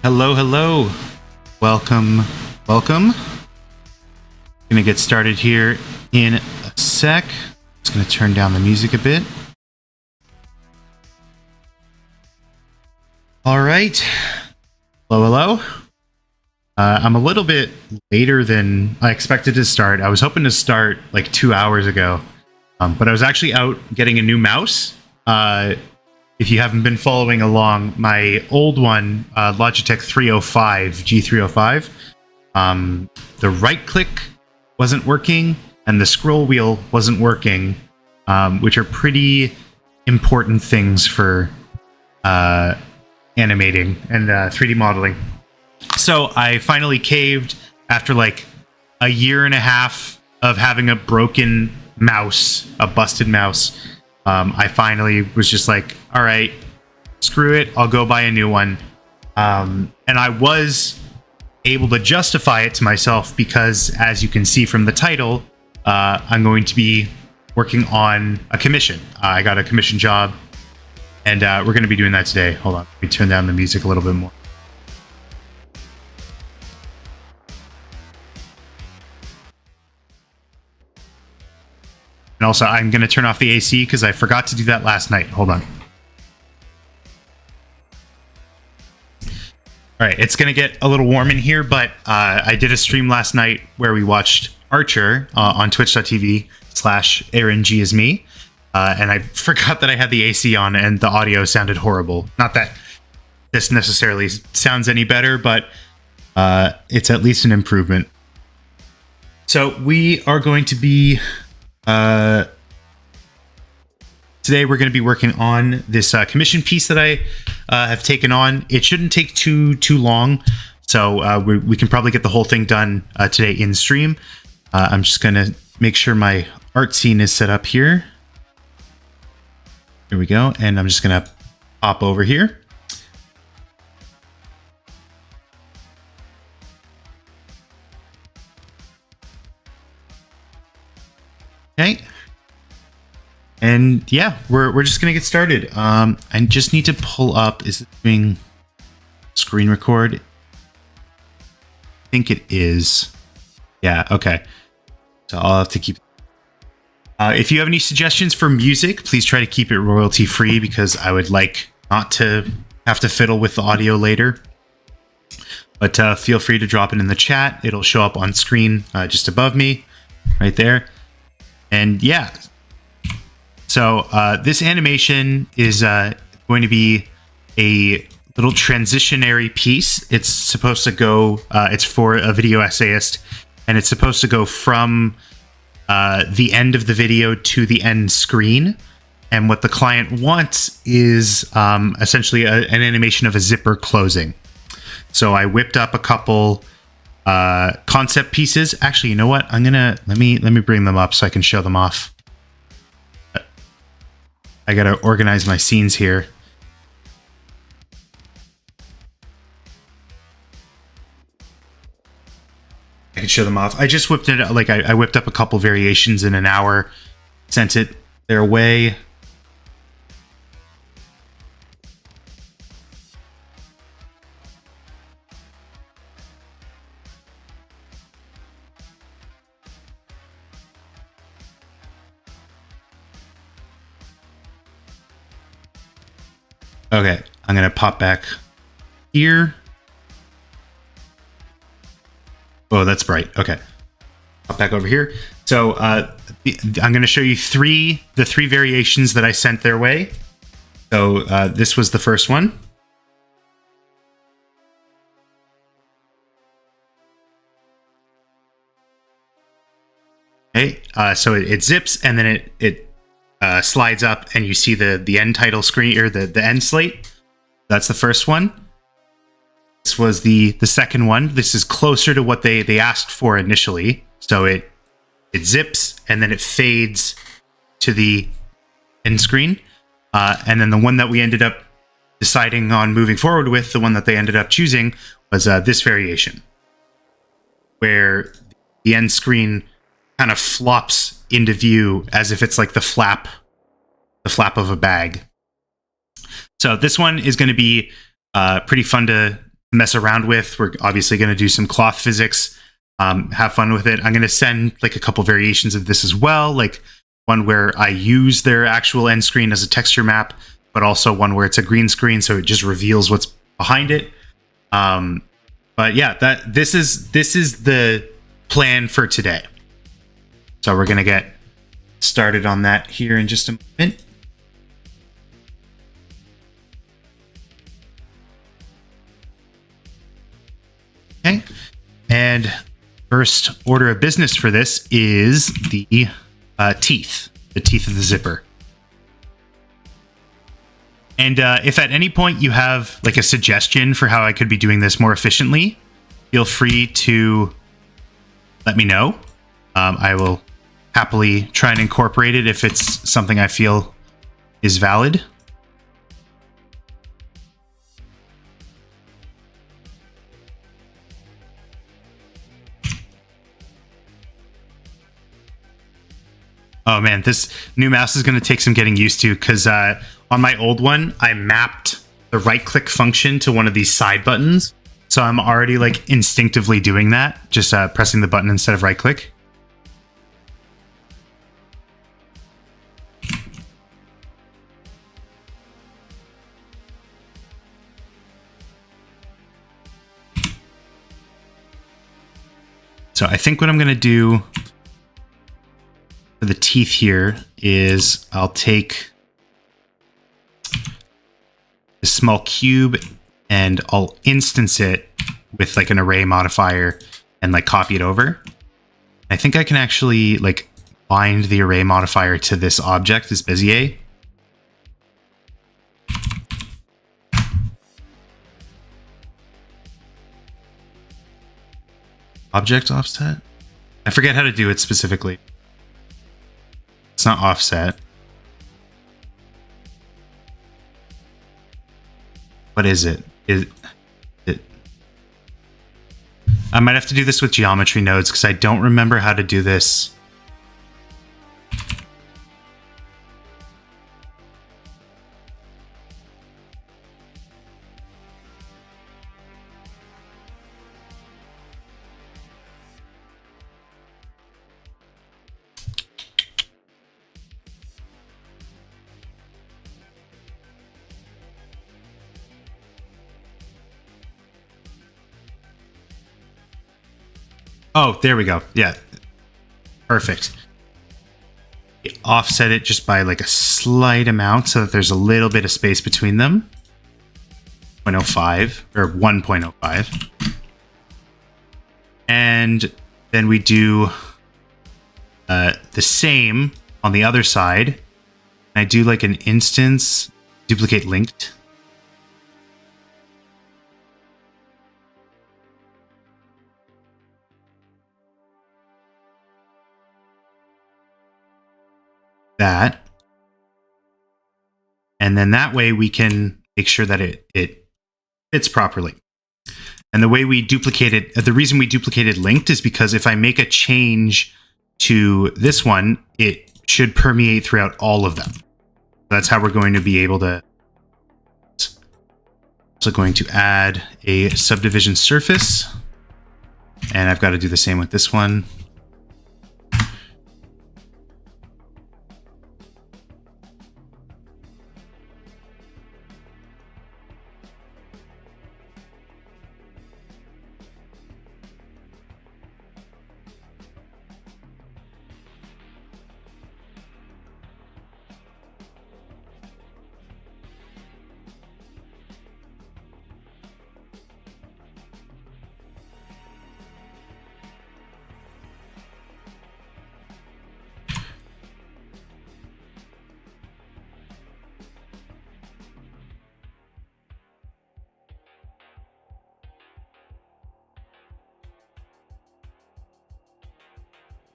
Hello, hello. Welcome, welcome. Gonna get started here in a sec. Just gonna turn down the music a bit. All right. Hello, hello. I'm a little bit later than I expected to start. I was hoping to start like 2 hours ago, but I was actually out getting a new mouse. If you haven't been following along, my old one, Logitech 305, G305, the right click wasn't working and the scroll wheel wasn't working, which are pretty important things for animating and 3D modeling. So I finally caved after like a year and a half of having a broken mouse, a busted mouse. I finally was just like, all right, screw it, I'll go buy a new one. And I was able to justify it to myself because, as you can see from the title, I'm going to be working on a commission. I got a commission job, and we're going to be doing that today. Hold on, let me turn down the music a little bit more. And also, I'm going to turn off the AC because I forgot to do that last night. Hold on. All right, it's going to get a little warm in here, but I did a stream last night where we watched Archer on twitch.tv/AaronGisme, and I forgot that I had the AC on and the audio sounded horrible. Not that this necessarily sounds any better, but it's at least an improvement. So we are going to be... today we're going to be working on this commission piece that I have taken on. It shouldn't take too long, so we can probably get the whole thing done today in stream. I'm just going to make sure my art scene is set up here. Here we go, and I'm just going to pop over here. Okay. And yeah, we're just gonna get started. I just need to pull up. Is it doing screen record? I think it is. Yeah. Okay. So I'll have to keep. If you have any suggestions for music, please try to keep it royalty free because I would like not to have to fiddle with the audio later. But feel free to drop it in the chat. It'll show up on screen just above me, right there. And yeah. So this animation is going to be a little transitionary piece. It's supposed to go, it's for a video essayist, and it's supposed to go from the end of the video to the end screen. And what the client wants is essentially an animation of a zipper closing. So I whipped up a couple concept pieces. Actually, you know what? I'm gonna let me bring them up so I can show them off. I gotta organize my scenes here. I can show them off. I just whipped it, like I whipped up a couple variations in an hour, sent it their way. Okay, I'm gonna pop back here. Oh, that's bright. Okay, pop back over here. So I'm gonna show you the three variations that I sent their way. So this was the first one. Okay, so it zips and then it slides up and you see the end title screen or the end slate. That's the first one. This was the second one. This is closer to what they asked for initially. So it zips and then it fades to the end screen. And then the one that we ended up deciding on moving forward with, the one that they ended up choosing, was this variation, where the end screen kind of flops into view as if it's like the flap of a bag. So this one is going to be pretty fun to mess around with. We're obviously going to do some cloth physics, have fun with it. I'm going to send like a couple variations of this as well, like one where I use their actual end screen as a texture map, but also one where it's a green screen, so it just reveals what's behind it. But yeah, this is the plan for today. So we're going to get started on that here in just a moment. Okay. And first order of business for this is the teeth of the zipper. And if at any point you have like a suggestion for how I could be doing this more efficiently, feel free to let me know. I will happily try and incorporate it if it's something I feel is valid. Oh man, this new mouse is going to take some getting used to, because on my old one, I mapped the right-click function to one of these side buttons. So I'm already like instinctively doing that, just pressing the button instead of right-click. So I think what I'm going to do for the teeth here is I'll take a small cube and I'll instance it with like an array modifier and like copy it over. I think I can actually like bind the array modifier to this object, this Bezier. Object offset? I forget how to do it specifically. It's not offset. What is it? I might have to do this with geometry nodes because I don't remember how to do this. Oh, there we go. Yeah. Perfect. Offset it just by like a slight amount so that there's a little bit of space between them. 0.05 or 1.05. And then we do the same on the other side. I do like an instance, duplicate linked. That, and then that way we can make sure that it fits properly. And the way we duplicate it, the reason we duplicated linked is because if I make a change to this one, it should permeate throughout all of them. That's how we're going to be able to. So going to add a subdivision surface, and I've got to do the same with this one.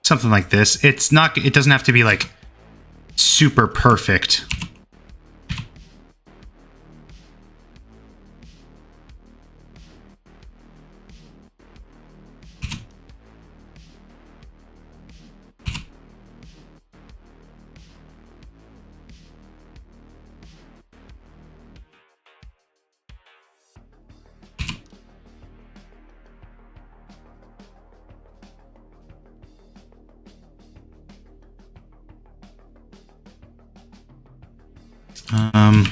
Something like this. It doesn't have to be like super perfect. Let's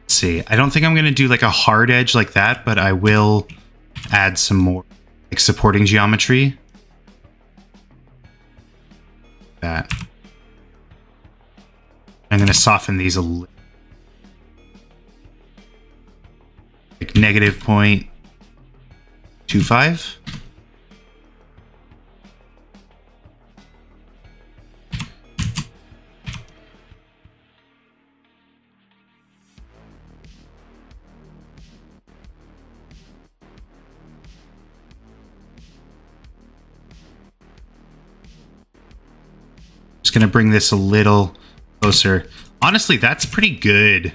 see. I don't think I'm going to do like a hard edge like that, but I will add some more like supporting geometry. That. I'm going to soften these a little. Like negative 0.25. Just going to bring this a little closer. Honestly, that's pretty good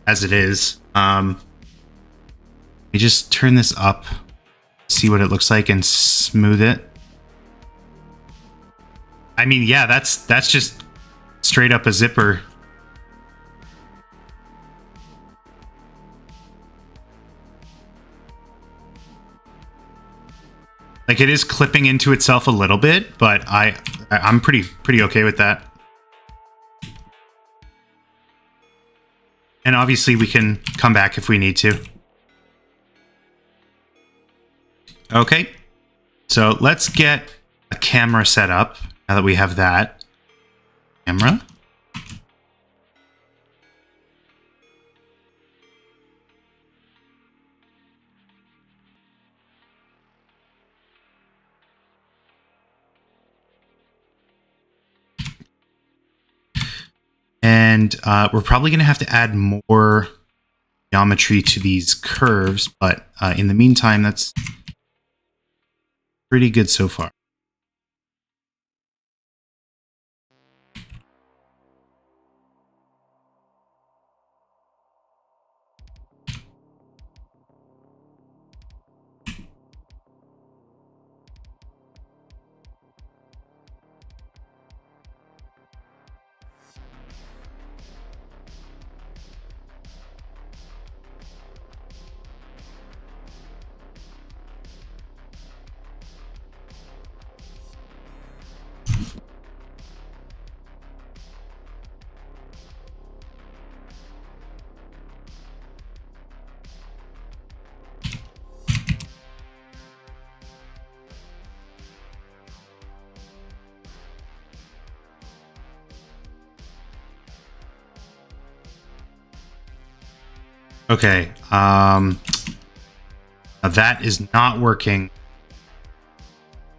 as it is. Let me just turn this up, see what it looks like, and smooth it. I mean, yeah, that's just straight up a zipper. Like, it is clipping into itself a little bit, but I'm pretty okay with that. And obviously we can come back if we need to. Okay, so let's get a camera set up now that we have that. Camera. And we're probably going to have to add more geometry to these curves, but in the meantime, that's pretty good so far. Okay, now that is not working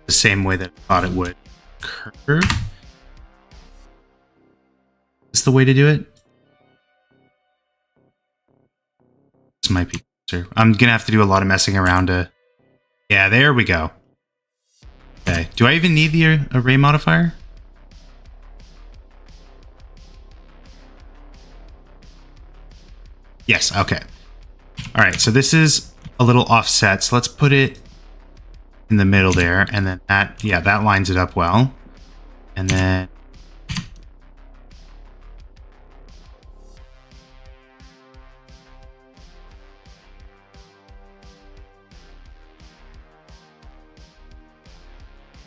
the same way that I thought it would. Curve? Is the way to do it? This might be closer. I'm gonna have to do a lot of messing around to... Yeah, there we go. Okay, do I even need the array modifier? Yes, okay. All right, so this is a little offset, so let's put it in the middle there, and then that, yeah, that lines it up well. And then...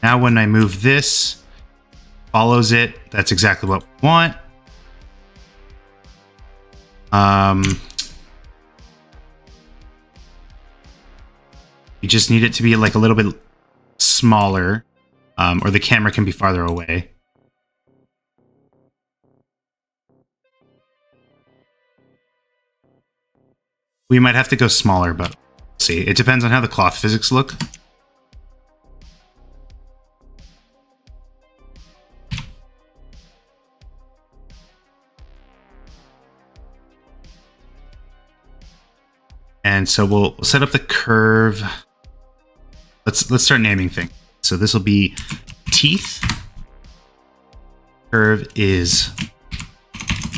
Now when I move this, follows it, that's exactly what we want. You just need it to be like a little bit smaller, or the camera can be farther away. We might have to go smaller, but we'll see. It depends on how the cloth physics look. And so we'll set up the curve. Let's start naming things. So this will be teeth. Curve is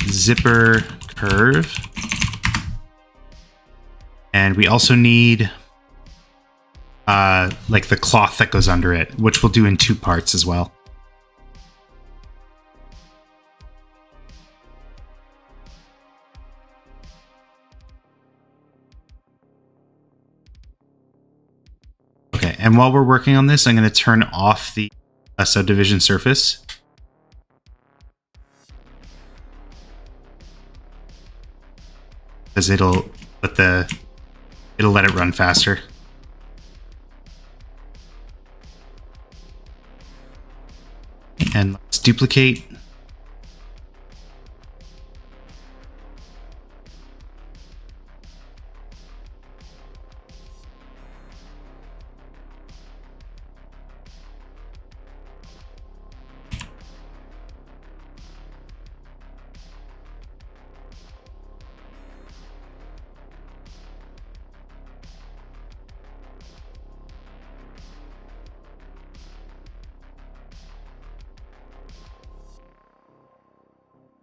zipper curve. And we also need like the cloth that goes under it, which we'll do in 2 parts as well. Okay, and while we're working on this, I'm going to turn off the subdivision surface. because it'll let it run faster. And let's duplicate.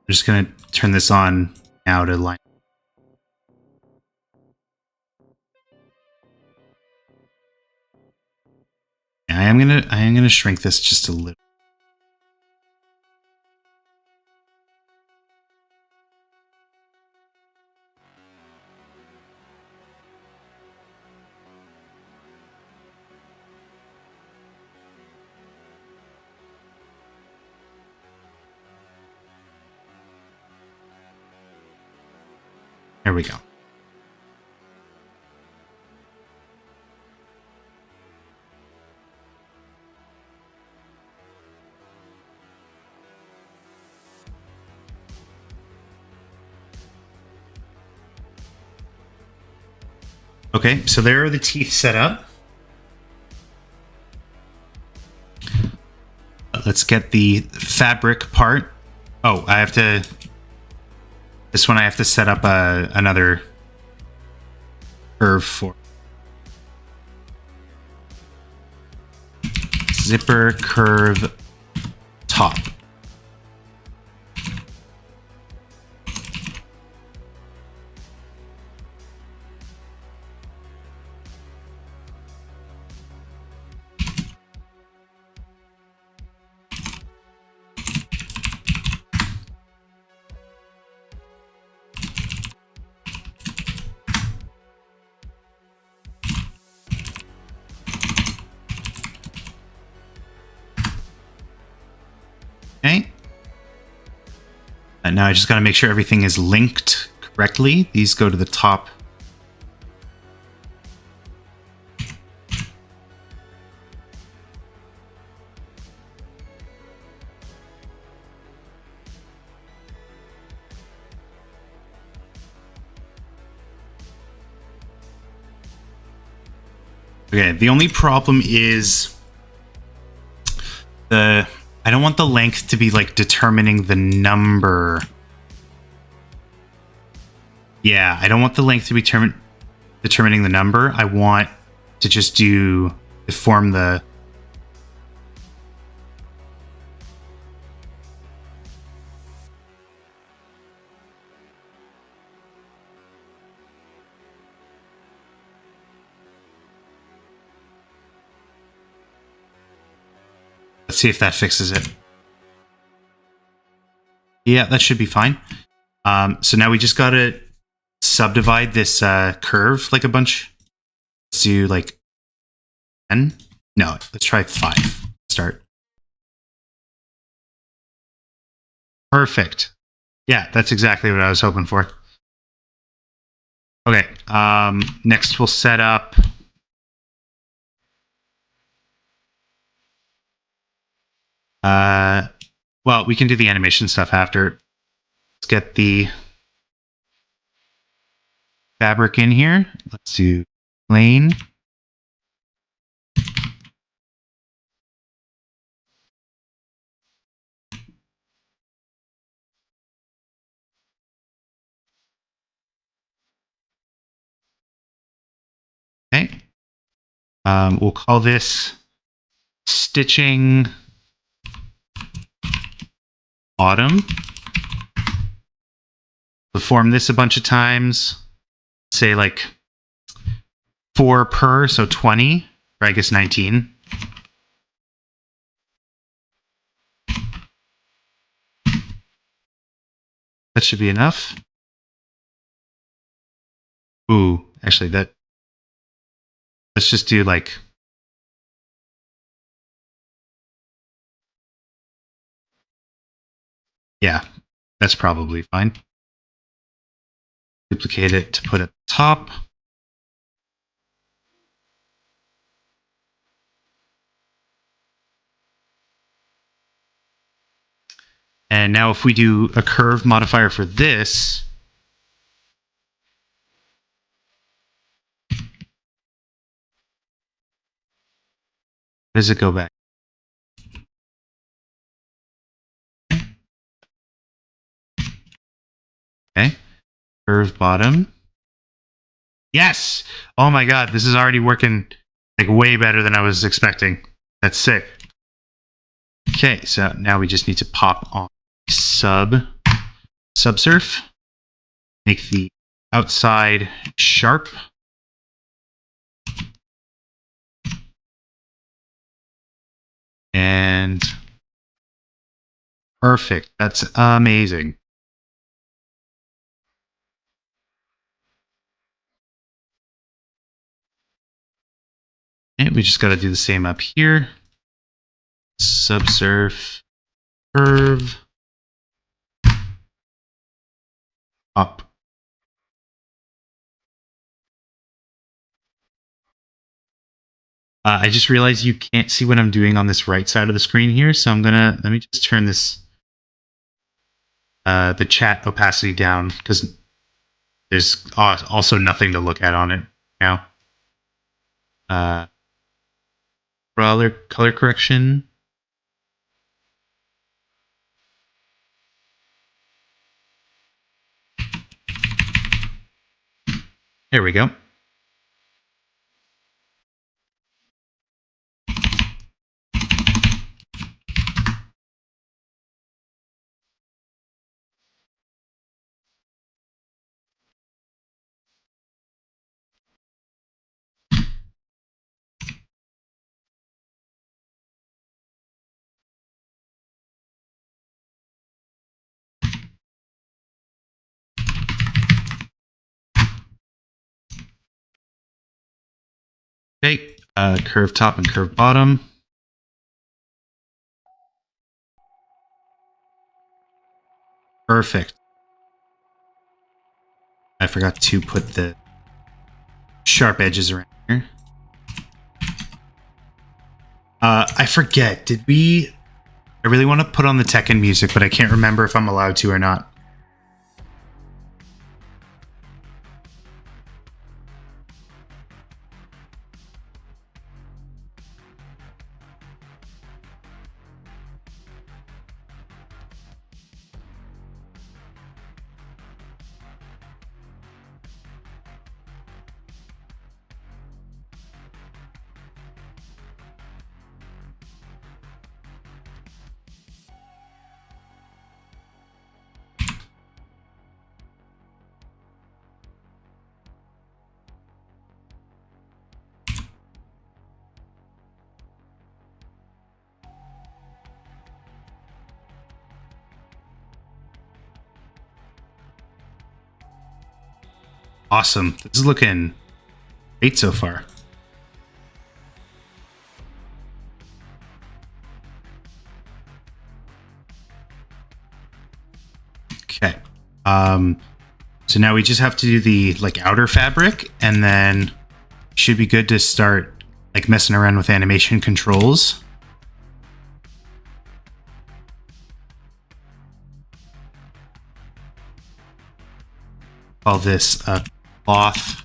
I'm just going to turn this on now to line. I am gonna shrink this just a little. There we go. Okay, so there are the teeth set up. Let's get the fabric part. Oh, I have to... This one I have to set up another curve for. Zipper curve top. Okay. And now I just got to make sure everything is linked correctly. These go to the top. Okay, the only problem is I don't want the length to be like determining the number. Yeah, I don't want the length to be determining the number. I want to just form the... Let's see if that fixes it. Yeah, that should be fine. So now we just got to subdivide this curve like a bunch. Let's do like 10. No, let's try 5. Start. Perfect. Yeah, that's exactly what I was hoping for. Okay, next we'll set up... well, we can do the animation stuff after. Let's get the fabric in here. Let's do plane. Okay. We'll call this stitching autumn. Perform this a bunch of times. Say like 4 per, so 20, or I guess 19. That should be enough. Ooh, actually let's just do like... Yeah, that's probably fine. Duplicate it to put at the top. And now if we do a curve modifier for this, does it go back? Okay. Curve bottom. Yes! Oh my god, this is already working like way better than I was expecting. That's sick. Okay, so now we just need to pop on subsurf. Make the outside sharp. And perfect. That's amazing. And we just got to do the same up here. Subsurf, curve, up. I just realized you can't see what I'm doing on this right side of the screen here, so let me just turn this, the chat opacity down, because there's also nothing to look at on it now. Color correction. There we go. Okay, curve top and curve bottom. Perfect. I forgot to put the sharp edges around here. I forget, did we... I really want to put on the Tekken music, but I can't remember if I'm allowed to or not. Awesome. This is looking great so far. Okay. So now we just have to do the outer fabric, and then should be good to start messing around with animation controls. Call this cloth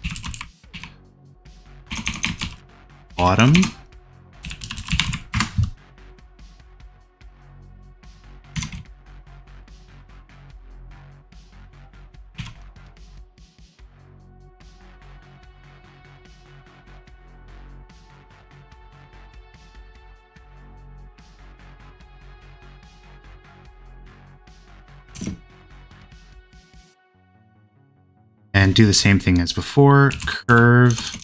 bottom. And do the same thing as before. Curve.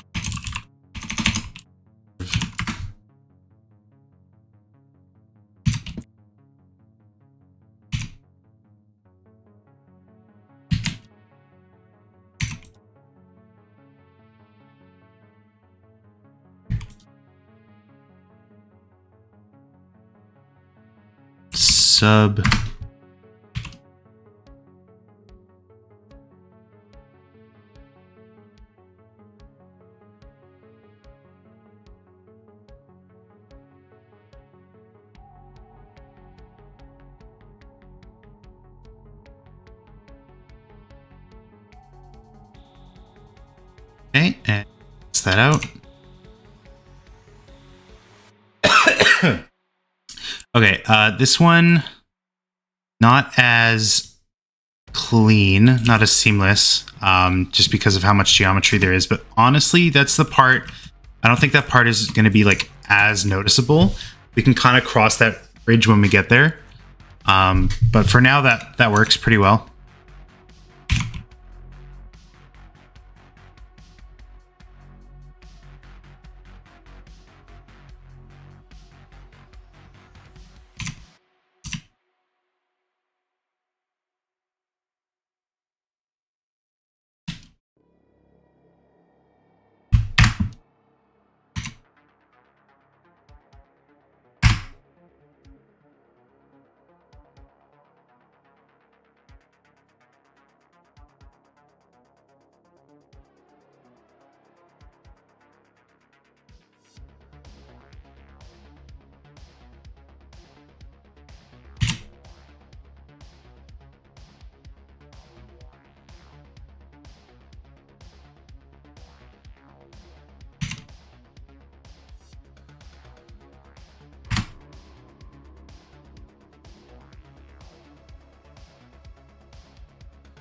Sub. Okay, and test that out. Okay, this one, not as clean, not as seamless, just because of how much geometry there is. But honestly, that's the part, I don't think that part is going to be like as noticeable. We can kind of cross that bridge when we get there. But for now, that works pretty well.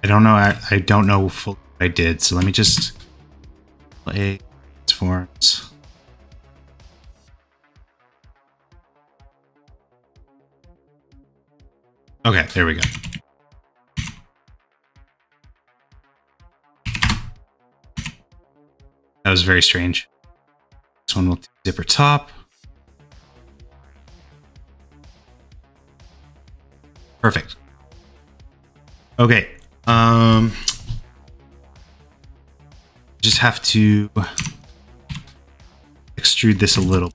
I don't know. I don't know fully what I did. So let me just play transforms. Okay, there we go. That was very strange. This one will zipper top. Perfect. Okay. Just have to extrude this a little.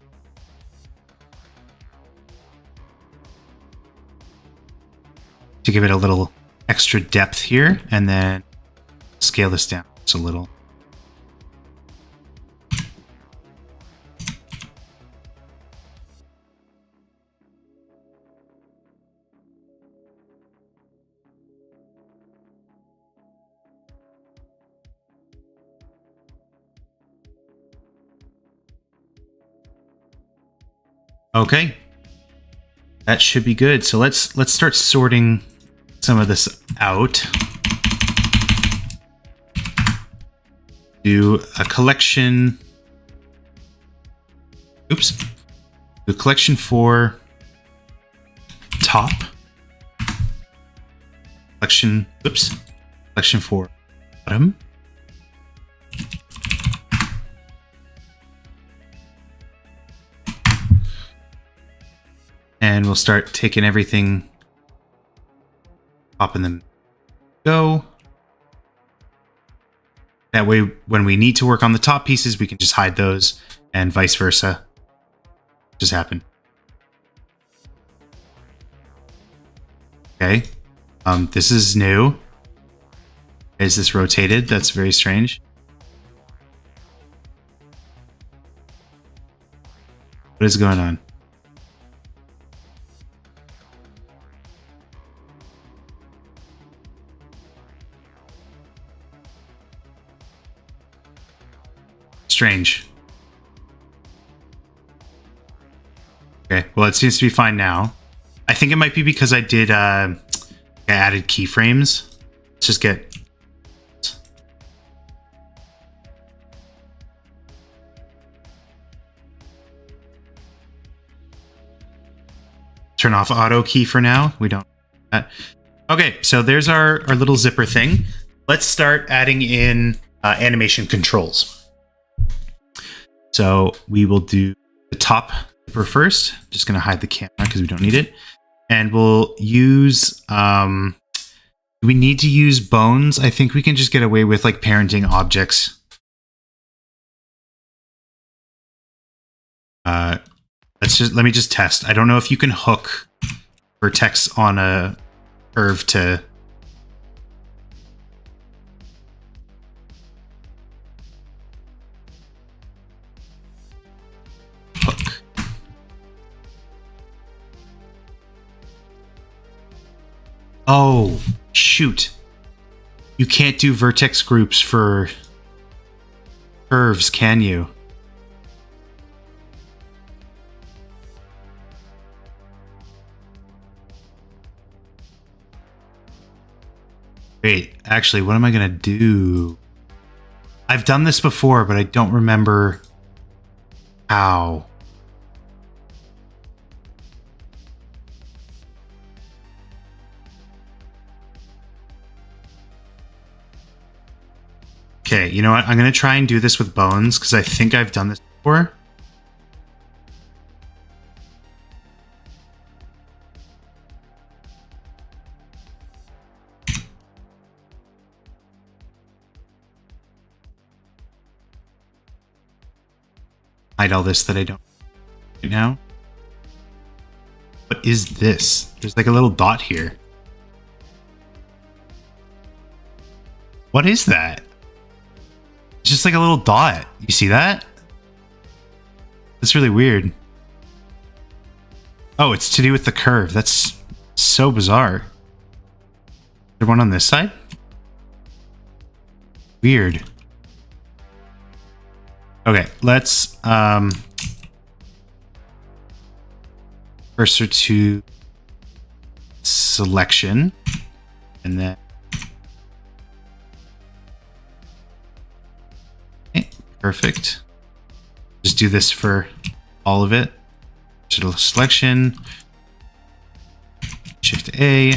To give it a little extra depth here, and then scale this down just a little. Okay, that should be good. So let's start sorting some of this out. Do a collection. Oops. Do a collection for top. Collection. Oops. Collection for bottom. And we'll start taking everything, popping them, go. That way, when we need to work on the top pieces, we can just hide those, and vice versa. Just happen. Okay. This is new. Is this rotated? That's very strange. What is going on? Strange. Okay, well, it seems to be fine now. I think it might be because I did I added keyframes. Let's just get turn off auto key for now. We don't okay, so there's our little zipper thing. Let's start adding in animation controls. So we will do the top zipper first. Just going to hide the camera because we don't need it. And we'll use, we need to use bones. I think we can just get away with like parenting objects. Let me just test. I don't know if you can hook vertex on a curve to hook. Oh, shoot. You can't do vertex groups for... curves, can you? Wait, actually, what am I going to do? I've done this before, but I don't remember how. Okay, you know what? I'm going to try and do this with bones, because I think I've done this before. Hide all this that I don't right now. What is this? There's like a little dot here. What is that? It's just like a little dot. You see that? That's really weird. Oh, it's to do with the curve. That's so bizarre. Is there one on this side? Weird. Okay, let's cursor to selection, and then okay, perfect. Just do this for all of it. To selection, Shift A.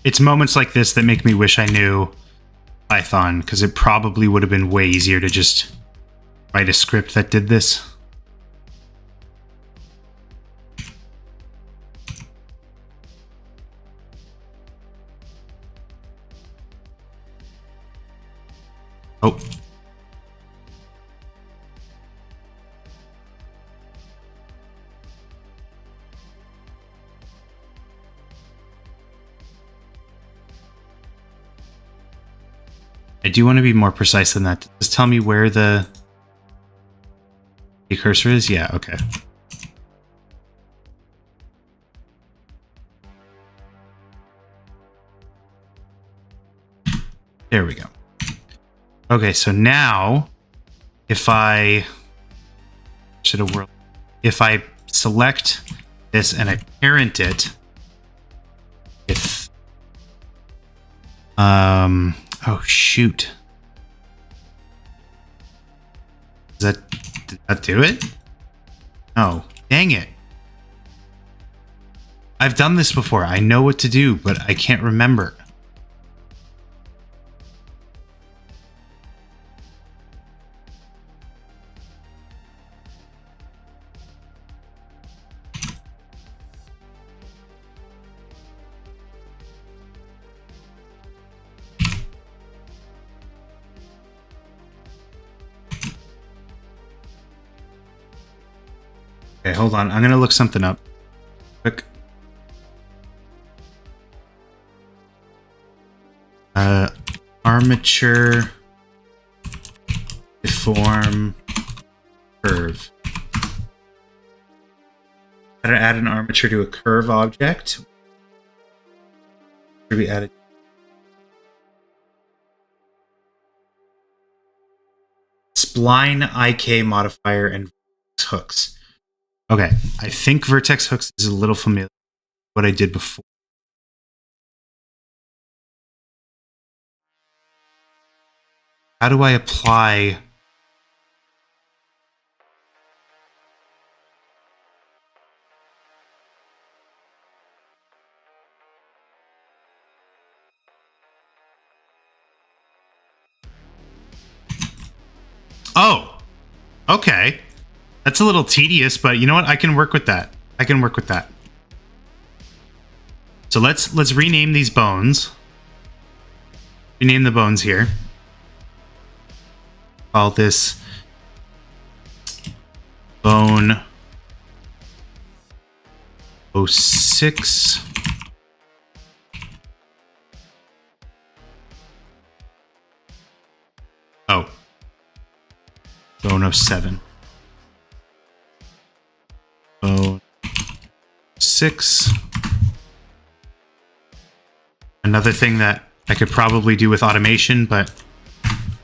It's moments like this that make me wish I knew Python, because it probably would have been way easier to just write a script that did this. Oh. I do want to be more precise than that. Just tell me where the cursor is. Yeah, okay. There we go. Okay, so now if I select this and I parent it with oh shoot. Did that do it? Oh, dang it. I've done this before. I know what to do, but I can't remember. Okay, hold on. I'm going to look something up. Quick. Armature deform curve. How to add an armature to a curve object? Should we add it? Spline IK modifier and hooks. Okay, I think vertex hooks is a little familiar with what I did before. How do I apply? Oh, okay. That's a little tedious, but you know what? I can work with that. I can work with that. So let's rename these bones. Rename the bones here. Call this bone 06. Oh. Bone 07. Bone 6. Another thing that I could probably do with automation, but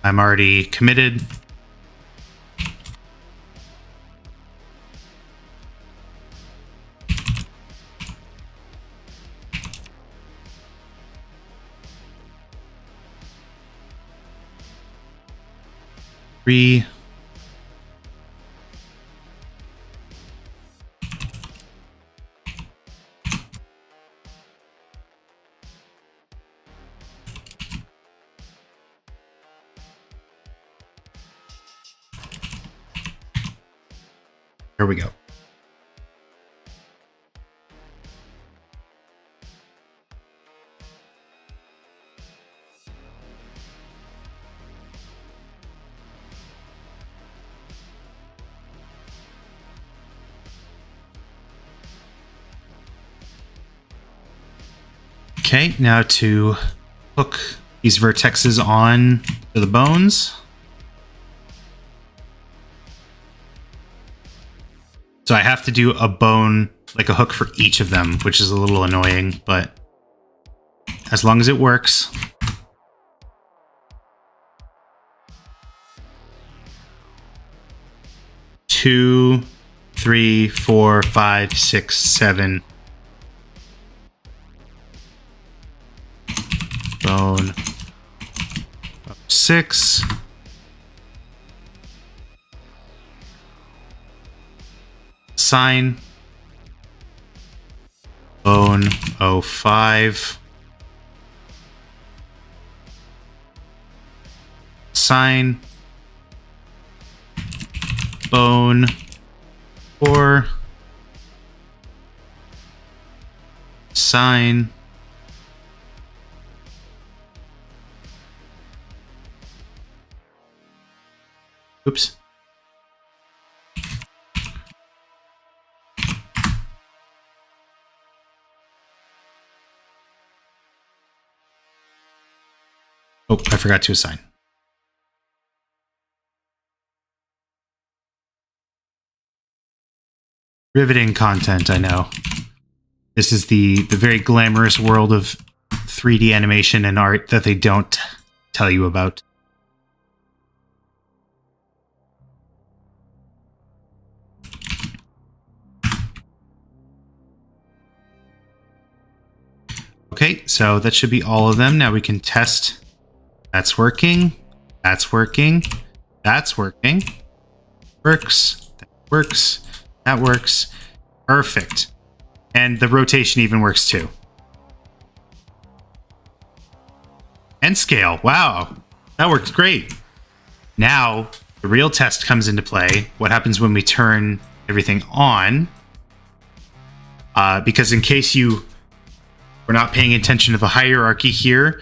I'm already committed. Three. Here we go. Okay, now to hook these vertexes on to the bones. So I have to do a bone, like a hook for each of them, which is a little annoying, but as long as it works. Two, 3, 4, 5, 6, 7. Bone 6. Sign. Bone 05. Sign. Bone 4. Sign. Oops. Oh, I forgot to assign. Riveting content, I know. This is the very glamorous world of 3D animation and art that they don't tell you about. Okay, so that should be all of them. Now we can test. That's working. That's working. That's working. Works. That works. That works. Perfect. And the rotation even works too. And scale. Wow. That works great. Now, the real test comes into play. What happens when we turn everything on? Because in case you were not paying attention to the hierarchy here,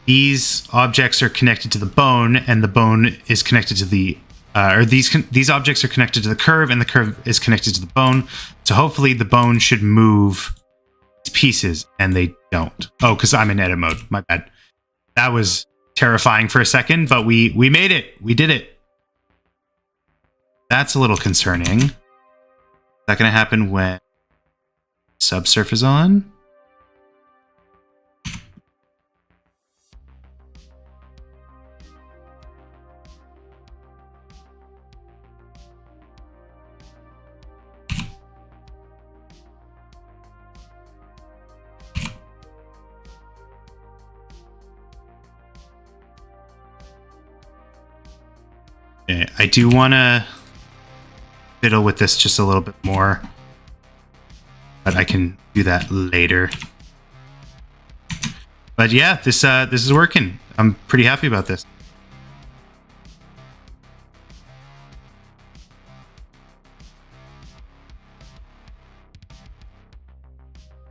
these objects are connected to the bone, and the bone is connected to the these objects are connected to the curve, and the curve is connected to the bone. So hopefully the bone should move these pieces, and they don't. Oh, because I'm in edit mode. My bad. That was terrifying for a second, but we made it. We did it. That's a little concerning. Is that going to happen when subsurf is on? I do want to fiddle with this just a little bit more, but I can do that later. But yeah, this is working. I'm pretty happy about this.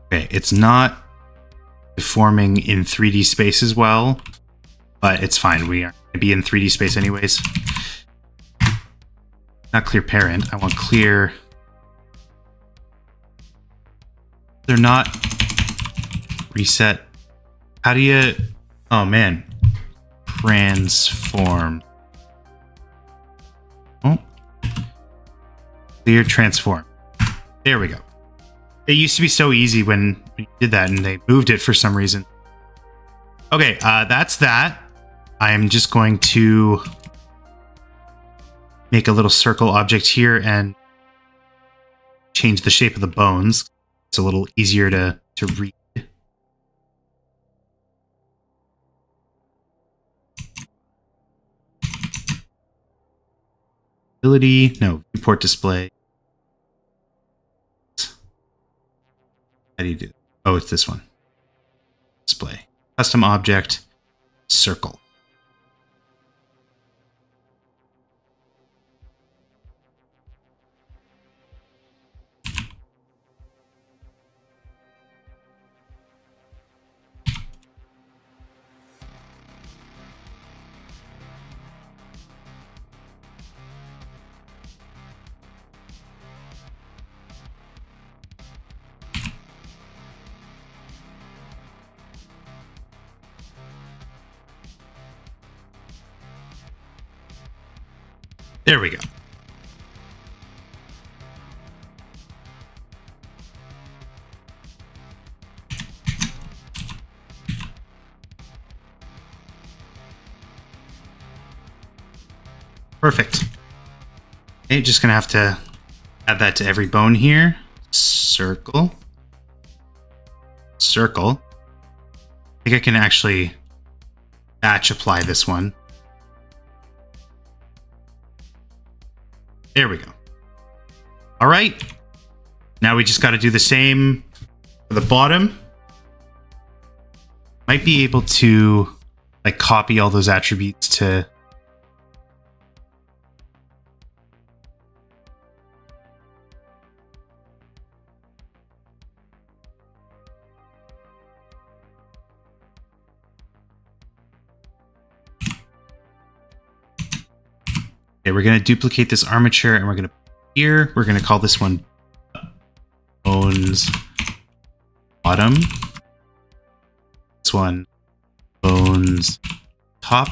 Okay, it's not deforming in 3D space as well, but it's fine. We are going to be in 3D space anyways. not clear parent. I want clear. They're not reset. How do you? Oh man, transform. Oh, clear transform. There we go. It used to be so easy when you did that, and they moved it for some reason. Okay, that's that. I'm just going to make a little circle object here and change the shape of the bones. It's a little easier to read. Ability, no, viewport display. How do you do it? Oh, it's this one. Display. Custom object, circle. There we go. Perfect. Okay, just gonna have to add that to every bone here. Circle. Circle. I think I can actually batch apply this one. There we go. All right. Now we just got to do the same for the bottom. Might be able to like copy all those attributes to Okay, we're going to duplicate this armature and we're going to here. We're going to call this one bones bottom. This one bones top.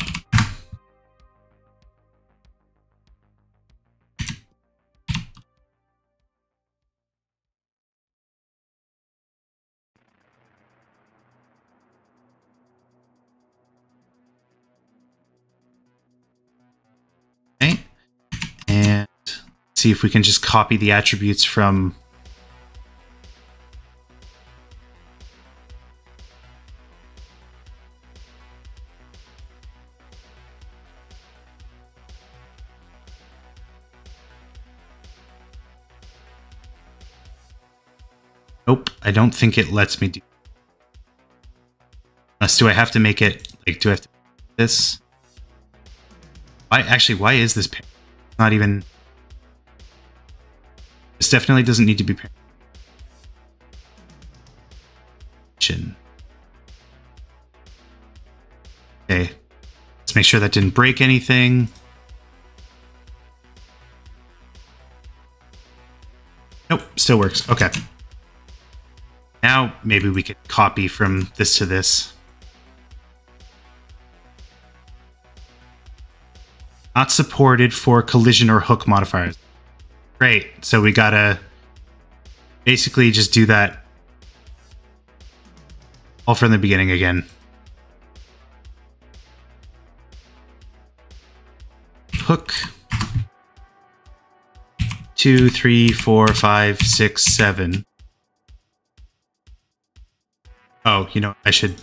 Okay. And see if we can just copy the attributes from Nope, I don't think it lets me do unless do I have to make it like do I have to do this? Why is this paired? Not even this definitely doesn't need to be paired. Okay. Let's make sure that didn't break anything. Nope, still works. Okay. Now maybe we could copy from this to this. Not supported for collision or hook modifiers. Great. So we gotta basically just do that all from the beginning again. Hook 2, 3, 4, 5, 6, 7. Oh, you know, I should.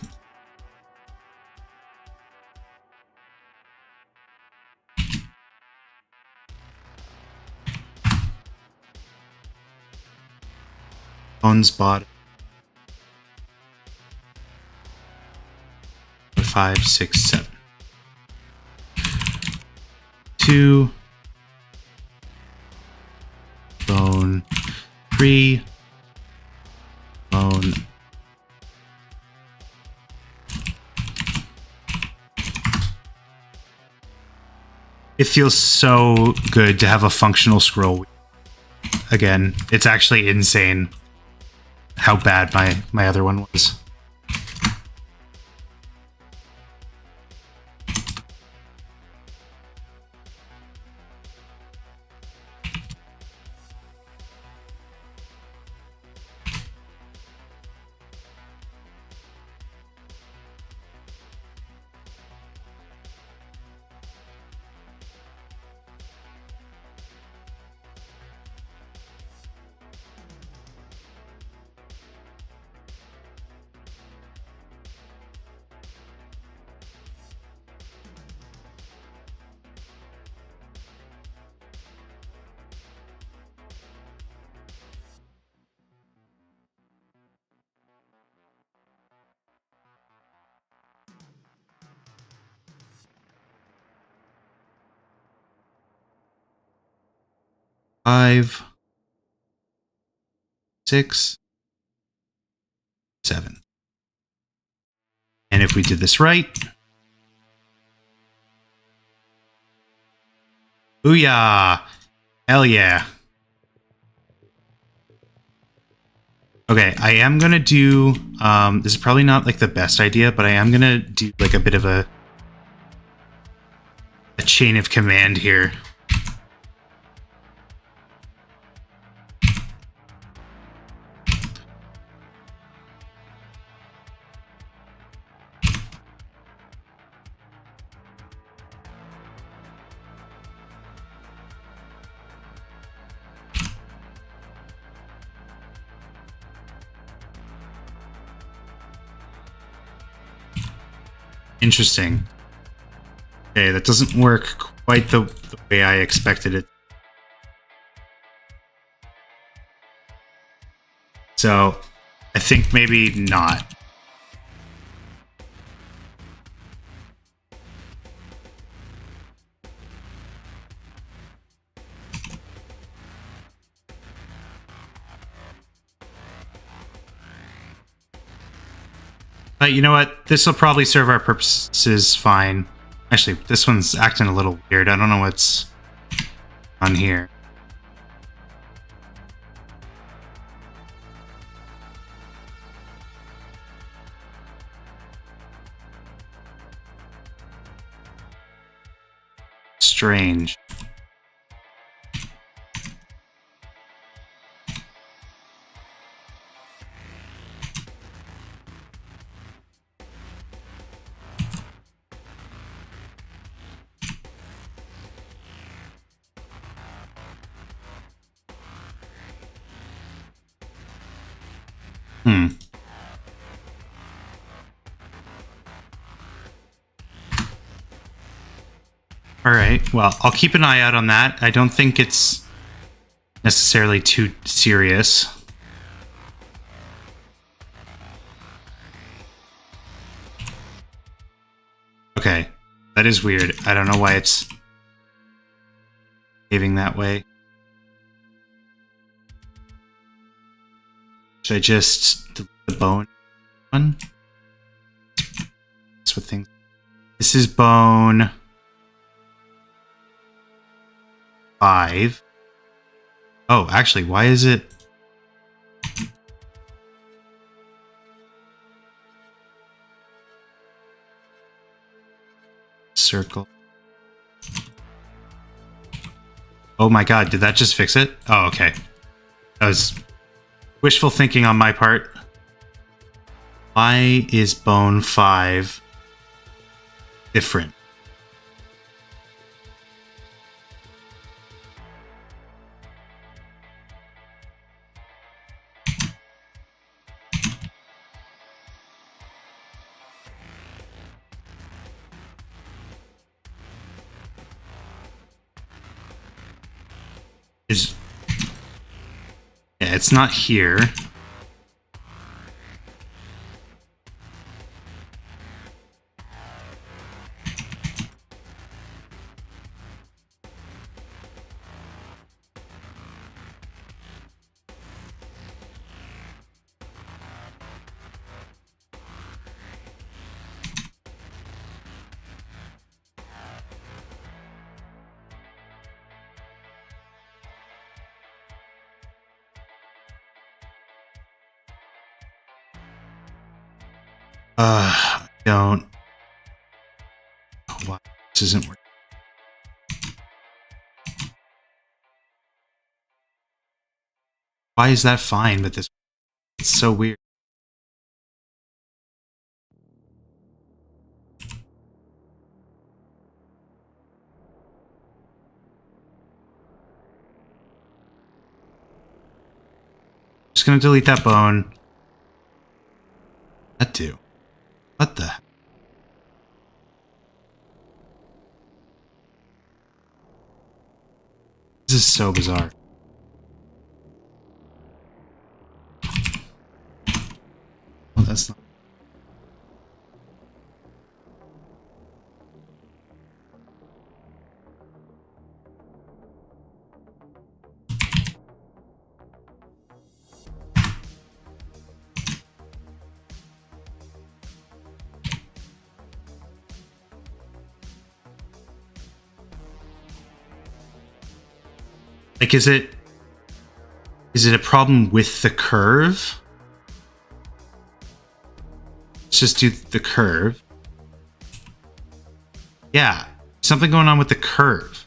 Bones bottom. 5, 6, 7. 2. Bone. 3. Bone. It feels so good to have a functional scroll wheel. Again, it's actually insane how bad my other one was. Five, 6, 7. And if we did this right, booyah! Hell yeah! Okay, I am gonna do. This is probably not like the best idea, but I am gonna do like a bit of a chain of command here. Interesting. Okay, that doesn't work quite the way I expected it. So, I think maybe not. But you know what? This will probably serve our purposes fine. Actually, this one's acting a little weird. I don't know what's on here. Strange. Alright, well, I'll keep an eye out on that. I don't think it's necessarily too serious. Okay, that is weird. I don't know why it's behaving that way. Should I just delete the bone one? That's what things. This is bone 5. Oh, actually, why is it? Circle. Oh my god, did that just fix it? Oh, okay. That was wishful thinking on my part. Why is bone 5 different? Yeah, it's not here. I don't. Oh, why this isn't working? Why is that fine? But this, it's so weird. Just gonna delete that bone. That do. What the? This is so bizarre. Well, that's not. Like, is it a problem with the curve? Let's just do the curve. Yeah, something going on with the curve.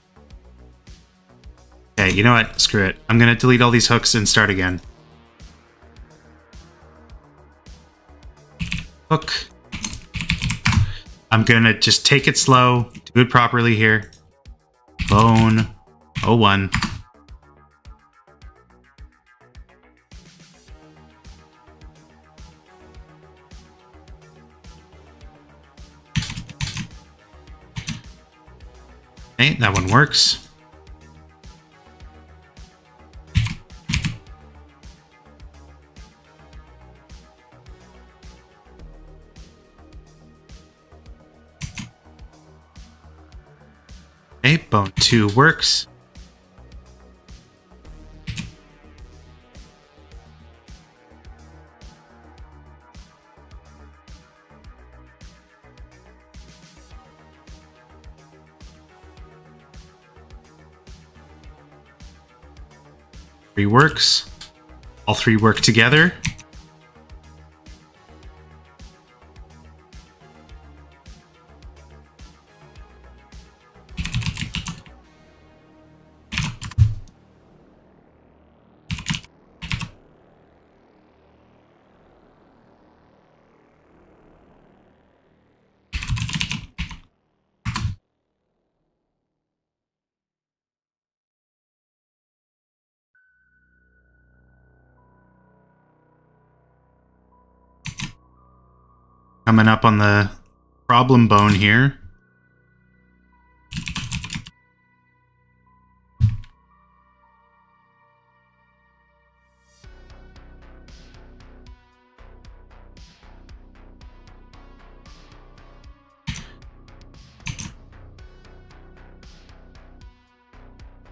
Okay, you know what? Screw it. I'm gonna delete all these hooks and start again. Hook. I'm gonna just take it slow, do it properly here. Bone. 01. Okay, that one works. Okay, bone 2 works. Three works. All three work together. Coming up on the problem bone here.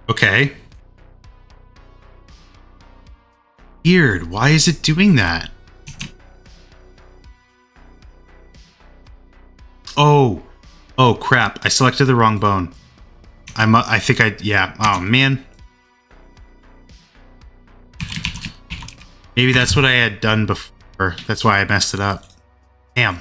Okay. Weird. Why is it doing that? Oh. Oh, crap. I selected the wrong bone. I think yeah. Oh, man. Maybe that's what I had done before. That's why I messed it up. Damn.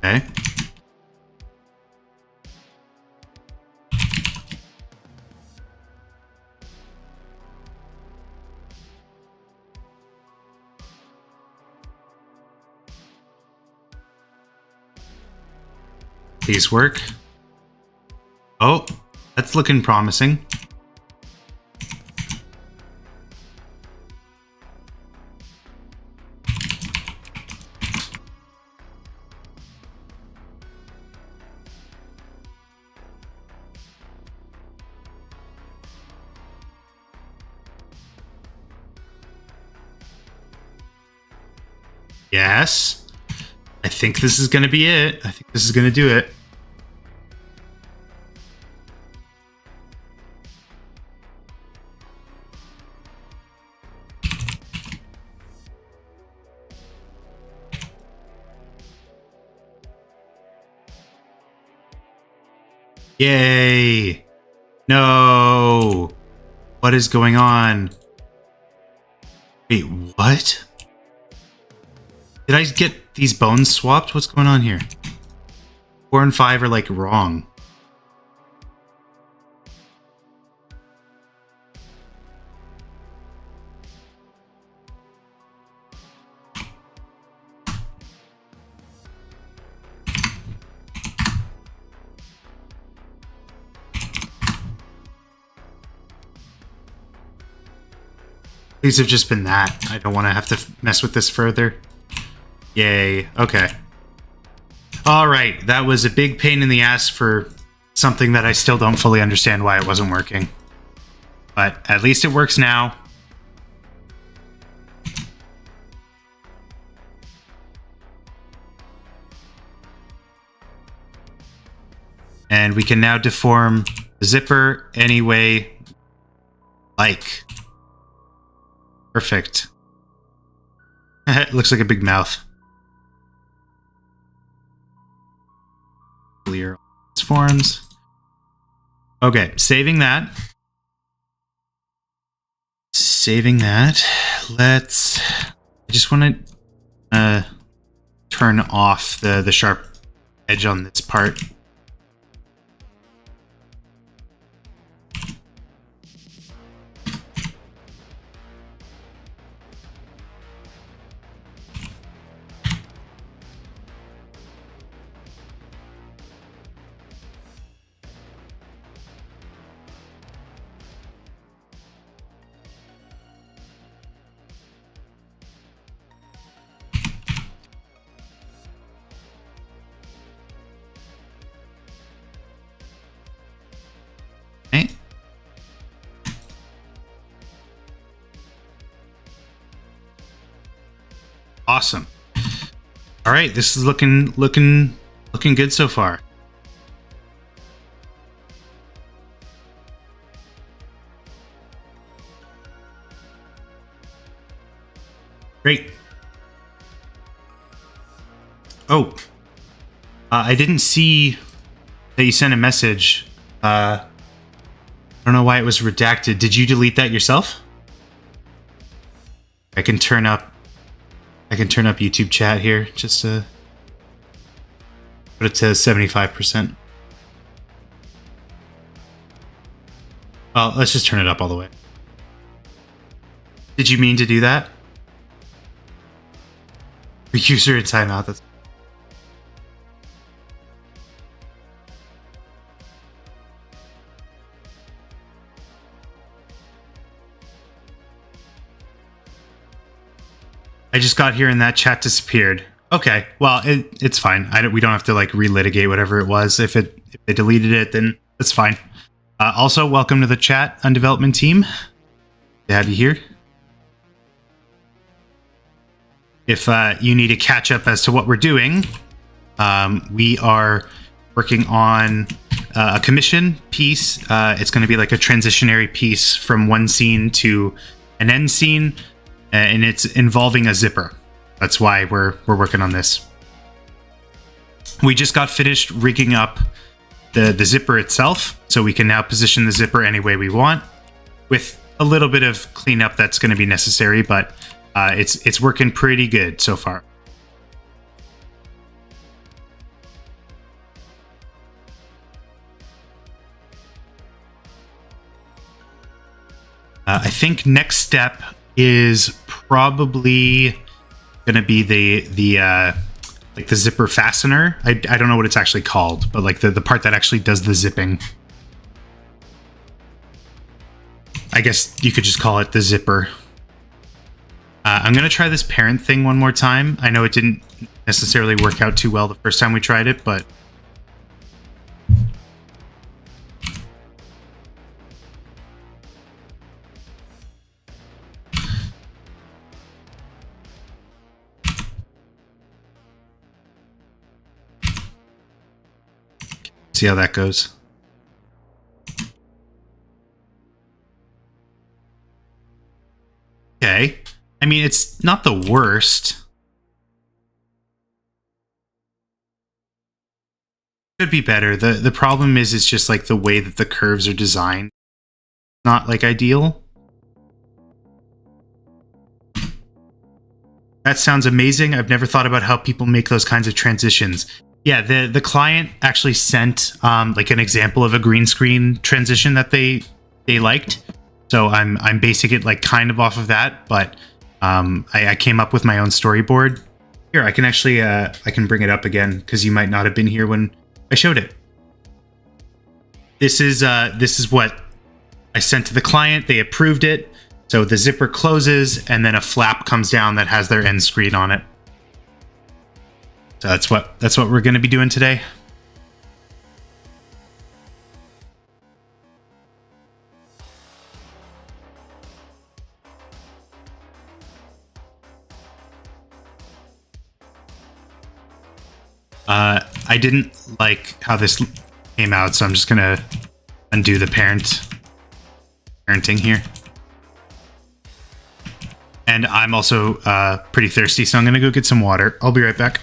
Okay. These work. Oh, that's looking promising. Yes. I think this is going to be it. I think this is going to do it. Yay. No! What is going on? Wait, what? Did I get these bones swapped? What's going on here? 4 and 5 are like wrong. These have just been that. I don't want to have to mess with this further. Yay. Okay. Alright, that was a big pain in the ass for something that I still don't fully understand why it wasn't working. But at least it works now. And we can now deform the zipper any way like. Perfect. It looks like a big mouth. Clear its forms. Okay, saving that. Saving that. Let's... I just want to turn off the sharp edge on this part. Awesome. All right, this is looking good so far. Great. Oh, I didn't see that you sent a message. I don't know why it was redacted. Did you delete that yourself? I can turn up YouTube chat here just to put it to 75%. Well, let's just turn it up all the way. Did you mean to do that? User in timeout. That's... I just got here and that chat disappeared. Okay, well, it's fine. We don't have to like relitigate whatever it was. If they deleted it, then that's fine. Also, welcome to the chat on development team. Glad to have you here. If you need a catch up as to what we're doing, we are working on a commission piece. It's going to be like a transitionary piece from one scene to an end scene. And it's involving a zipper. That's why we're working on this. We just got finished rigging up the zipper itself, so we can now position the zipper any way we want, with a little bit of cleanup that's going to be necessary, but it's working pretty good so far. I think next step is probably gonna be the like the zipper fastener. I don't know what it's actually called, but like the part that actually does the zipping. I guess you could just call it the zipper. I'm gonna try this parent thing one more time. I know it didn't necessarily work out too well the first time we tried it, but see how that goes. Okay. I mean, it's not the worst. Could be better. The problem is it's just like the way that the curves are designed. Not like ideal. That sounds amazing. I've never thought about how people make those kinds of transitions. Yeah, the client actually sent like an example of a green screen transition that they liked. So I'm basing it like kind of off of that, but I came up with my own storyboard. Here, I can actually I can bring it up again because you might not have been here when I showed it. This is what I sent to the client. They approved it. So the zipper closes and then a flap comes down that has their end screen on it. So that's what we're going to be doing today. I didn't like how this came out, so I'm just going to undo the parenting here. And I'm also pretty thirsty, so I'm going to go get some water. I'll be right back.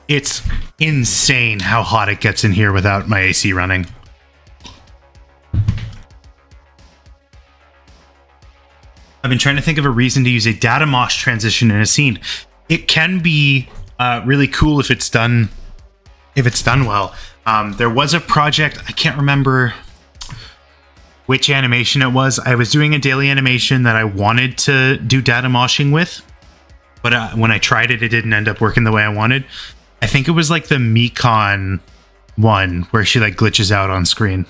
It's insane how hot it gets in here without my AC running. I've been trying to think of a reason to use a data mosh transition in a scene. It can be really cool if it's done well. There was a project, I can't remember which animation it was. I was doing a daily animation that I wanted to do data moshing with, but when I tried it, it didn't end up working the way I wanted. I think it was like the Mekon one where she like glitches out on screen.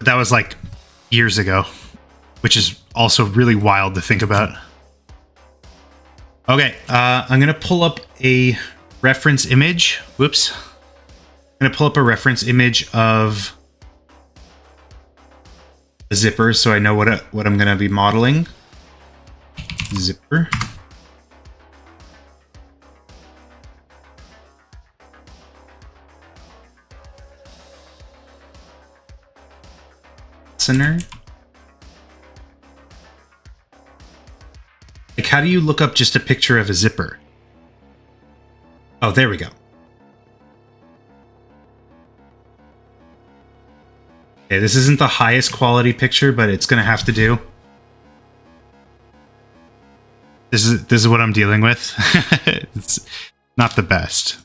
That was like years ago, which is also really wild to think about. Okay, I'm going to pull up a reference image. Whoops. I'm going to pull up a reference image of a zipper so I know what I'm going to be modeling. Zipper. Center. Like, how do you look up just a picture of a zipper? Oh, there we go. Okay, this isn't the highest quality picture, but it's gonna have to do. This is what I'm dealing with. It's not the best.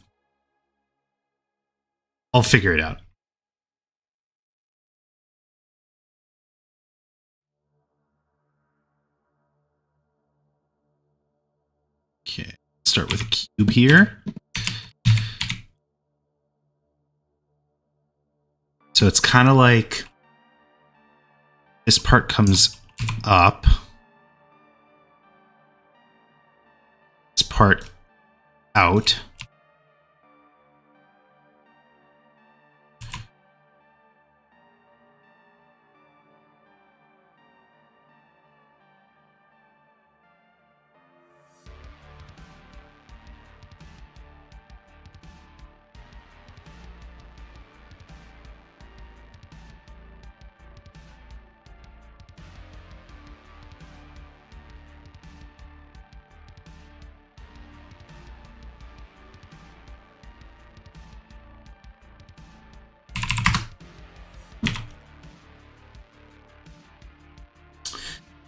I'll figure it out. Okay, start with a cube here. So it's kind of like this part comes up. This part out.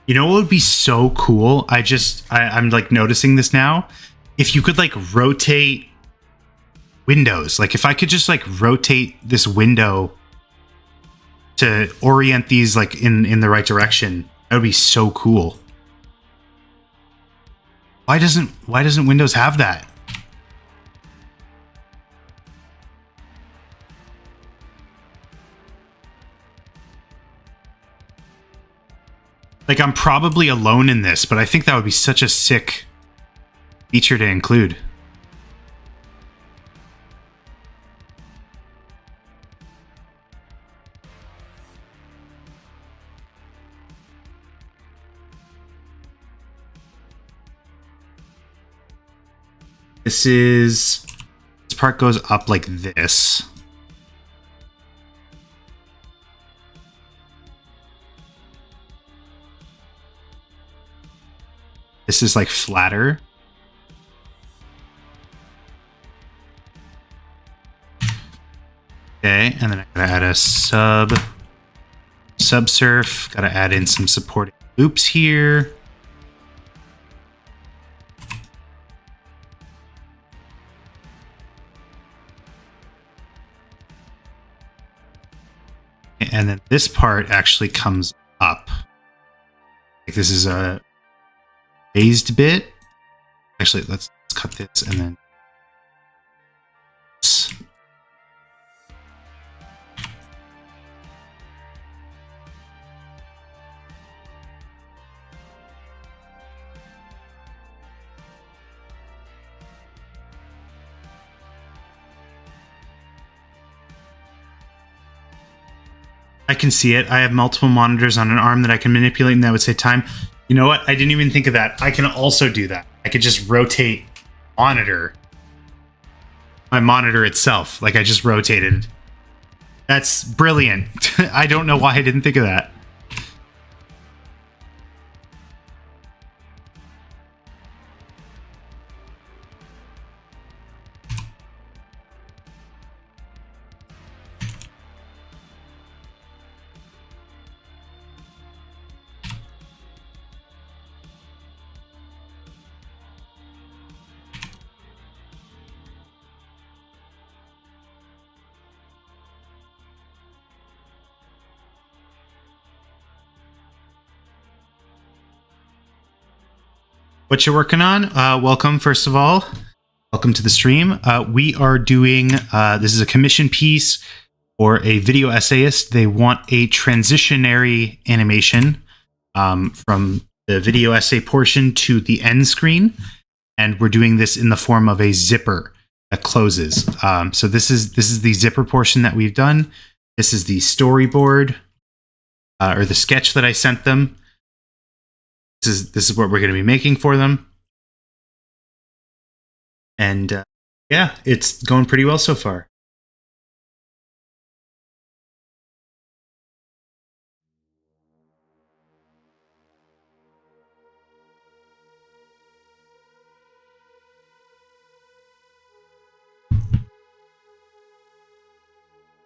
You know what would be so cool? I'm like noticing this now. If you could like rotate windows. Like if I could just like rotate this window to orient these like in the right direction, that would be so cool. Why doesn't Windows have that? Like I'm probably alone in this, but I think that would be such a sick feature to include. This part goes up like this. This is like flatter. Okay, and then I gotta add a subsurf. Gotta add in some supporting loops here. And then this part actually comes up. Like this is a raised bit. Actually, let's cut this and then. I can see it. I have multiple monitors on an arm that I can manipulate, and that would save time. You know what? I didn't even think of that. I can also do that. I could just rotate my monitor itself. Like I just rotated. That's brilliant. I don't know why I didn't think of that. What you're working on? Welcome, first of all. Welcome to the stream. We are doing, this is a commission piece for a video essayist. They want a transitionary animation from the video essay portion to the end screen. And we're doing this in the form of a zipper that closes. So this is the zipper portion that we've done. This is the storyboard or the sketch that I sent them. This is what we're going to be making for them. And yeah, it's going pretty well so far.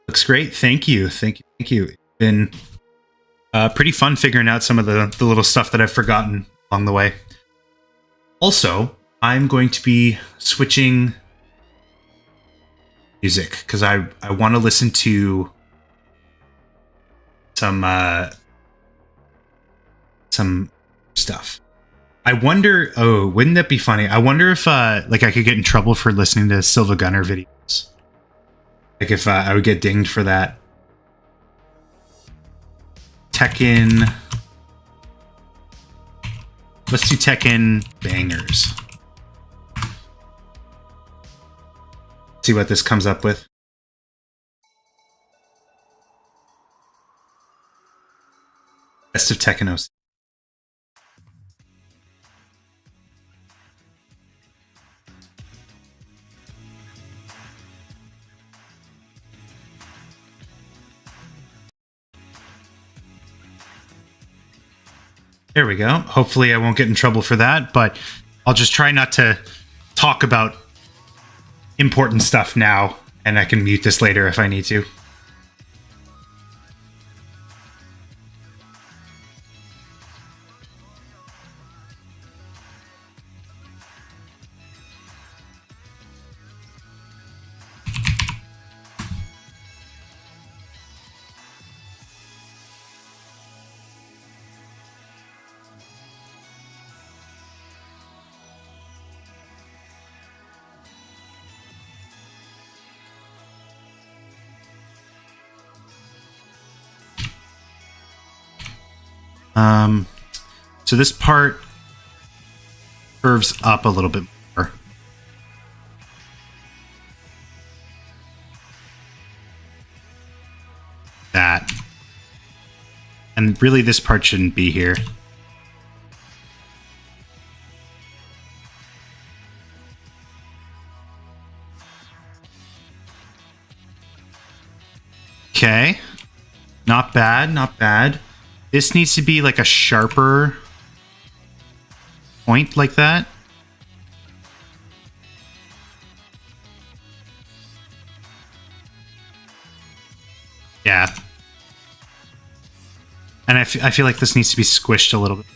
Looks great. Thank you. Thank you. Thank you. It's been pretty fun figuring out some of the little stuff that I've forgotten along the way. Also, I'm going to be switching music because I want to listen to some stuff. I wonder, oh, wouldn't that be funny? I wonder if like I could get in trouble for listening to Silva Gunner videos. Like if I would get dinged for that. Tekken. Let's do Tekken bangers. See what this comes up with. Best of Tekken 06. There we go. Hopefully I won't get in trouble for that, but I'll just try not to talk about important stuff now, and I can mute this later if I need to. So this part curves up a little bit more. That. And really this part shouldn't be here. Okay. Not bad, not bad. This needs to be like a sharper point like that. Yeah. And I feel like this needs to be squished a little bit.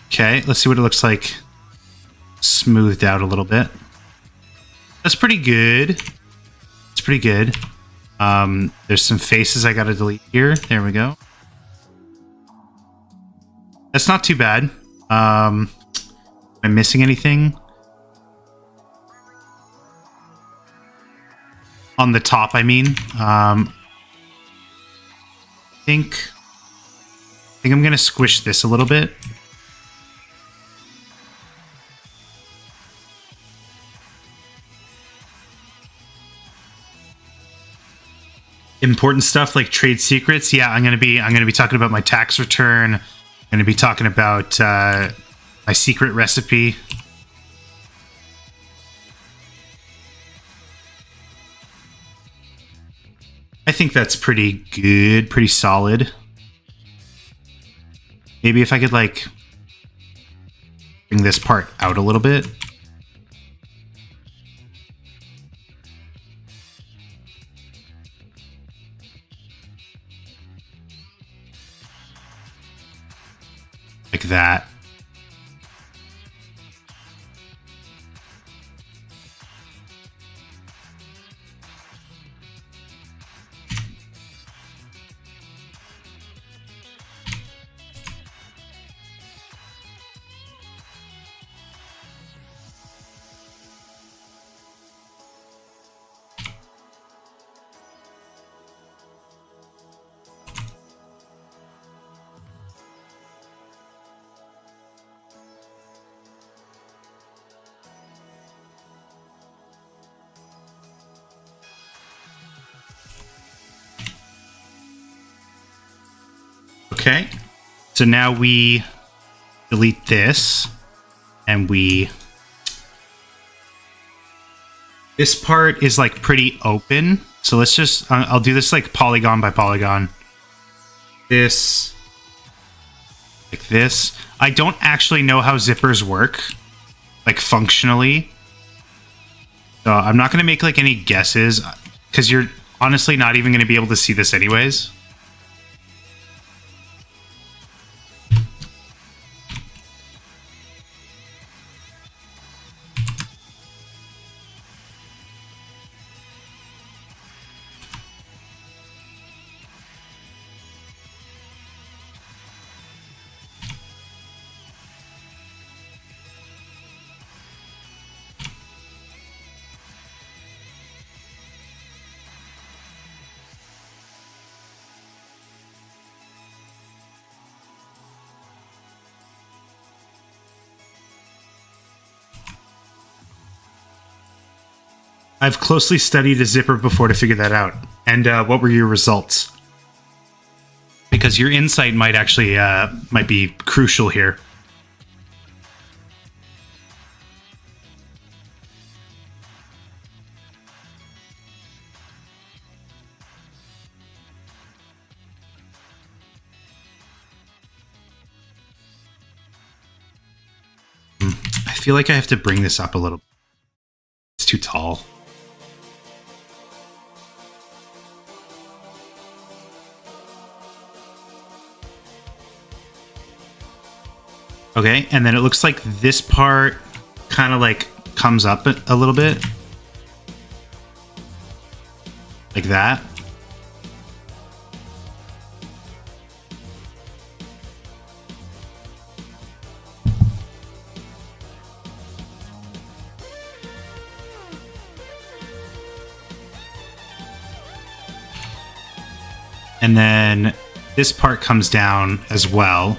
Okay, let's see what it looks like. Smoothed out a little bit. That's pretty good. It's pretty good. There's some faces I gotta delete here. There we go. That's not too bad. Am I missing anything? On the top, I mean. I think I'm gonna squish this a little bit. Important stuff like trade secrets. Yeah, I'm gonna be talking about my tax return. I'm gonna be talking about my secret recipe. I think that's pretty good, pretty solid. Maybe if I could like bring this part out a little bit. Like that. Okay, so now we delete this, and this part is like pretty open. So let's just, I'll do this like polygon by polygon. This, like this. I don't actually know how zippers work, like functionally. So I'm not going to make like any guesses, because you're honestly not even going to be able to see this anyways. I've closely studied a zipper before to figure that out. And what were your results? Because your insight might actually might be crucial here. I feel like I have to bring this up a little. It's too tall. Okay, and then it looks like this part kind of like comes up a little bit. Like that. And then this part comes down as well.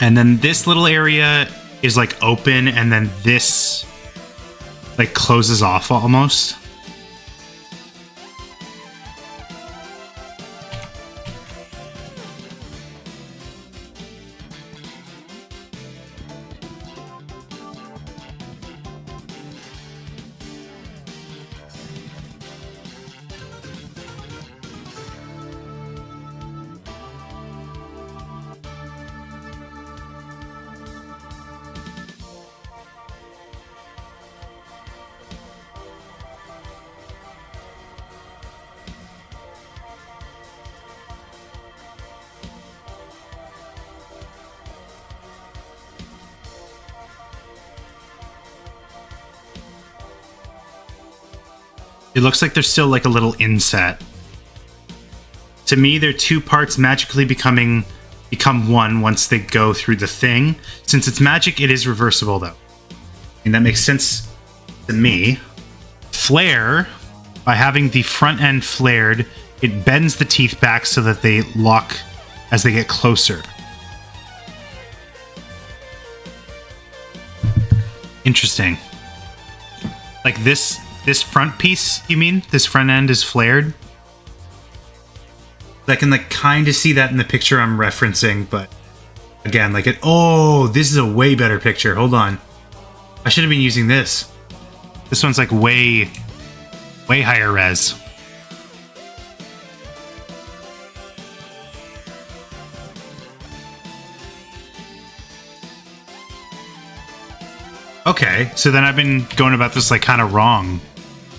And then this little area is like open, and then this like closes off almost. It looks like there's still like a little inset. To me, they're two parts magically become one once they go through the thing. Since it's magic, it is reversible though. And that makes sense to me. Flare, by having the front end flared, it bends the teeth back so that they lock as they get closer. Interesting. Like this front piece, you mean? This front end is flared? I can like kind of see that in the picture I'm referencing, but again, like oh, this is a way better picture. Hold on. I should have been using this. This one's like way higher res. Okay, so then I've been going about this like kind of wrong.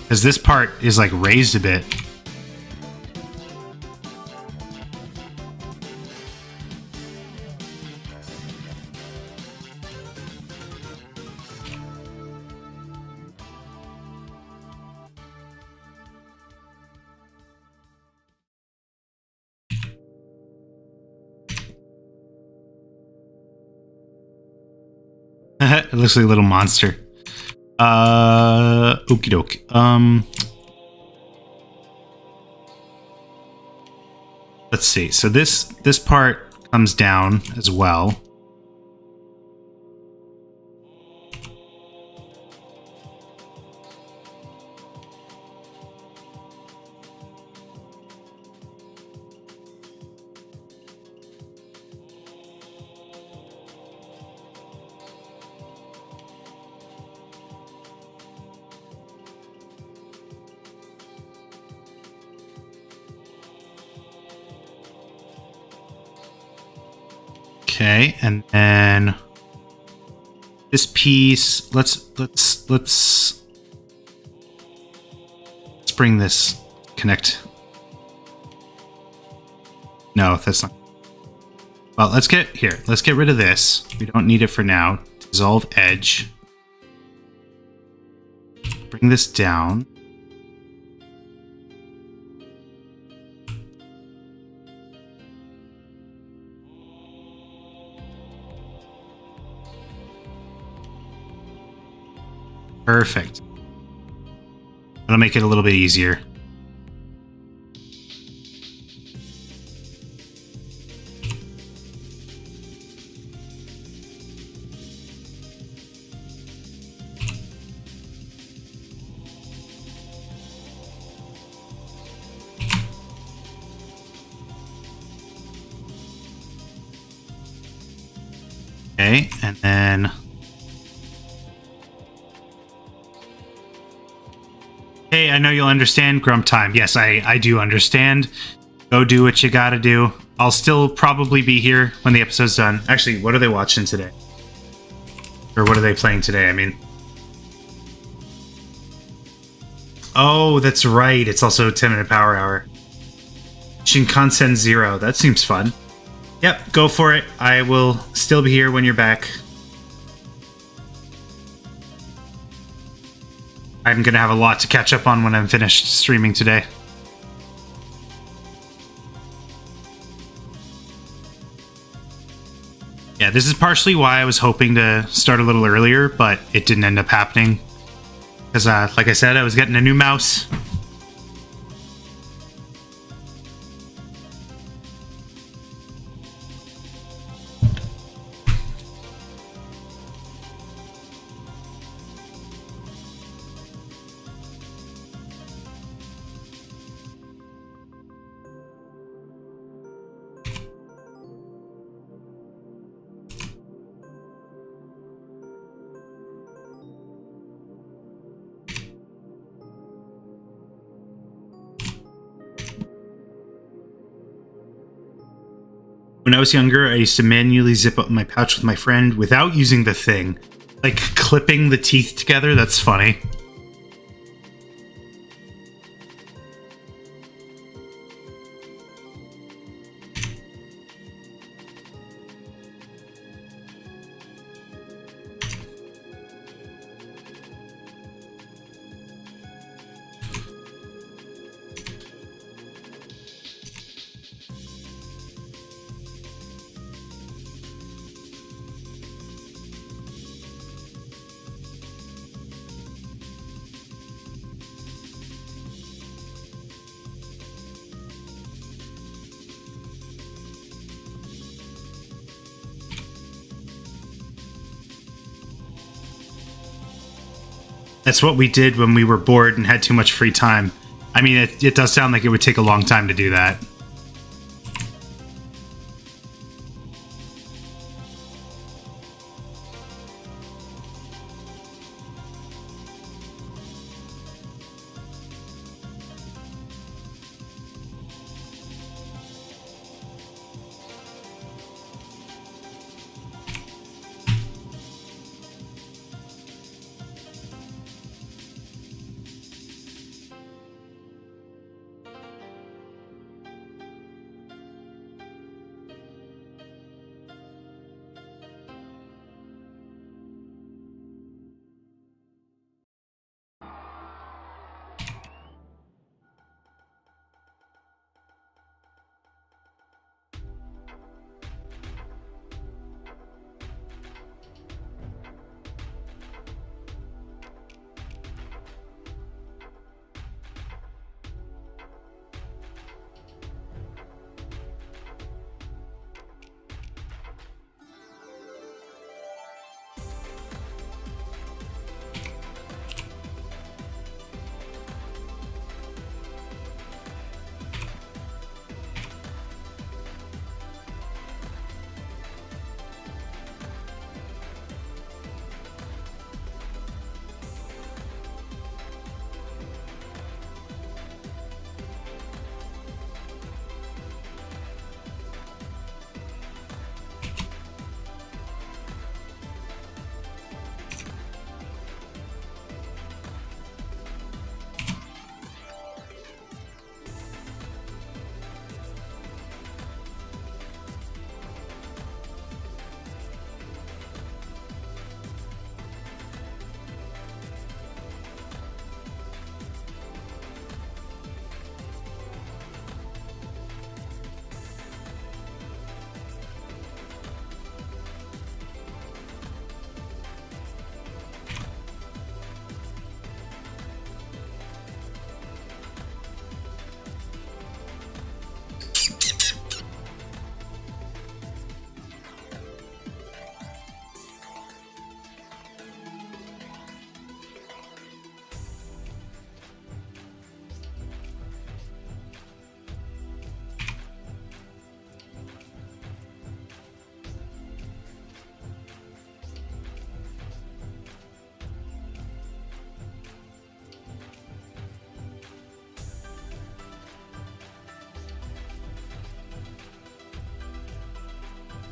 Because this part is like raised a bit. It looks like a little monster. Okie doke. Let's see. So this part comes down as well. Okay, and then this piece, let's bring this connect. No, that's not. Well, let's get rid of this. We don't need it for now. Dissolve edge. Bring this down. Perfect. That'll make it a little bit easier. Okay, and then hey, I know you'll understand, Grump time. Yes, I do understand. Go do what you gotta do. I'll still probably be here when the episode's done. Actually, what are they watching today? Or what are they playing today, I mean? Oh, that's right. It's also 10-minute power hour. Shinkansen Zero. That seems fun. Yep, go for it. I will still be here when you're back. I'm going to have a lot to catch up on when I'm finished streaming today. Yeah, this is partially why I was hoping to start a little earlier, but it didn't end up happening. Because, like I said, I was getting a new mouse. When I was younger, I used to manually zip up my pouch with my friend without using the thing. Like, clipping the teeth together, that's funny. That's what we did when we were bored and had too much free time. I mean, it does sound like it would take a long time to do that.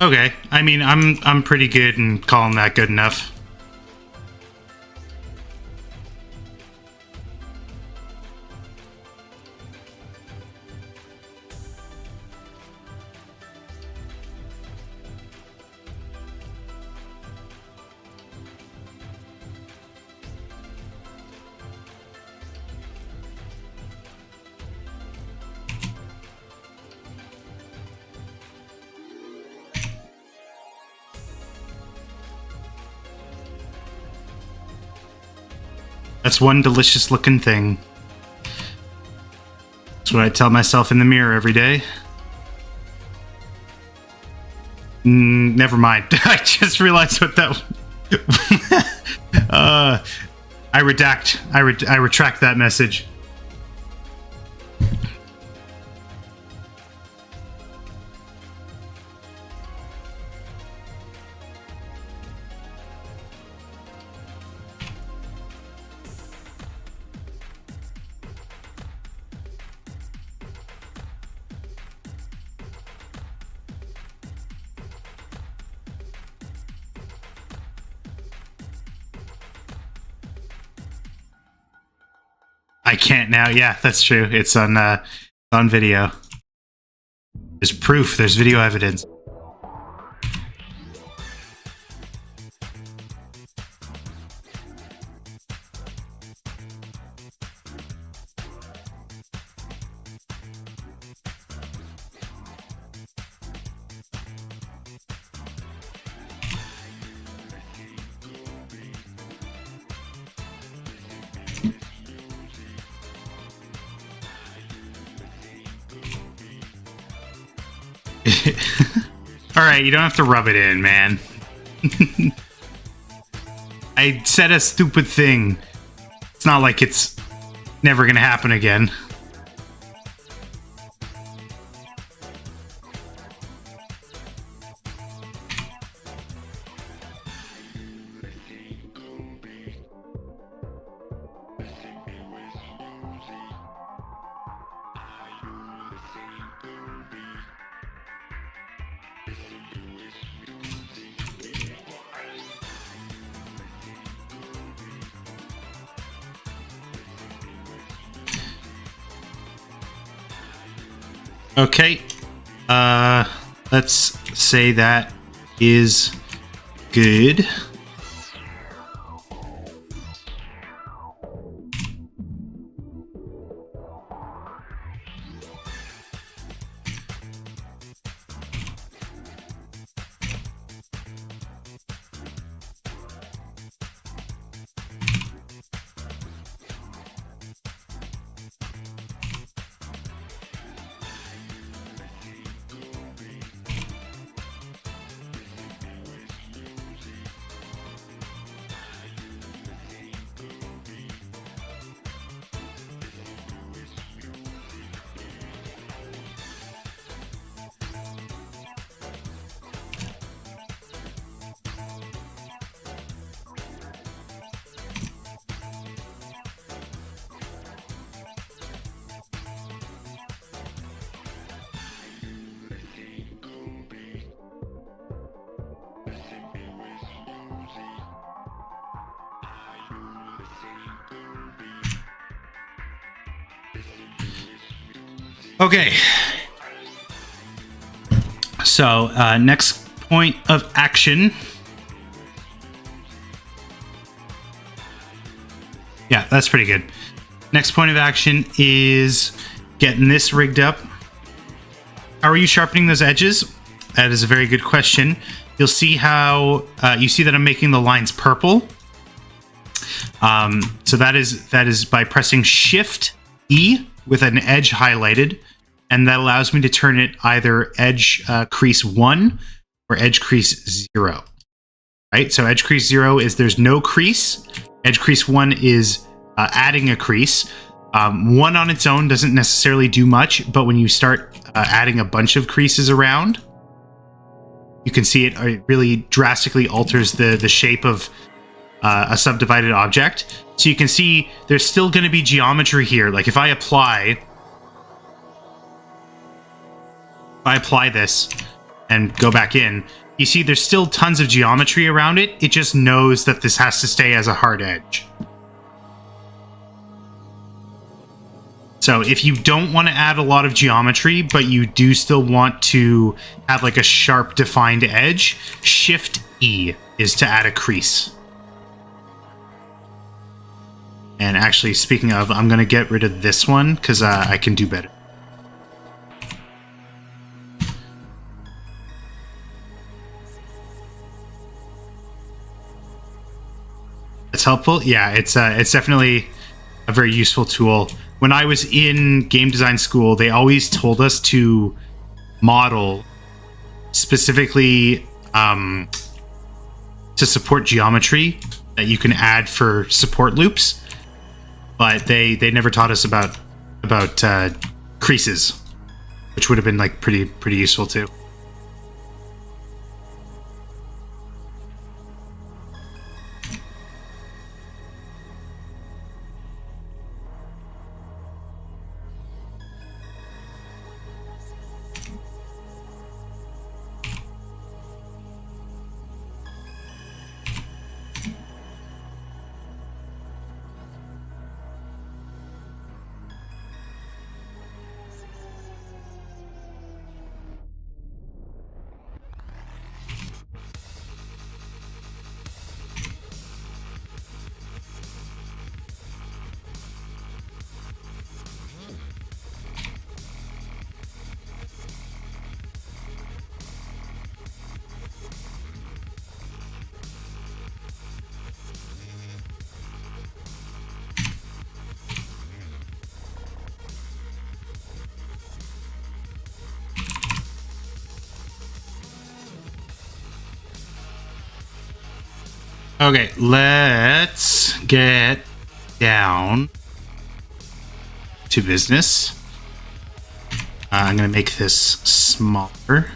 Okay, I mean, I'm pretty good in calling that good enough. That's one delicious looking thing. That's what I tell myself in the mirror every day. Never mind. I just realized what that I redact. I retract that message. I can't now. Yeah, that's true. It's on video. There's proof. There's video evidence. Alright, you don't have to rub it in, man. I said a stupid thing. It's not like it's never gonna happen again. Okay, let's say that is good. Okay. So, next point of action. Yeah, that's pretty good. Next point of action is getting this rigged up. How are you sharpening those edges? That is a very good question. You'll see how you see that I'm making the lines purple. So that is by pressing Shift E with an edge highlighted, and that allows me to turn it either edge crease 1 or edge crease 0. Right? So edge crease 0 is there's no crease. Edge crease 1 is adding a crease. 1 on its own doesn't necessarily do much, but when you start adding a bunch of creases around, you can see it really drastically alters the shape of a subdivided object. So you can see there's still going to be geometry here. Like if I apply this and go back in, you see there's still tons of geometry around it. It just knows that this has to stay as a hard edge. So if you don't want to add a lot of geometry, but you do still want to have like a sharp defined edge, Shift E is to add a crease. And actually, speaking of, I'm going to get rid of this one because I can do better. It's helpful. Yeah, it's definitely a very useful tool. When I was in game design school, they always told us to model specifically to support geometry that you can add for support loops, but they never taught us about creases, which would have been like pretty useful too. Okay, let's get down to business. I'm going to make this smaller.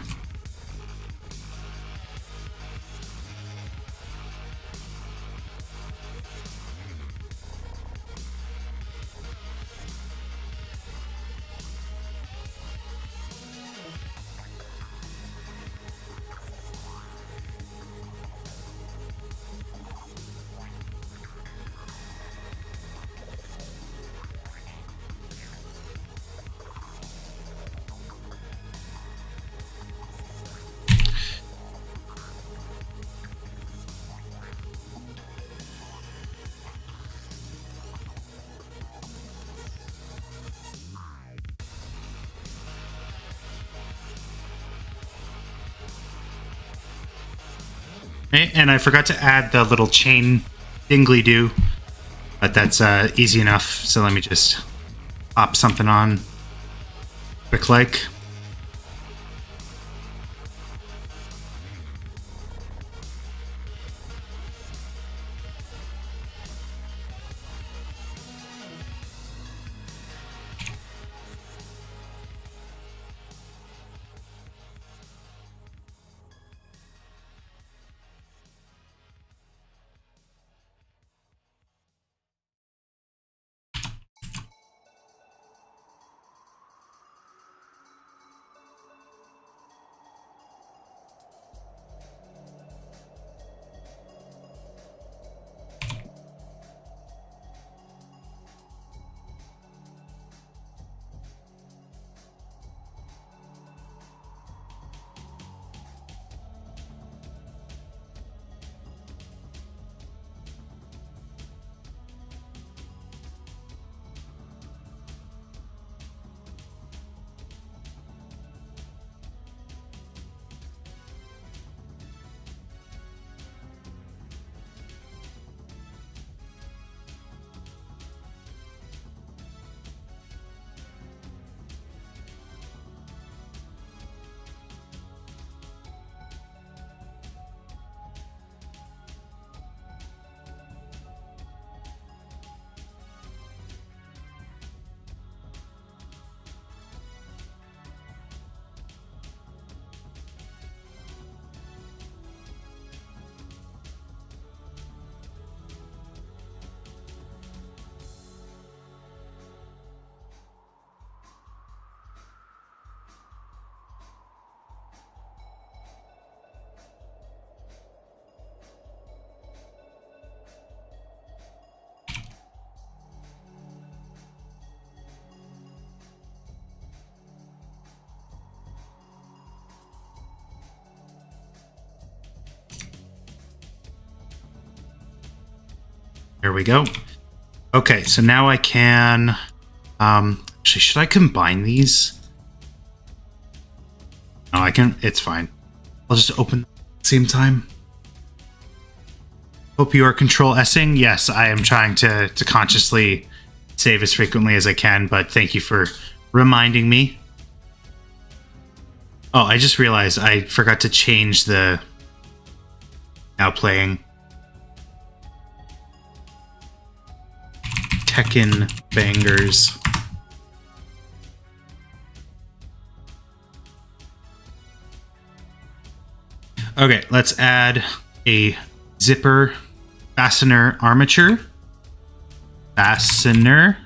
And I forgot to add the little chain dingly-do, but that's easy enough. So let me just pop something on quick like. There we go. Okay, so now I can... actually, should I combine these? No, I can... It's fine. I'll just open at the same time. Hope you are control S-ing. Yes, I am trying to consciously save as frequently as I can, but thank you for reminding me. Oh, I just realized I forgot to change the now playing Tekken Bangers. Okay, let's add a zipper fastener armature. Fastener.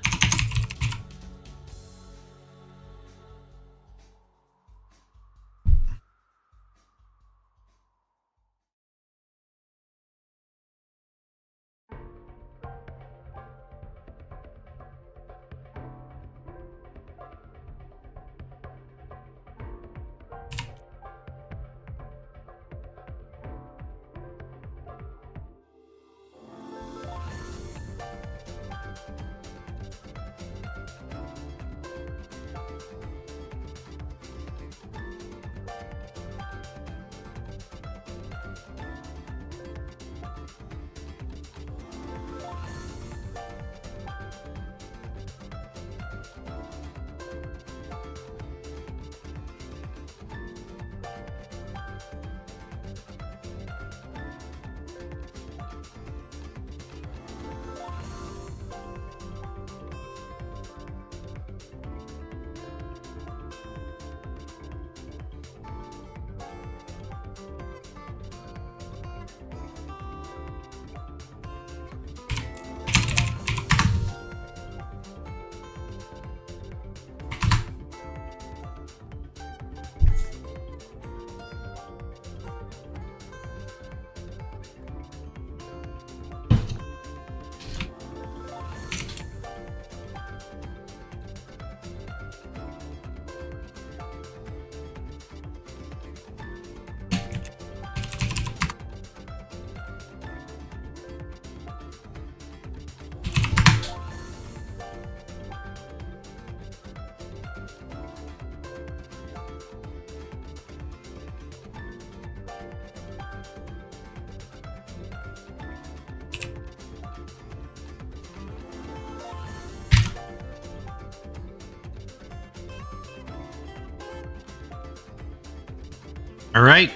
All right,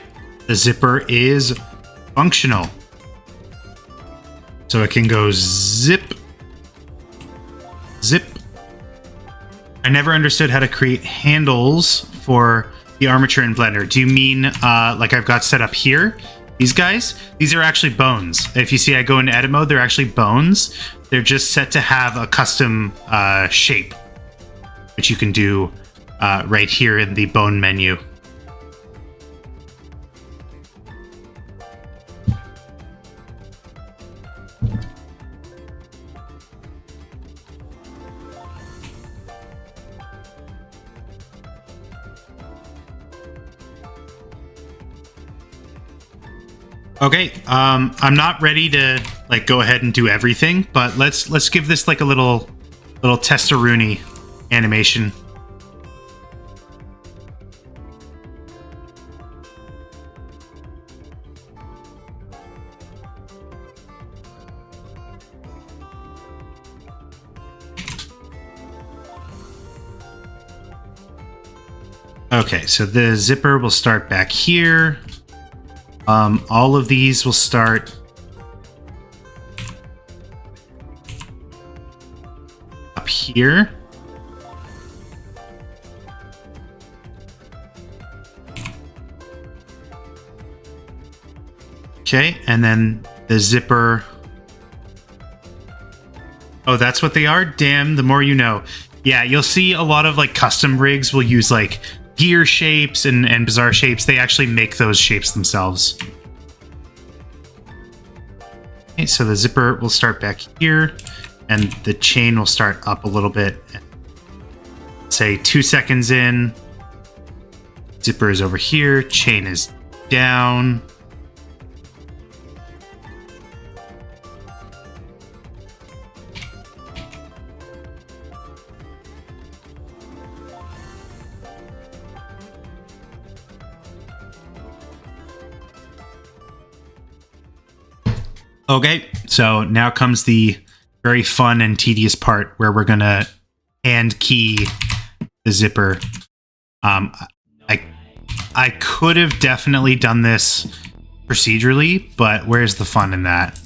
the zipper is functional. So it can go zip, zip. I never understood how to create handles for the armature in Blender. Do you mean like I've got set up here? These guys? These are actually bones. If you see I go into edit mode, they're actually bones. They're just set to have a custom shape, which you can do right here in the bone menu. Okay, I'm not ready to like go ahead and do everything, but let's give this like a little testaroonie animation. Okay, so the zipper will start back here. All of these will start up here. Okay, and then the zipper. Oh, that's what they are? Damn, the more you know. Yeah, you'll see a lot of like custom rigs will use like gear shapes and bizarre shapes. They actually make those shapes themselves. Okay, so the zipper will start back here, and the chain will start up a little bit. Say 2 seconds in, zipper is over here, chain is down. Okay, so now comes the very fun and tedious part where we're gonna hand key the zipper. I could have definitely done this procedurally, but where's the fun in that?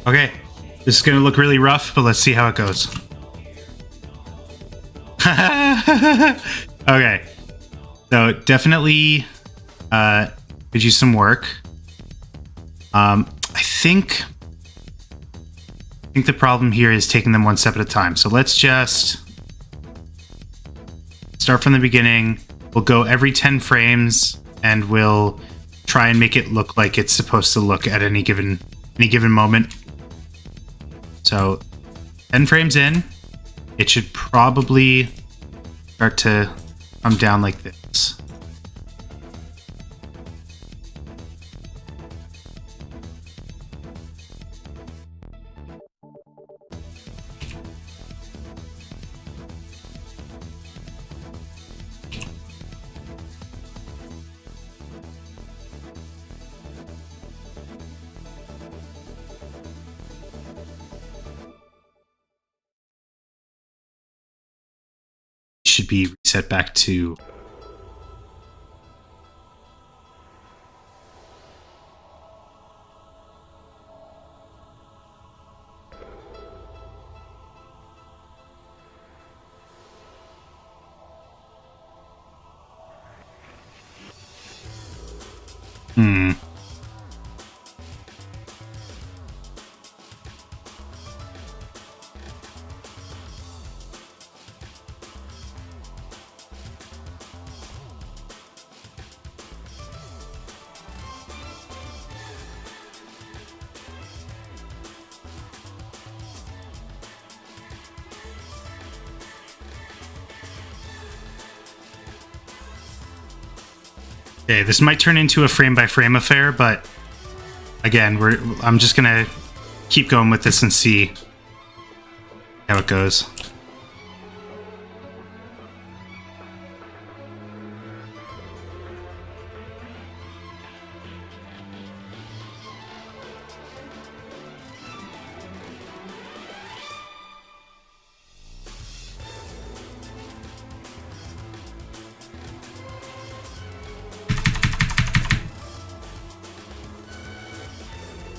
Okay, this is going to look really rough, but let's see how it goes. Okay, so definitely could use some work. I think the problem here is taking them one step at a time. So let's just start from the beginning. We'll go every 10 frames, and we'll try and make it look like it's supposed to look at any given moment. So 10 frames in, it should probably start to come down like this. Should be reset back to Okay, this might turn into a frame-by-frame affair, but again, I'm just gonna keep going with this and see how it goes.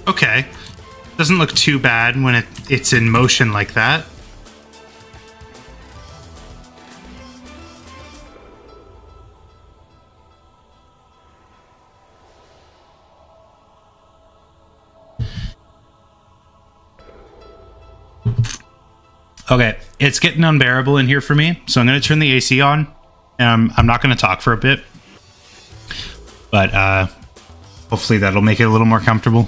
Okay. Doesn't look too bad when it's in motion like that. Okay, it's getting unbearable in here for me, so I'm going to turn the AC on. I'm not going to talk for a bit, but hopefully that'll make it a little more comfortable.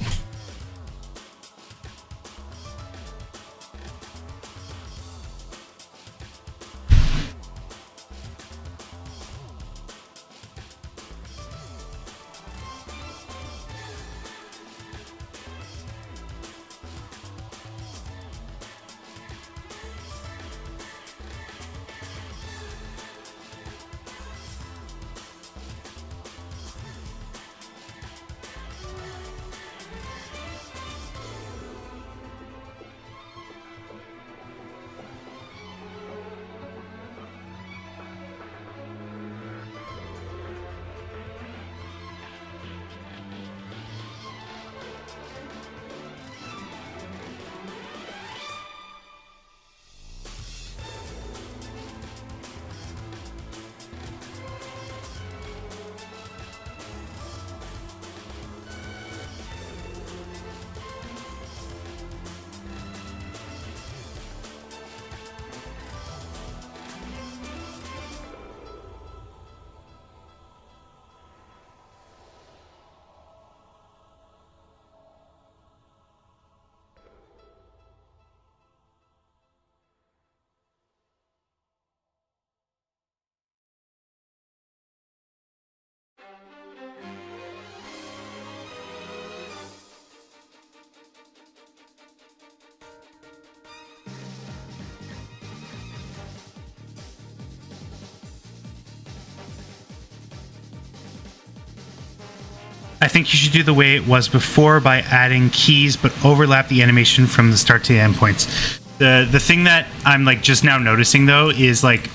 I think you should do the way it was before by adding keys, but overlap the animation from the start to the end points. The thing that I'm like just now noticing though is like,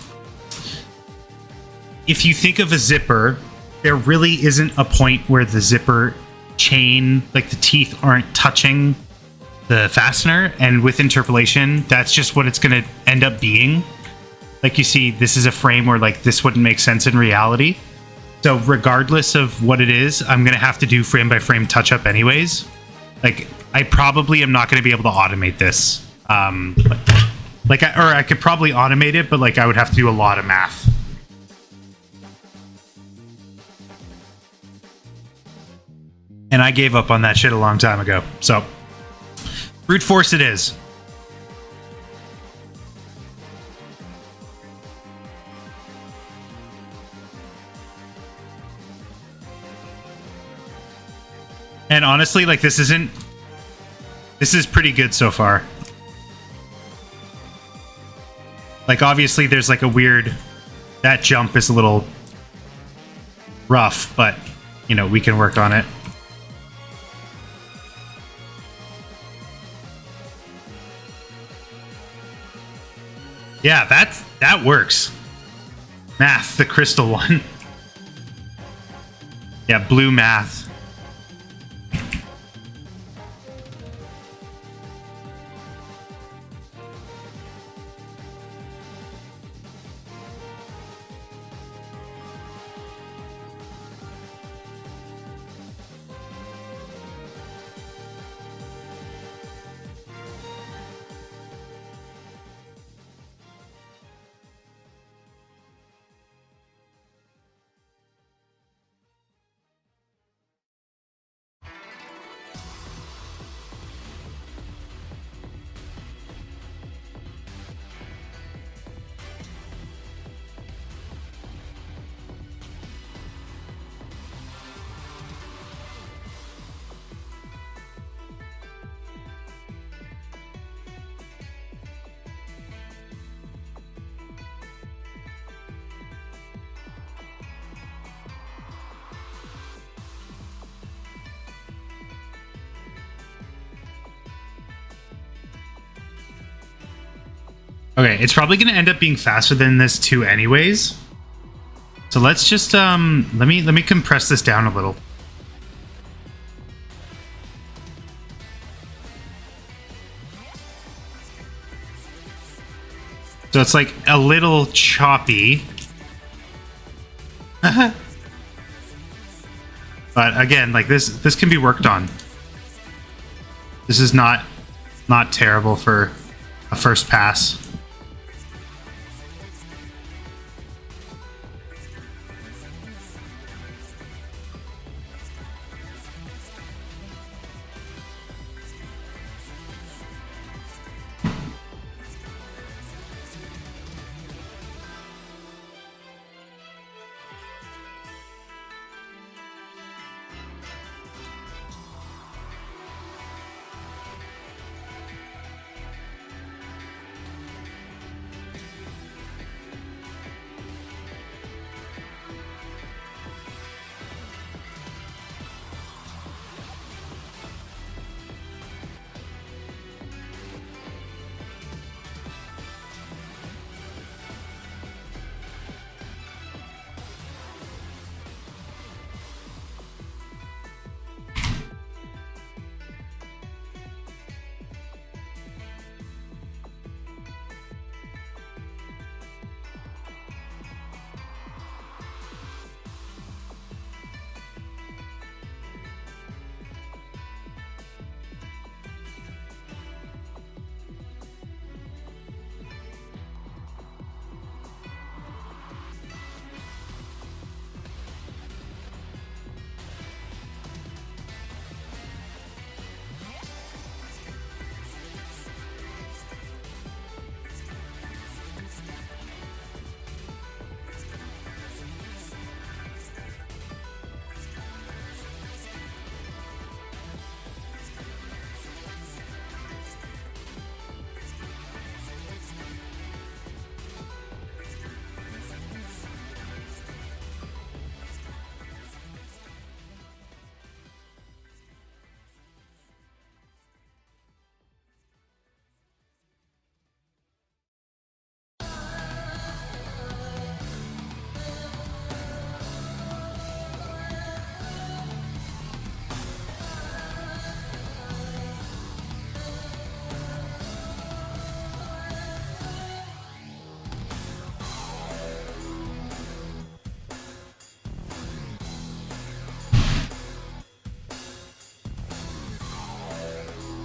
if you think of a zipper, there really isn't a point where the zipper chain, like the teeth aren't touching the fastener, and with interpolation, that's just what it's going to end up being. Like you see, this is a frame where like this wouldn't make sense in reality. So regardless of what it is, I'm going to have to do frame by frame touch up anyways. Like I probably am not going to be able to automate this. I could probably automate it, but like I would have to do a lot of math. And I gave up on that shit a long time ago. So brute force it is. And honestly, like this is pretty good so far. Like obviously there's like a weird, that jump is a little rough, but you know, we can work on it. Yeah, that works. Math, the crystal one. Yeah, blue math. Okay, it's probably going to end up being faster than this too anyways. So let's just let me compress this down a little. So it's like a little choppy. But again, like this can be worked on. This is not terrible for a first pass.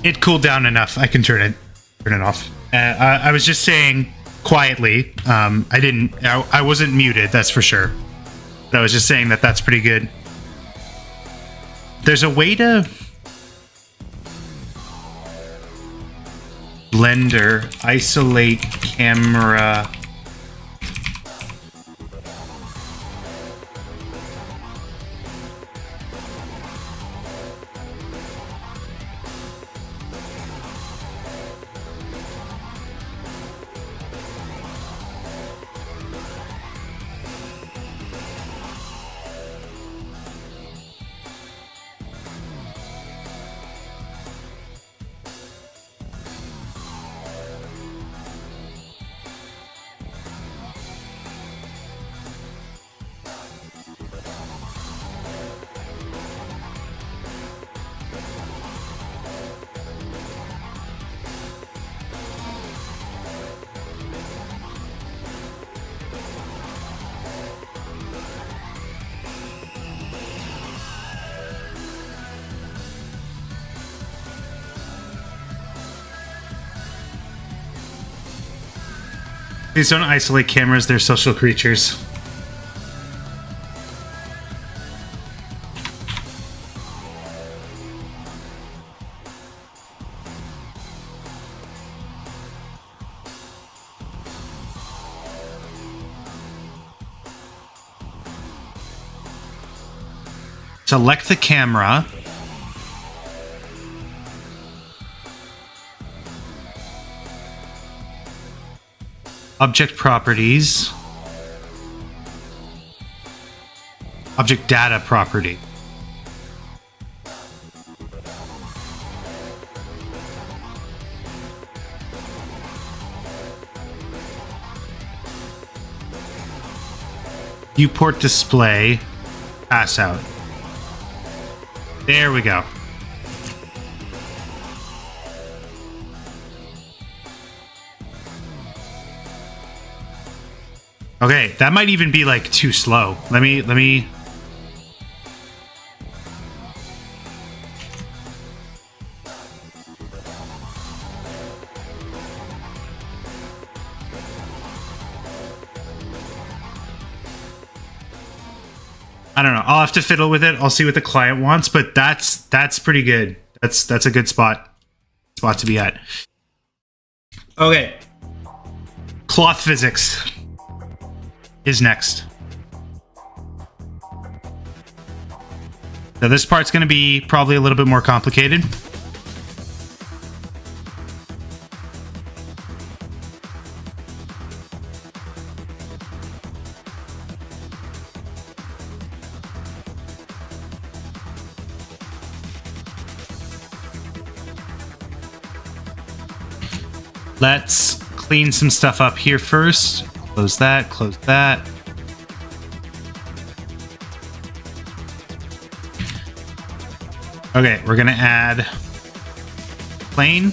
It cooled down enough. I can turn it off. I was just saying quietly. I wasn't muted. That's for sure. But I was just saying that that's pretty good. There's a way to Blender isolate camera. Please don't isolate cameras, they're social creatures. Select the camera. Object properties. Object data property. Viewport display. Pass out. There we go. Okay, that might even be like too slow. Let me I don't know. I'll have to fiddle with it. I'll see what the client wants, but that's pretty good. That's a good spot to be at. Okay. Cloth physics is next. So this part's going to be probably a little bit more complicated. Let's clean some stuff up here first. Close that, close that. Okay, we're gonna add plane.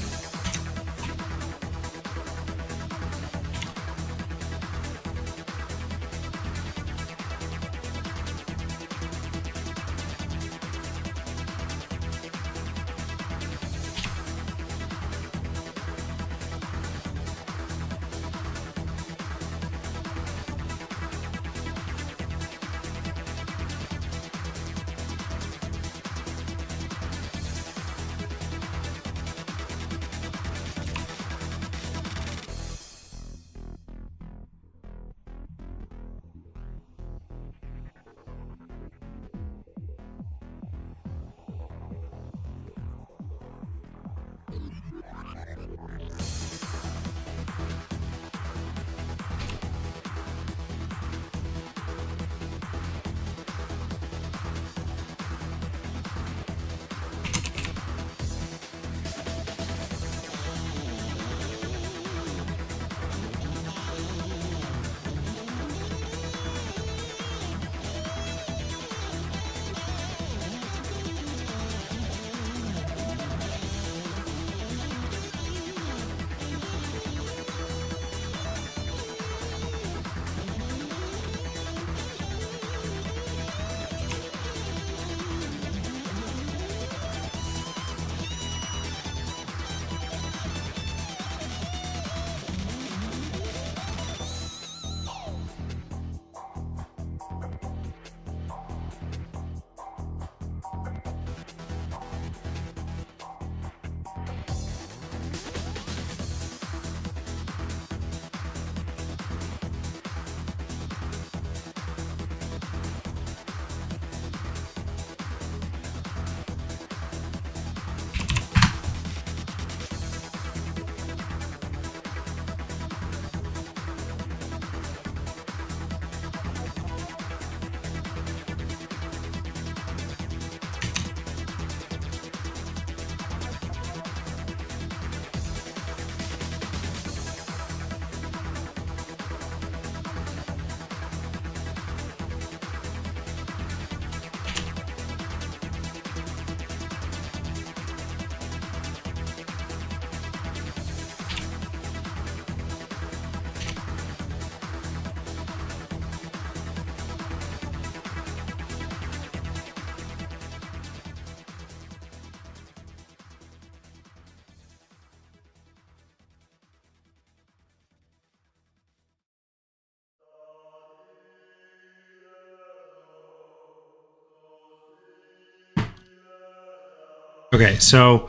Okay, so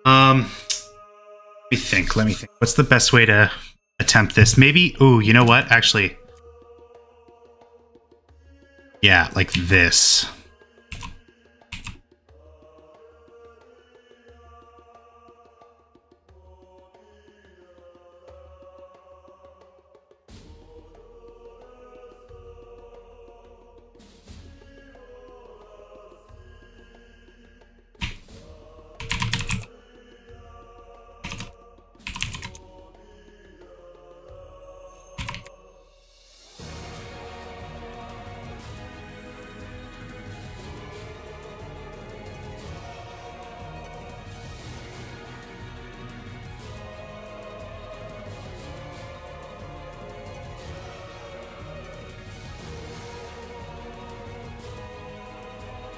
let me think. What's the best way to attempt this? Maybe, ooh, you know what? Actually, yeah, like this.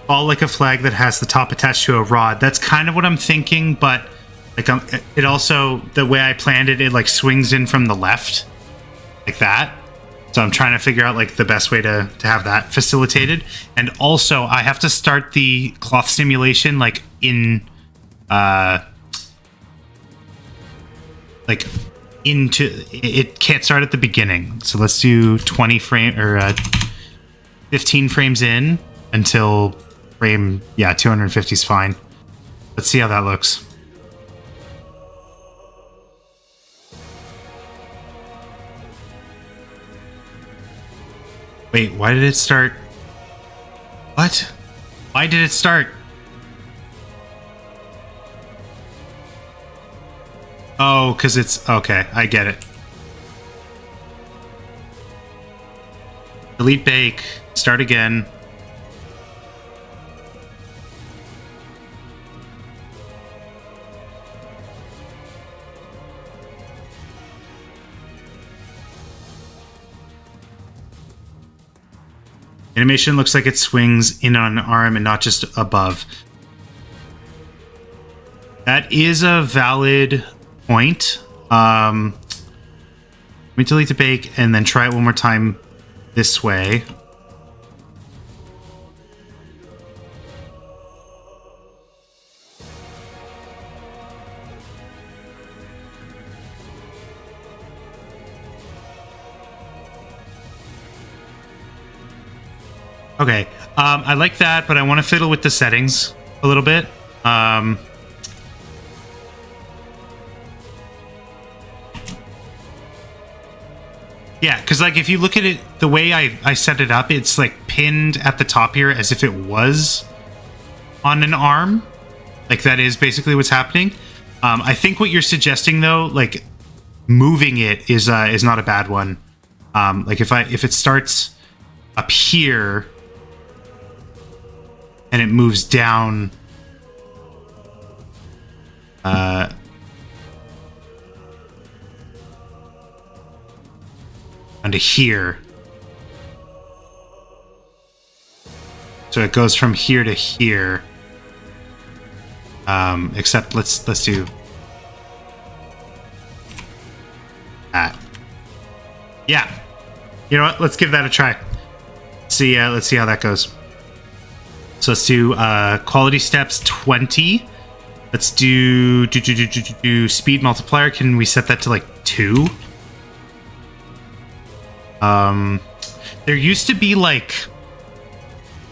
All like a flag that has the top attached to a rod. That's kind of what I'm thinking, but like it also, the way I planned it, it like swings in from the left like that. So I'm trying to figure out like the best way to have that facilitated. And also I have to start the cloth simulation like in like into it can't start at the beginning. So let's do 20 frame or 15 frames in until frame, yeah, 250 is fine. Let's see how that looks. Wait, why did it start? What? Why did it start? Oh, because it's... Okay, I get it. Delete bake. Start again. Animation looks like it swings in on an arm and not just above. That is a valid point. Let me delete the bake and then try it one more time this way. Okay, I like that, but I want to fiddle with the settings a little bit. Yeah, because like if you look at it, the way I set it up, it's like pinned at the top here as if it was on an arm. Like that is basically what's happening. I think what you're suggesting though, like moving it is not a bad one. Like if it starts up here and it moves down onto here. So it goes from here to here. Except let's do that. Yeah. You know what? Let's give that a try. Let's see how that goes. So let's do quality steps 20. Let's do speed multiplier. Can we set that to like 2? There used to be like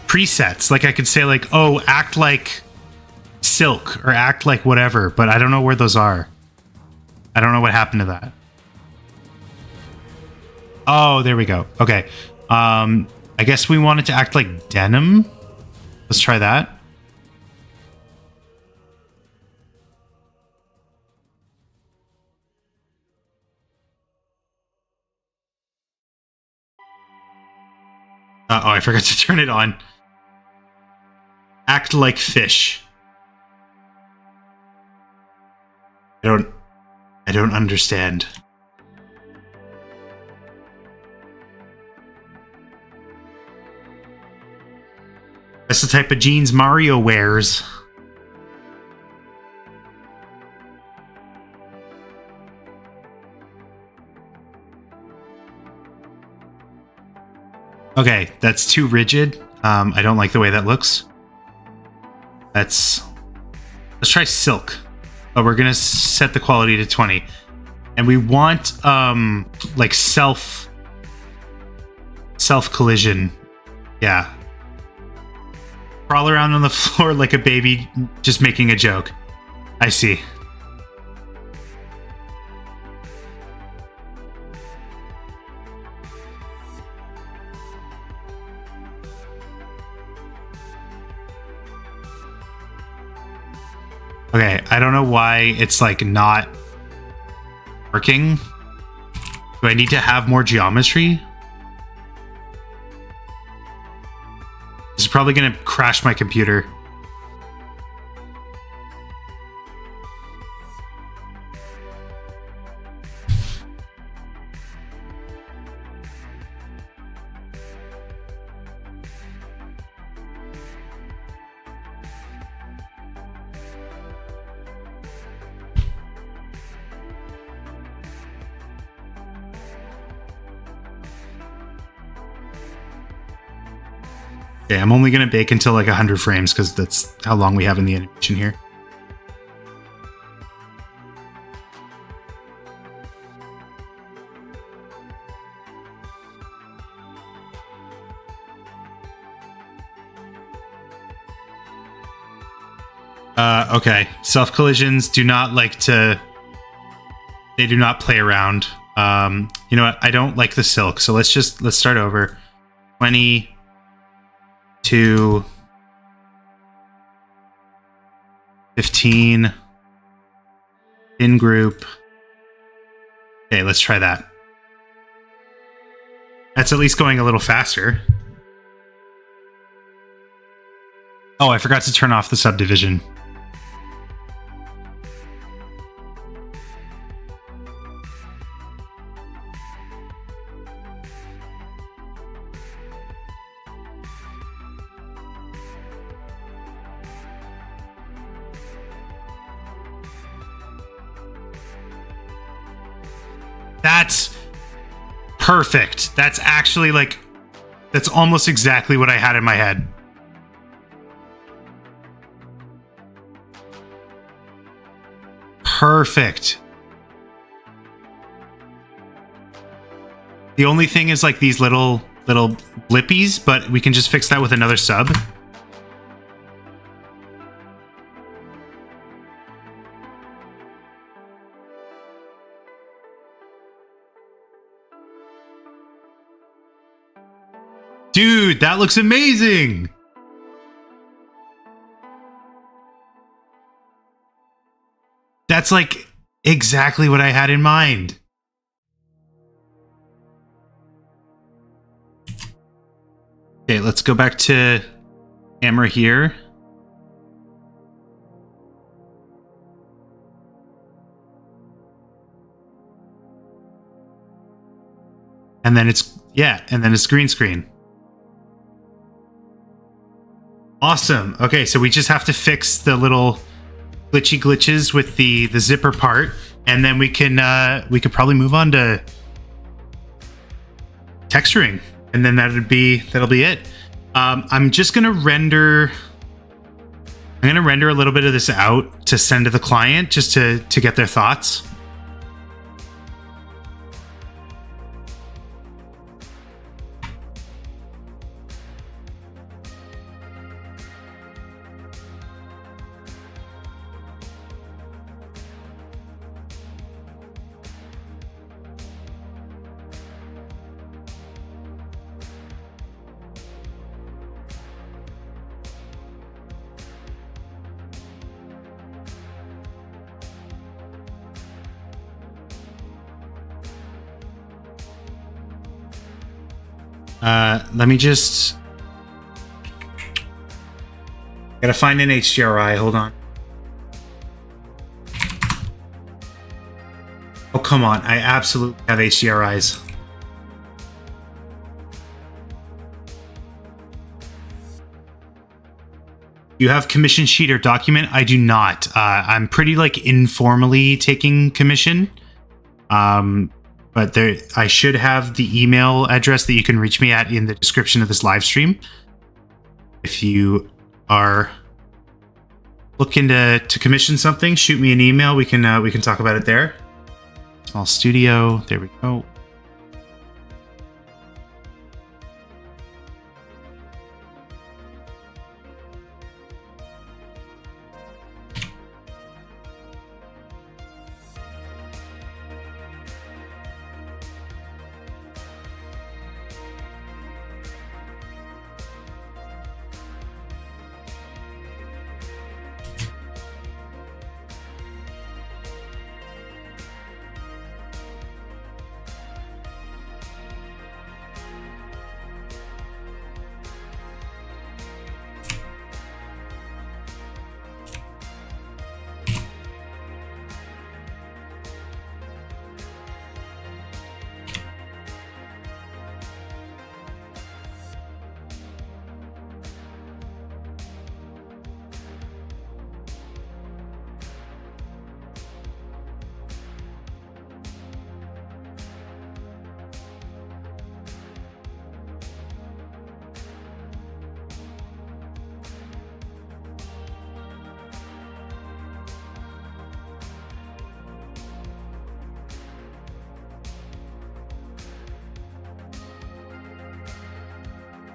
presets. Like I could say like, oh, act like silk or act like whatever, but I don't know where those are. I don't know what happened to that. Oh, there we go. Okay. I guess we wanted to act like denim. Let's try that. Oh, I forgot to turn it on. Act like fish. I don't understand. That's the type of jeans Mario wears. Okay, that's too rigid. I don't like the way that looks. That's Let's try silk. But we're gonna set the quality to 20. And we want like self collision. Yeah. Crawl around on the floor like a baby just making a joke. I see. Okay, I don't know why it's like not working. Do I need to have more geometry? This is probably gonna crash my computer. Okay, I'm only going to bake until like 100 frames because that's how long we have in the animation here. Okay, self collisions do not like to. They do not play around. You know what? I don't like the silk, so let's start over. 20 to 15 in group. Okay, let's try that. That's at least going a little faster. Oh, I forgot to turn off the subdivision. That's perfect. That's actually like, that's almost exactly what I had in my head. Perfect. The only thing is like these little blippies, but we can just fix that with another sub. Dude, that looks amazing! That's like exactly what I had in mind. Okay, let's go back to camera here. And then it's, yeah, and then it's green screen. Awesome. Okay, so we just have to fix the little glitches with the zipper part, and then we could probably move on to texturing, and then that'll be it. I'm just gonna render. I'm gonna render a little bit of this out to send to the client just to get their thoughts. Let me just... Gotta find an HDRI, hold on. Oh, come on, I absolutely have HDRIs. You have commission sheet or document? I do not. I'm pretty like informally taking commission. But there, I should have the email address that you can reach me at in the description of this live stream. If you are looking to commission something, shoot me an email. We can talk about it there. Small studio. There we go.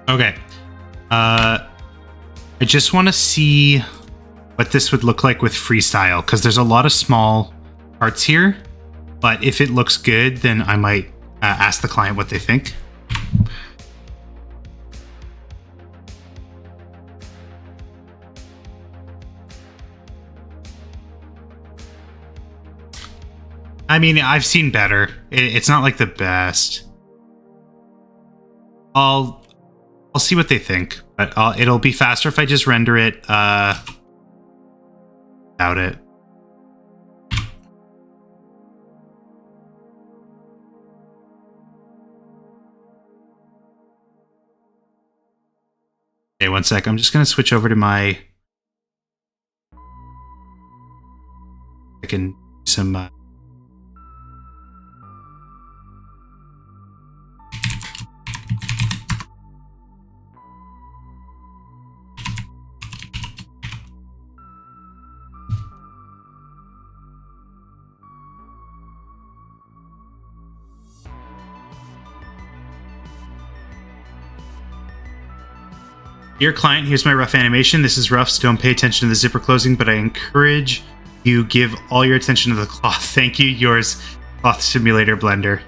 Okay. I just want to see what this would look like with freestyle, because there's a lot of small parts here, but if it looks good, then I might ask the client what they think. I mean, I've seen better. It's not like the best. I'll see what they think, but it'll be faster if I just render it without it. Okay, one sec. I'm just going to switch over to my... I can do some... Dear client, here's my rough animation. This is rough, so don't pay attention to the zipper closing, but I encourage you give all your attention to the cloth. Thank you, yours, Cloth Simulator Blender.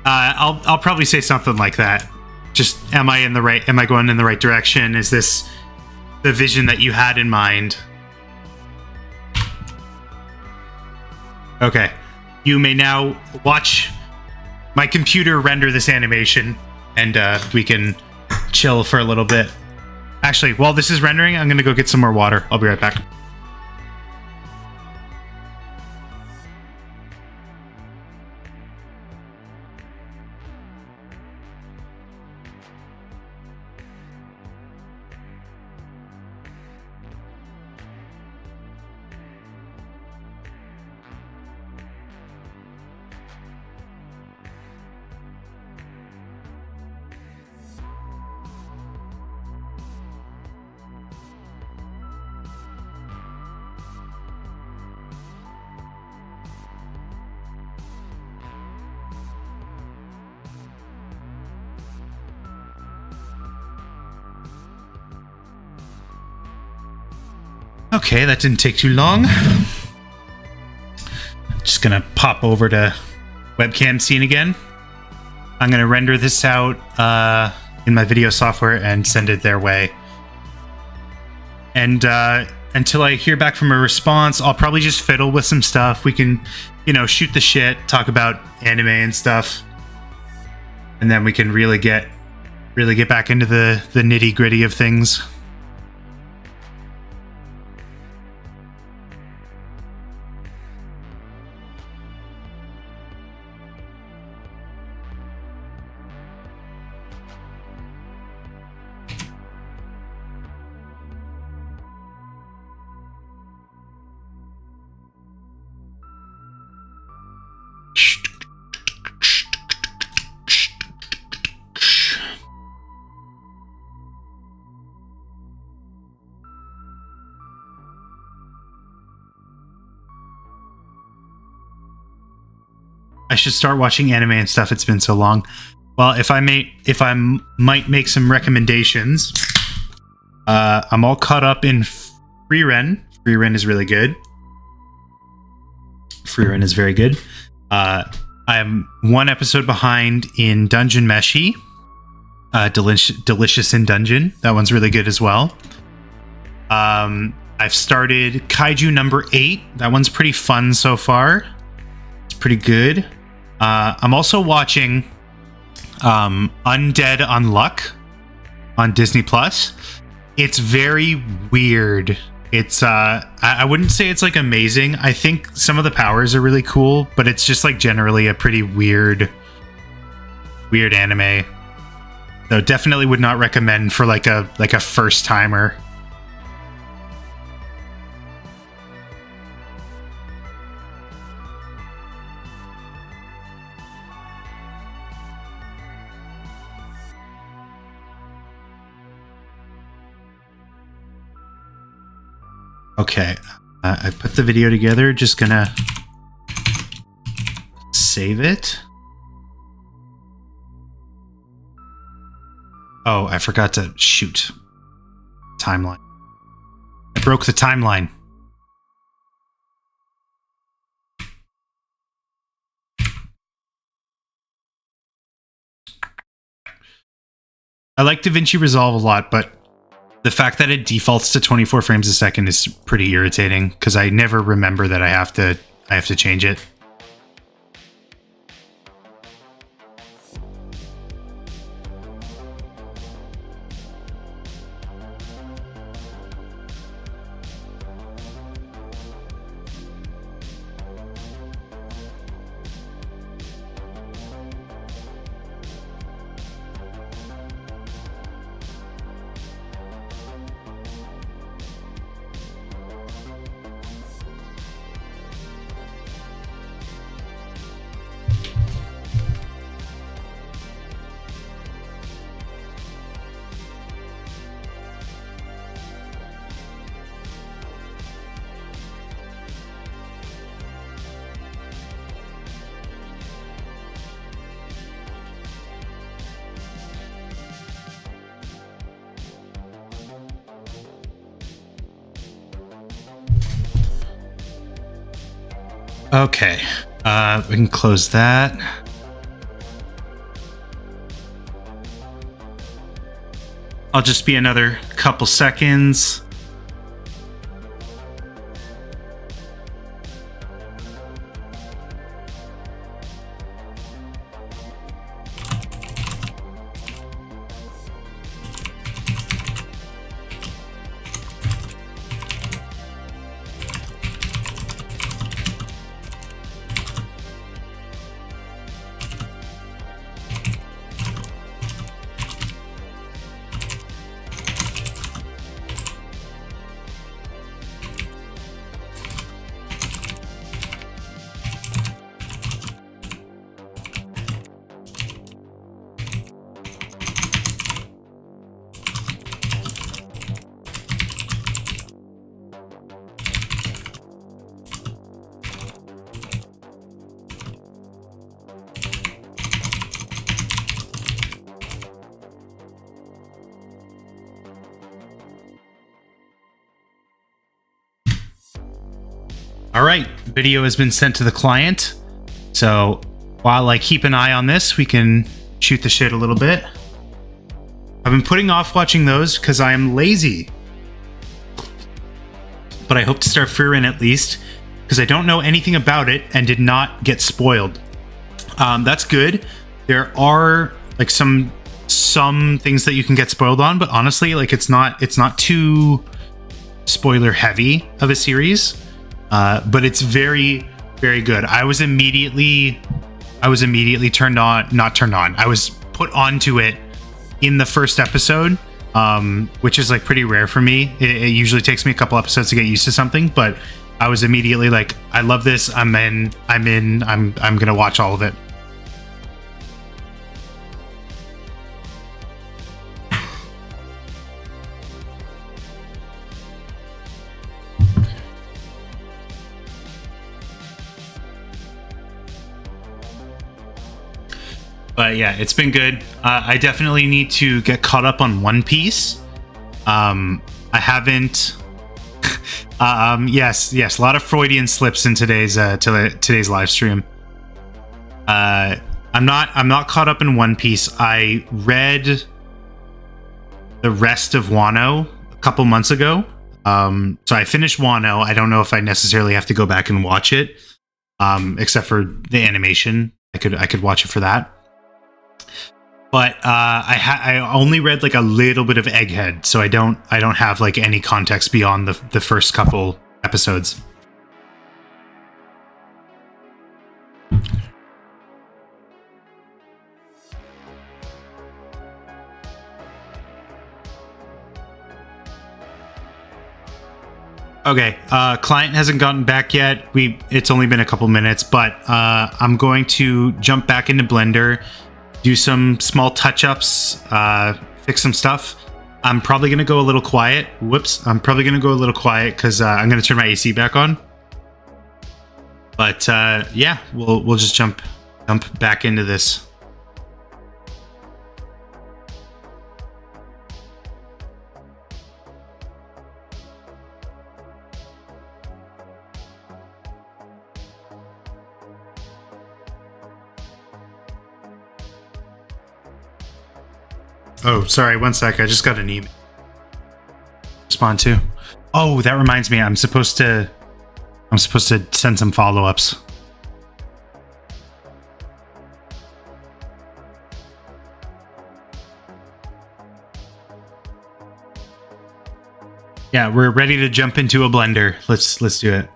I'll probably say something like that. Just, am I going in the right direction? Is this the vision that you had in mind? Okay. You may now watch my computer render this animation, and we can chill for a little bit. Actually, while this is rendering, I'm going to go get some more water. I'll be right back. Okay, that didn't take too long. Just gonna pop over to webcam scene again. I'm gonna render this out in my video software and send it their way. And until I hear back from a response, I'll probably just fiddle with some stuff. We can, shoot the shit, talk about anime and stuff, and then we can really get back into the nitty-gritty of things. I should start watching anime and stuff. It's been so long. Well, if I might make some recommendations. I'm all caught up in Free Ren. Free Ren is really good. Free Ren is very good. I'm one episode behind in Dungeon Meshi. Delicious in Dungeon. That one's really good as well. I've started Kaiju number 8. That one's pretty fun so far. It's pretty good. I'm also watching Undead Unluck on Disney Plus. It's very weird. It's I wouldn't say it's like amazing. I think some of the powers are really cool, but it's just like generally a pretty weird anime. So definitely would not recommend for like a first timer. Okay, I put the video together, just gonna save it. Oh, I forgot to shoot. Timeline. I broke the timeline. I like DaVinci Resolve a lot, but the fact that it defaults to 24 frames a second is pretty irritating because I never remember that I have to change it. Okay, we can close that. I'll just be another couple seconds. All right, video has been sent to the client. So while I keep an eye on this, we can shoot the shit a little bit. I've been putting off watching those because I am lazy. But I hope to start Free Ren at least, because I don't know anything about it and did not get spoiled. That's good. There are like some things that you can get spoiled on, but honestly, like it's not too spoiler heavy of a series. But it's very, very good. I was immediately turned on, not turned on. I was put onto it in the first episode, which is like pretty rare for me. It usually takes me a couple episodes to get used to something, but I was immediately like, I love this. I'm gonna watch all of it. But yeah, it's been good. I definitely need to get caught up on One Piece. I haven't. Yes, a lot of Freudian slips in today's live stream. I'm not caught up in One Piece. I read the rest of Wano a couple months ago. So I finished Wano. I don't know if I necessarily have to go back and watch it, except for the animation. I could watch it for that. But I only read like a little bit of Egghead, so I don't have like any context beyond the first couple episodes. Okay, client hasn't gotten back yet. It's only been a couple minutes, but I'm going to jump back into Blender, do some small touch-ups, fix some stuff. I'm probably going to go a little quiet. Whoops. I'm probably going to go a little quiet because I'm going to turn my AC back on. But yeah, we'll just jump back into this. Oh, sorry, one sec. I just got an email. Respond to. Oh, that reminds me. I'm supposed to send some follow-ups. Yeah, we're ready to jump into a Blender. Let's do it.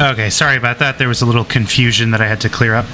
Okay, sorry about that. There was a little confusion that I had to clear up.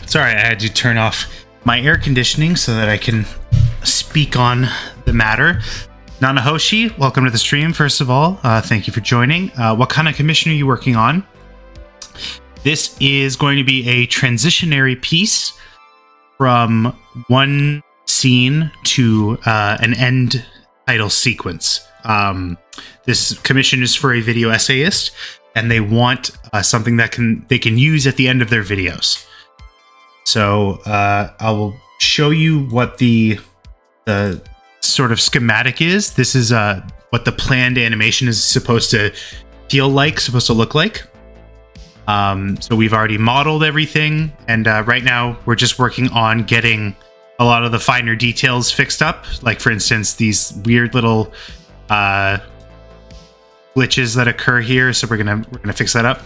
Sorry, I had to turn off my air conditioning so that I can speak on the matter. Nanahoshi, welcome to the stream, first of all. Thank you for joining. What kind of commission are you working on? This is going to be a transitionary piece from one scene to an end title sequence. This commission is for a video essayist, and they want something that they can use at the end of their videos. So I will show you what the sort of schematic is. This is what the planned animation is supposed to feel like, supposed to look like. So we've already modeled everything, and right now we're just working on getting a lot of the finer details fixed up. Like, for instance, these weird little glitches that occur here. So we're gonna fix that up.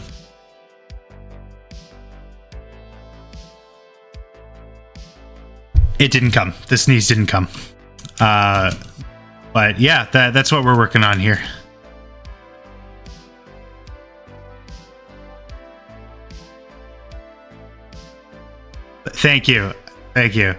It didn't come. The sneeze didn't come. But yeah, that's what we're working on here. Thank you. Thank you.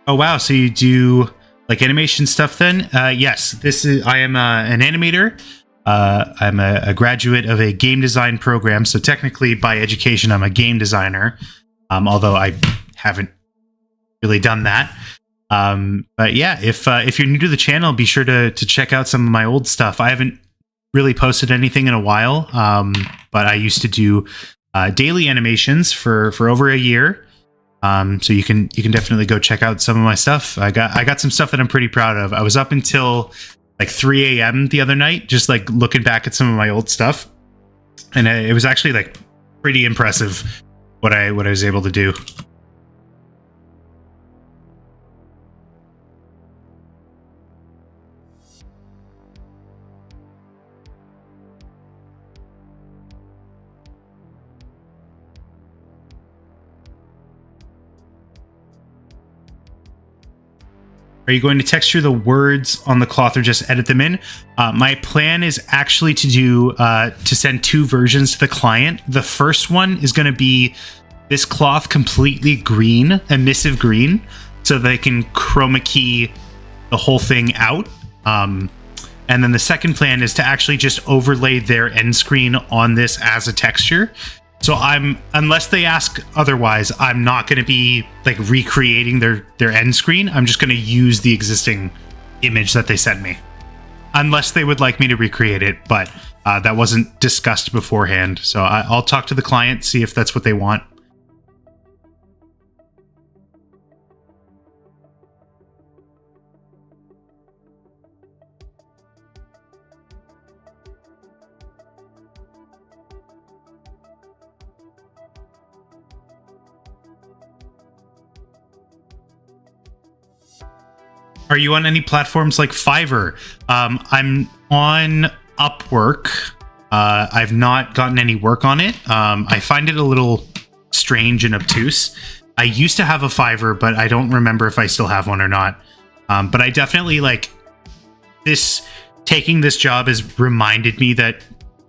Oh wow, so you do like animation stuff then? Yes, I am an animator. I'm a graduate of a game design program, so technically by education I'm a game designer. Although I haven't really done that. But yeah, if you're new to the channel, be sure to check out some of my old stuff. I haven't really posted anything in a while, but I used to do daily animations for over a year. So you can definitely go check out some of my stuff. I got some stuff that I'm pretty proud of. I was up until like 3 a.m. the other night, just like looking back at some of my old stuff, and it was actually like pretty impressive what I was able to do. Are you going to texture the words on the cloth or just edit them in? My plan is actually to do to send 2 versions to the client. The first one is going to be this cloth completely green, emissive green, so they can chroma key the whole thing out. And then the second plan is to actually just overlay their end screen on this as a texture. So unless they ask otherwise, I'm not going to be like recreating their end screen. I'm just going to use the existing image that they sent me, unless they would like me to recreate it. But that wasn't discussed beforehand. So I'll talk to the client, see if that's what they want. Are you on any platforms like Fiverr? I'm on Upwork. I've not gotten any work on it. I find it a little strange and obtuse. I used to have a Fiverr, but I don't remember if I still have one or not. But I definitely like this. Taking this job has reminded me that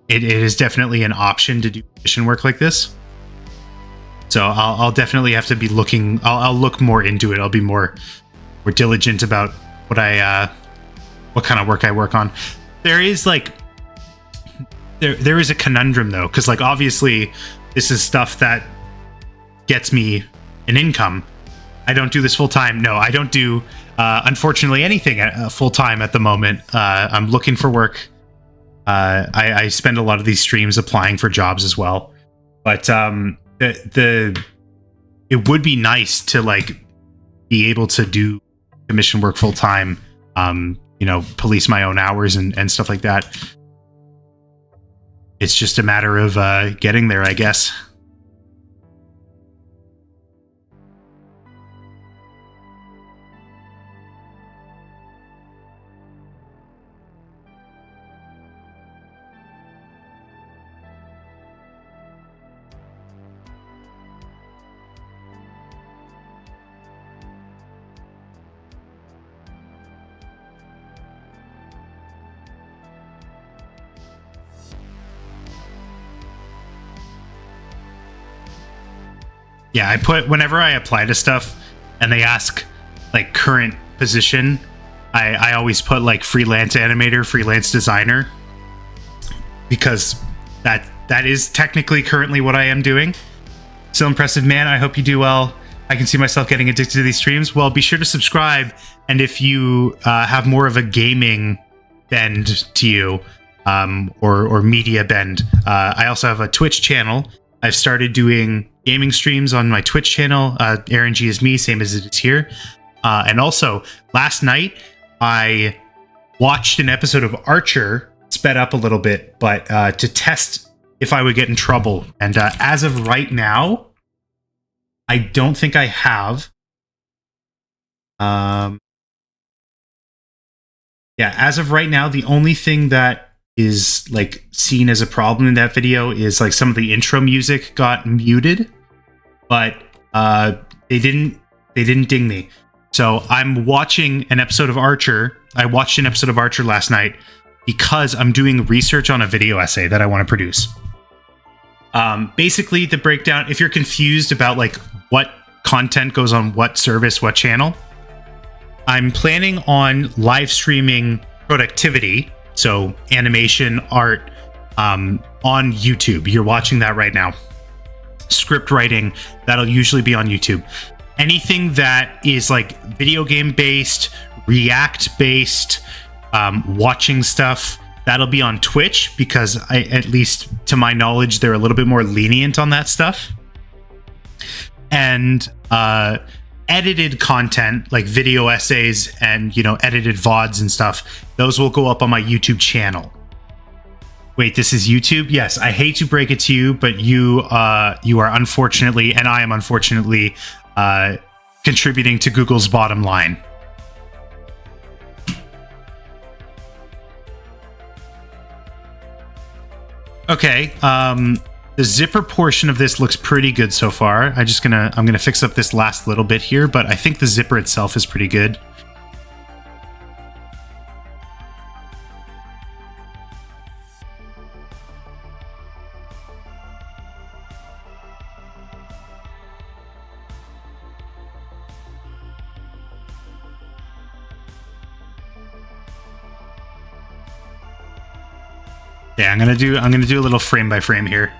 it is definitely an option to do commission work like this. So I'll definitely have to be looking. I'll look more into it. I'll be more diligent about what kind of work I work on. There is like there is a conundrum though, because like obviously this is stuff that gets me an income. I don't do this full time. No, I don't do unfortunately anything full time at the moment. I'm looking for work. I spend a lot of these streams applying for jobs as well, but it would be nice to like be able to do commission work full time, police my own hours and stuff like that. It's just a matter of getting there, I guess. Yeah, I put whenever I apply to stuff and they ask like current position, I always put like freelance animator, freelance designer, because that is technically currently what I am doing. Still impressive, man. I hope you do well. I can see myself getting addicted to these streams. Well, be sure to subscribe, and if you have more of a gaming bend to you, or media bend, I also have a Twitch channel. I've started doing gaming streams on my Twitch channel. Aaron G is me, same as it is here. And also, last night, I watched an episode of Archer, sped up a little bit, but to test if I would get in trouble. And as of right now, I don't think I have. Yeah, as of right now, the only thing that is like seen as a problem in that video is like some of the intro music got muted, but they didn't ding me. So I'm watching an episode of Archer. I watched an episode of Archer last night because I'm doing research on a video essay that I want to produce. Basically, the breakdown, if you're confused about like what content goes on what service, what channel, I'm planning on live streaming productivity, so animation, art, on YouTube. You're watching that right now. Script writing, that'll usually be on YouTube. Anything that is like video game based, React based, watching stuff, that'll be on Twitch, because at least to my knowledge, they're a little bit more lenient on that stuff. And edited content like video essays and, edited VODs and stuff, those will go up on my YouTube channel. Wait, this is YouTube? Yes, I hate to break it to you, but you are unfortunately, and I am unfortunately, contributing to Google's bottom line. Okay, the zipper portion of this looks pretty good so far. I'm gonna fix up this last little bit here, but I think the zipper itself is pretty good. Yeah, I'm gonna do a little frame by frame here.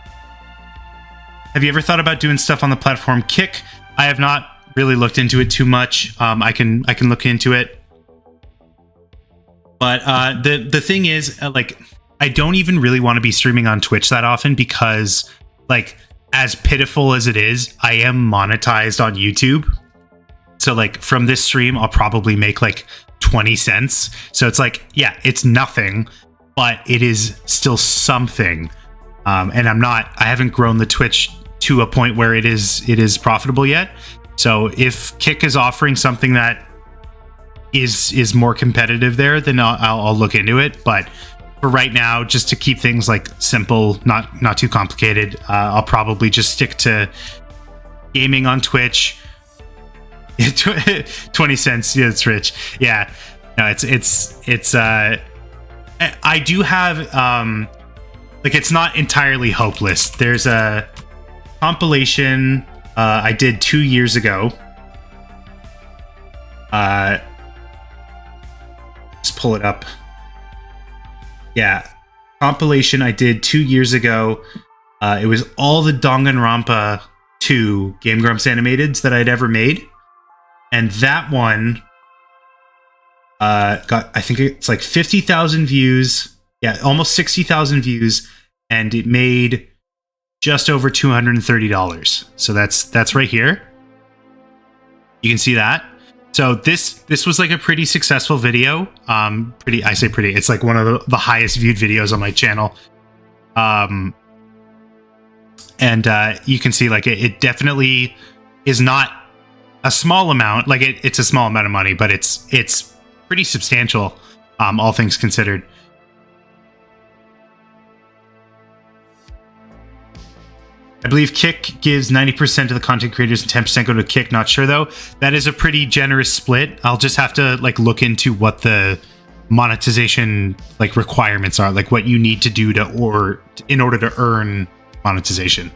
Have you ever thought about doing stuff on the platform Kick? I have not really looked into it too much. I can look into it, but the thing is, like, I don't even really want to be streaming on Twitch that often, because, like, as pitiful as it is, I am monetized on YouTube. So, like, from this stream, I'll probably make like 20 cents. So it's like, yeah, it's nothing, but it is still something. And I haven't grown the Twitch to a point where it is profitable yet. So if Kick is offering something that is more competitive there, then I'll look into it. But for right now, just to keep things like simple, not too complicated, I'll probably just stick to gaming on Twitch. 20 cents, yeah, it's rich. Yeah, no, it's I do have like, it's not entirely hopeless. There's a compilation I did 2 years ago. Let's pull it up. Yeah, compilation I did 2 years ago. It was all the Danganronpa 2 Game Grumps animateds that I'd ever made, and that one got, I think it's like 50,000 views. Yeah, almost 60,000 views, and it made just over $230. So that's right here. You can see that. So this was like a pretty successful video. I say pretty. It's like one of the highest viewed videos on my channel. And you can see, like, it definitely is not a small amount. Like, it's a small amount of money, but it's pretty substantial, all things considered. I believe Kick gives 90% to the content creators and 10% go to Kick. Not sure, though. That is a pretty generous split. I'll just have to, like, look into what the monetization, like, requirements are, like what you need to do in order to earn monetization.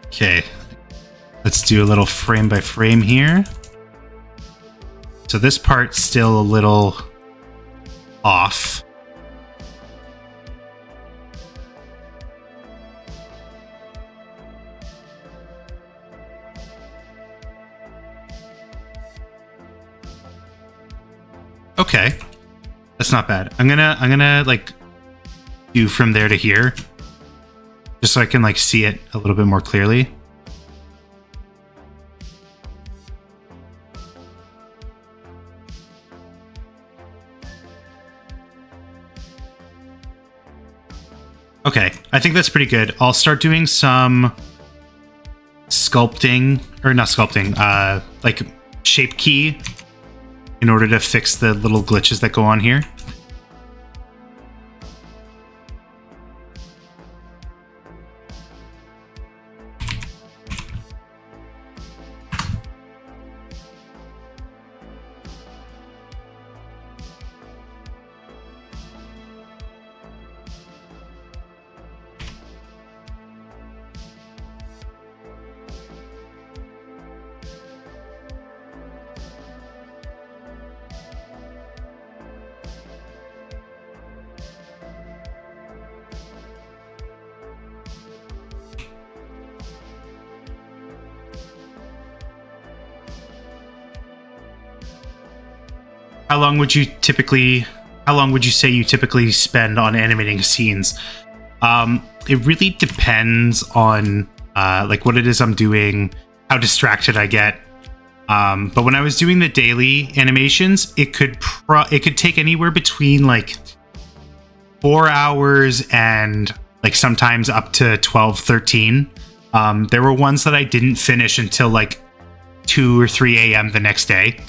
Okay, let's do a little frame by frame here. So this part's still a little off. Okay, that's not bad. I'm gonna like do from there to here, just so I can like see it a little bit more clearly. Okay, I think that's pretty good. I'll start doing some sculpting, or not sculpting, like shape key, in order to fix the little glitches that go on here. how long would you say you typically spend on animating scenes? It really depends on like what it is I'm doing, how distracted I get. But when I was doing the daily animations, it could take anywhere between like 4 hours and like sometimes up to 12, 13. There were ones that I didn't finish until like 2 or 3 a.m. the next day.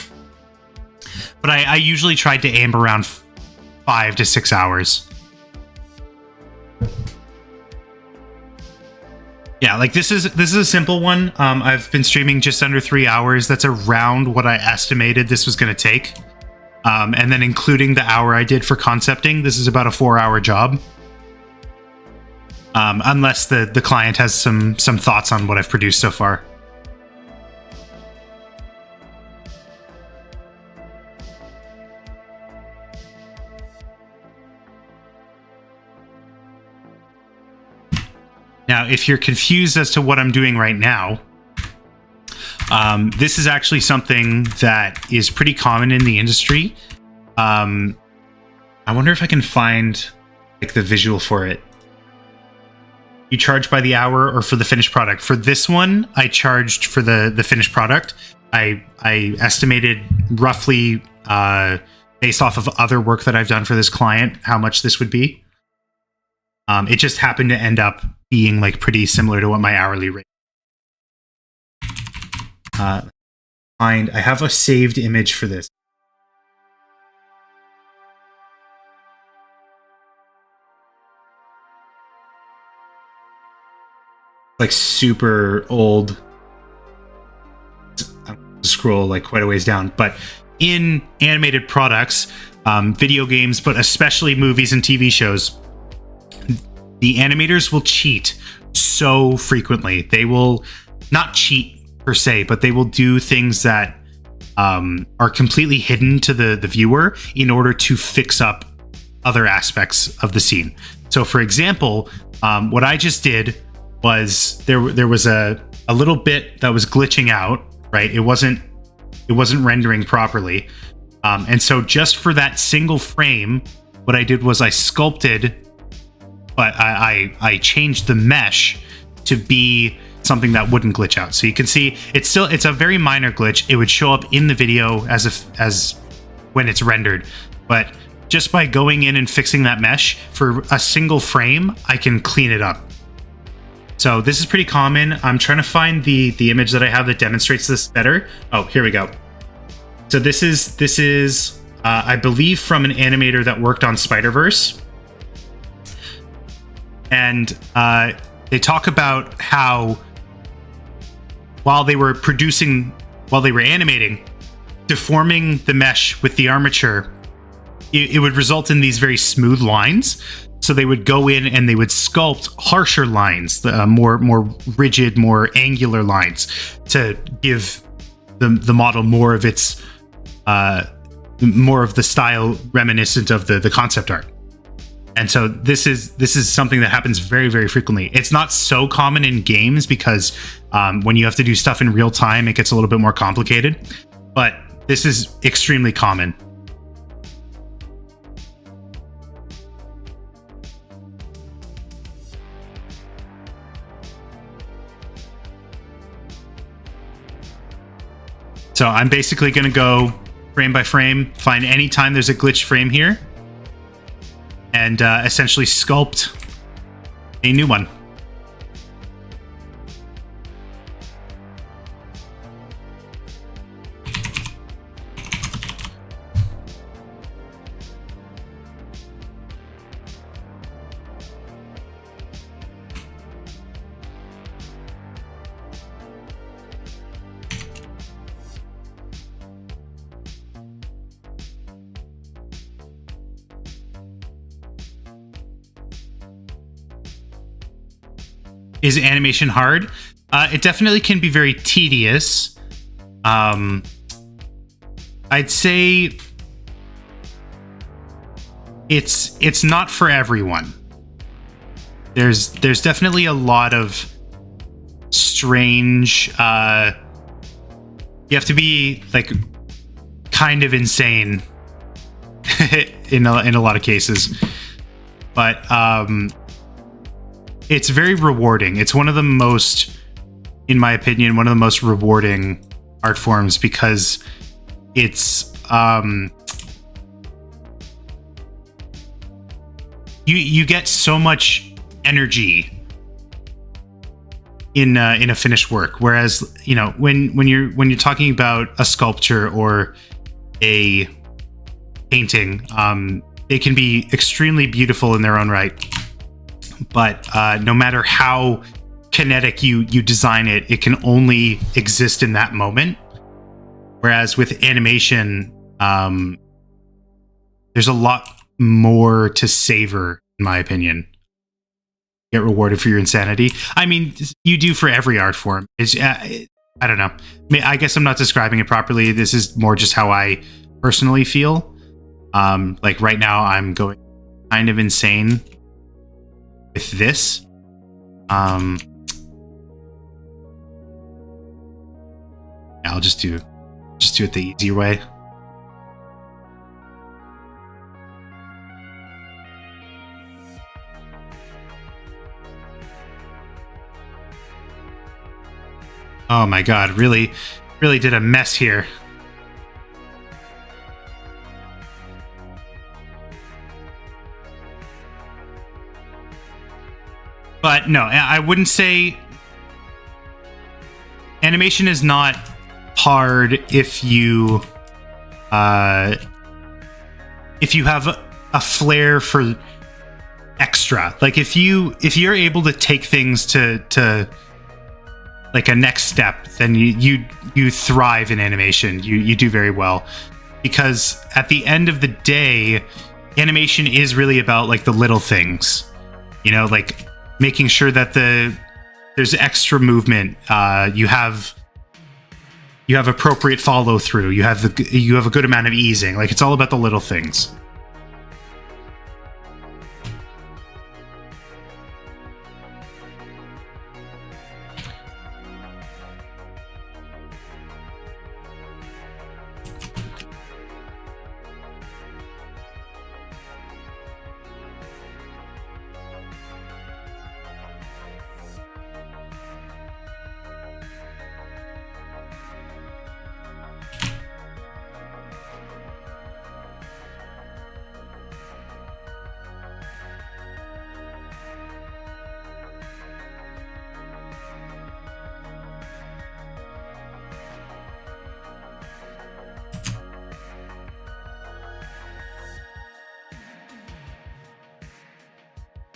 But I usually tried to aim around 5 to 6 hours. Yeah, like this is a simple one. I've been streaming just under 3 hours. That's around what I estimated this was going to take. And then including the hour I did for concepting, this is about a 4-hour job. Unless the client has some thoughts on what I've produced so far. Now, if you're confused as to what I'm doing right now, this is actually something that is pretty common in the industry. I wonder if I can find like the visual for it. You charge by the hour or for the finished product. For this one, I charged for the finished product. I estimated roughly, based off of other work that I've done for this client, how much this would be. It just happened to end up being like pretty similar to what my hourly rate. I have a saved image for this. Like super old. I'm scroll like quite a ways down, but in animated products, video games, but especially movies and TV shows, the animators will cheat so frequently. They will not cheat per se, but they will do things that are completely hidden to the viewer in order to fix up other aspects of the scene. So for example, what I just did was there was a little bit that was glitching out, right? It wasn't rendering properly. And so just for that single frame, what I did was I sculpted, but I changed the mesh to be something that wouldn't glitch out. So you can see it's a very minor glitch. It would show up in the video as when it's rendered, but just by going in and fixing that mesh for a single frame, I can clean it up. So this is pretty common. I'm trying to find the image that I have that demonstrates this better. Oh, here we go. So this is I believe from an animator that worked on Spider-Verse. And they talk about how while they were animating, deforming the mesh with the armature, it would result in these very smooth lines. So they would go in and they would sculpt harsher lines, more rigid, more angular lines, to give the model more of its more of the style reminiscent of the concept art. And so this is something that happens very, very frequently. It's not so common in games because when you have to do stuff in real time, it gets a little bit more complicated. But this is extremely common. So I'm basically going to go frame by frame, find any time there's a glitched frame here, and essentially sculpt a new one. Is animation hard? It definitely can be very tedious. I'd say it's not for everyone. There's definitely a lot of strange. You have to be like kind of insane in a lot of cases. But it's very rewarding. It's one of the most, in my opinion, one of the most rewarding art forms because it's you get so much energy in a finished work, whereas when you're talking about a sculpture or a painting, they can be extremely beautiful in their own right, but no matter how kinetic you design it, it can only exist in that moment. Whereas with animation, there's a lot more to savor, in my opinion. Get rewarded for your insanity. I mean, you do for every art form. It's I don't know. I guess I'm not describing it properly. This is more just how I personally feel. Like right now, I'm going kind of insane with this. Yeah, I'll just do it the easy way. Oh my god, really did a mess here. But no, I wouldn't say animation is not hard if you have a flair for extra. Like if you're able to take things to like a next step, then you thrive in animation. You do very well, because at the end of the day, animation is really about like the little things, like making sure that there's extra movement. You have appropriate follow through. You have a good amount of easing. Like it's all about the little things.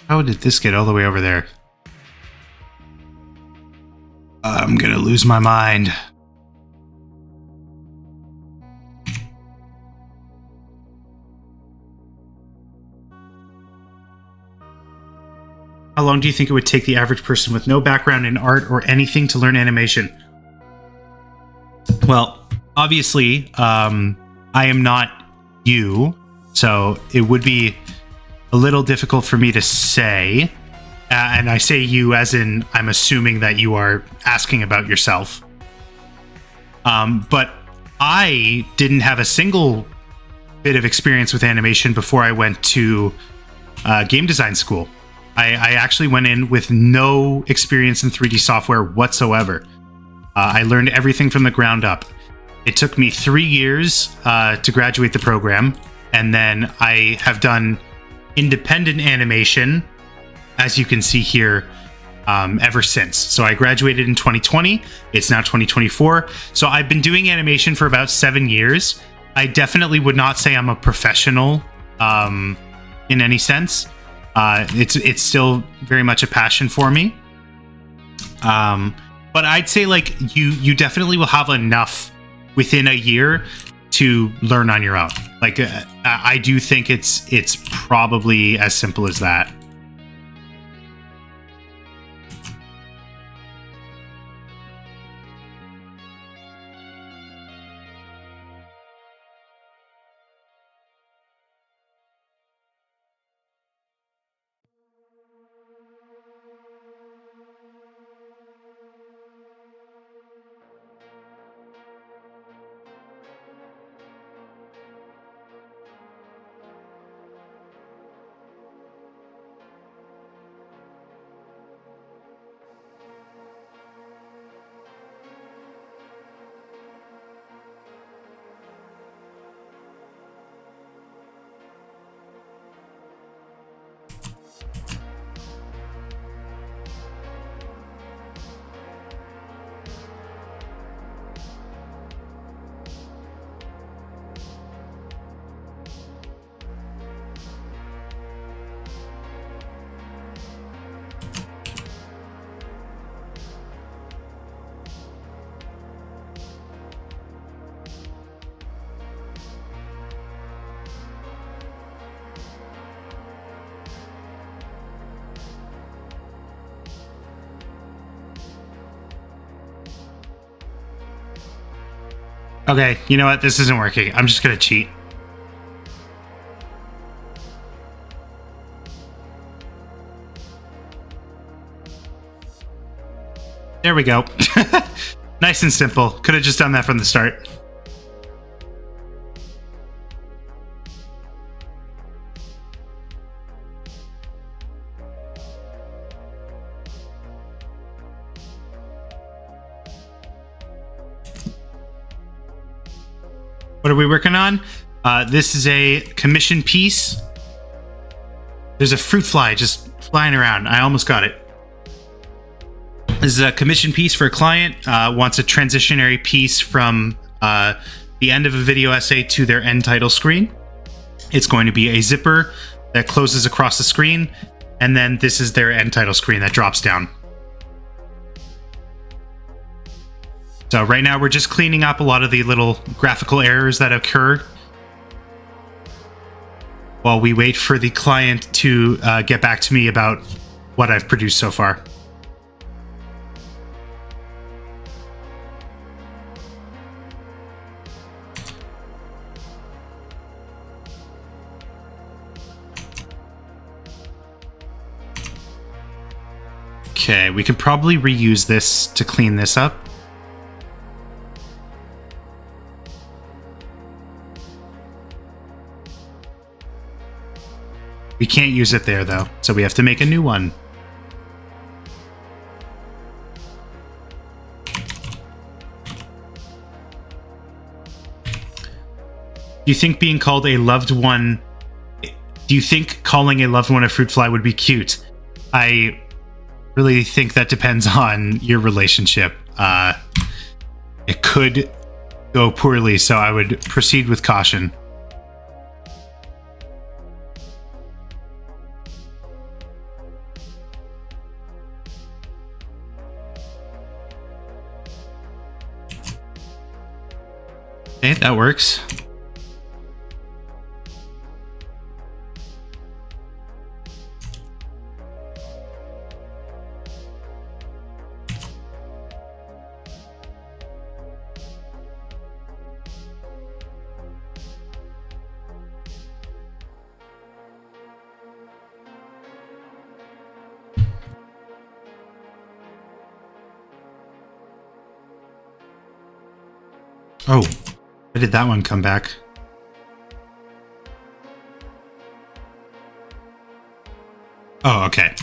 How did this get all the way over there? I'm gonna lose my mind. How long do you think it would take the average person with no background in art or anything to learn animation? Well, obviously, I am not you, so it would be a little difficult for me to say. And I say you as in I'm assuming that you are asking about yourself. But I didn't have a single bit of experience with animation before I went to game design school. I actually went in with no experience in 3D software whatsoever. I learned everything from the ground up. It took me 3 years to graduate the program, and then I have done independent animation, as you can see here, ever since. So I graduated in 2020. It's now 2024. So I've been doing animation for about 7 years. I definitely would not say I'm a professional in any sense. It's still very much a passion for me. But I'd say like you definitely will have enough within a year to learn on your own. Like I do think it's probably as simple as that. Okay, you know what? This isn't working. I'm just gonna cheat. There we go. Nice and simple. Could have just done that from the start. What are we working on? This is a commission piece. There's a fruit fly just flying around. I almost got it. This is a commission piece for a client. Wants a transitionary piece from the end of a video essay to their end title screen. It's going to be a zipper that closes across the screen, and then this is their end title screen that drops down. So right now we're just cleaning up a lot of the little graphical errors that occur while we wait for the client to get back to me about what I've produced so far. Okay, we could probably reuse this to clean this up. We can't use it there, though, so we have to make a new one. Do you think being called a loved one... Do you think calling a loved one a fruit fly would be cute? I really think that depends on your relationship. It could go poorly, so I would proceed with caution. Okay, that works. Oh, why did that one come back? Oh, okay.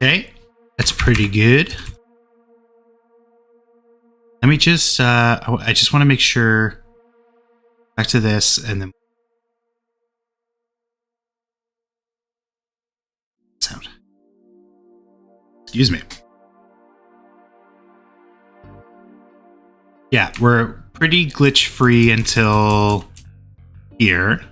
Okay, that's pretty good. Let me just, I just want to make sure, back to this, and then sound. Excuse me. Yeah, we're pretty glitch free until here.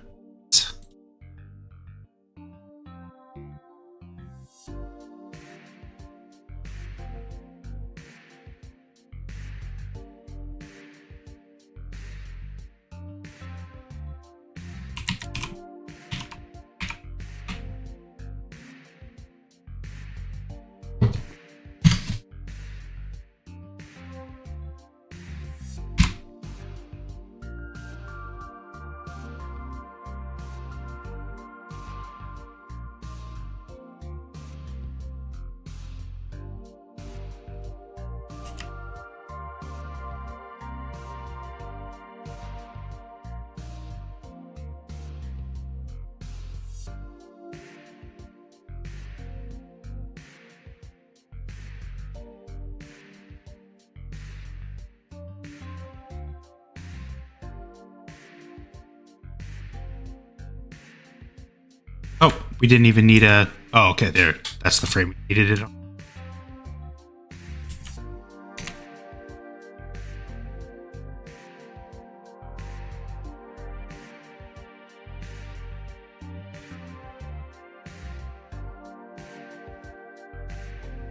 we didn't even need a... Oh, okay, there. That's the frame we needed it on.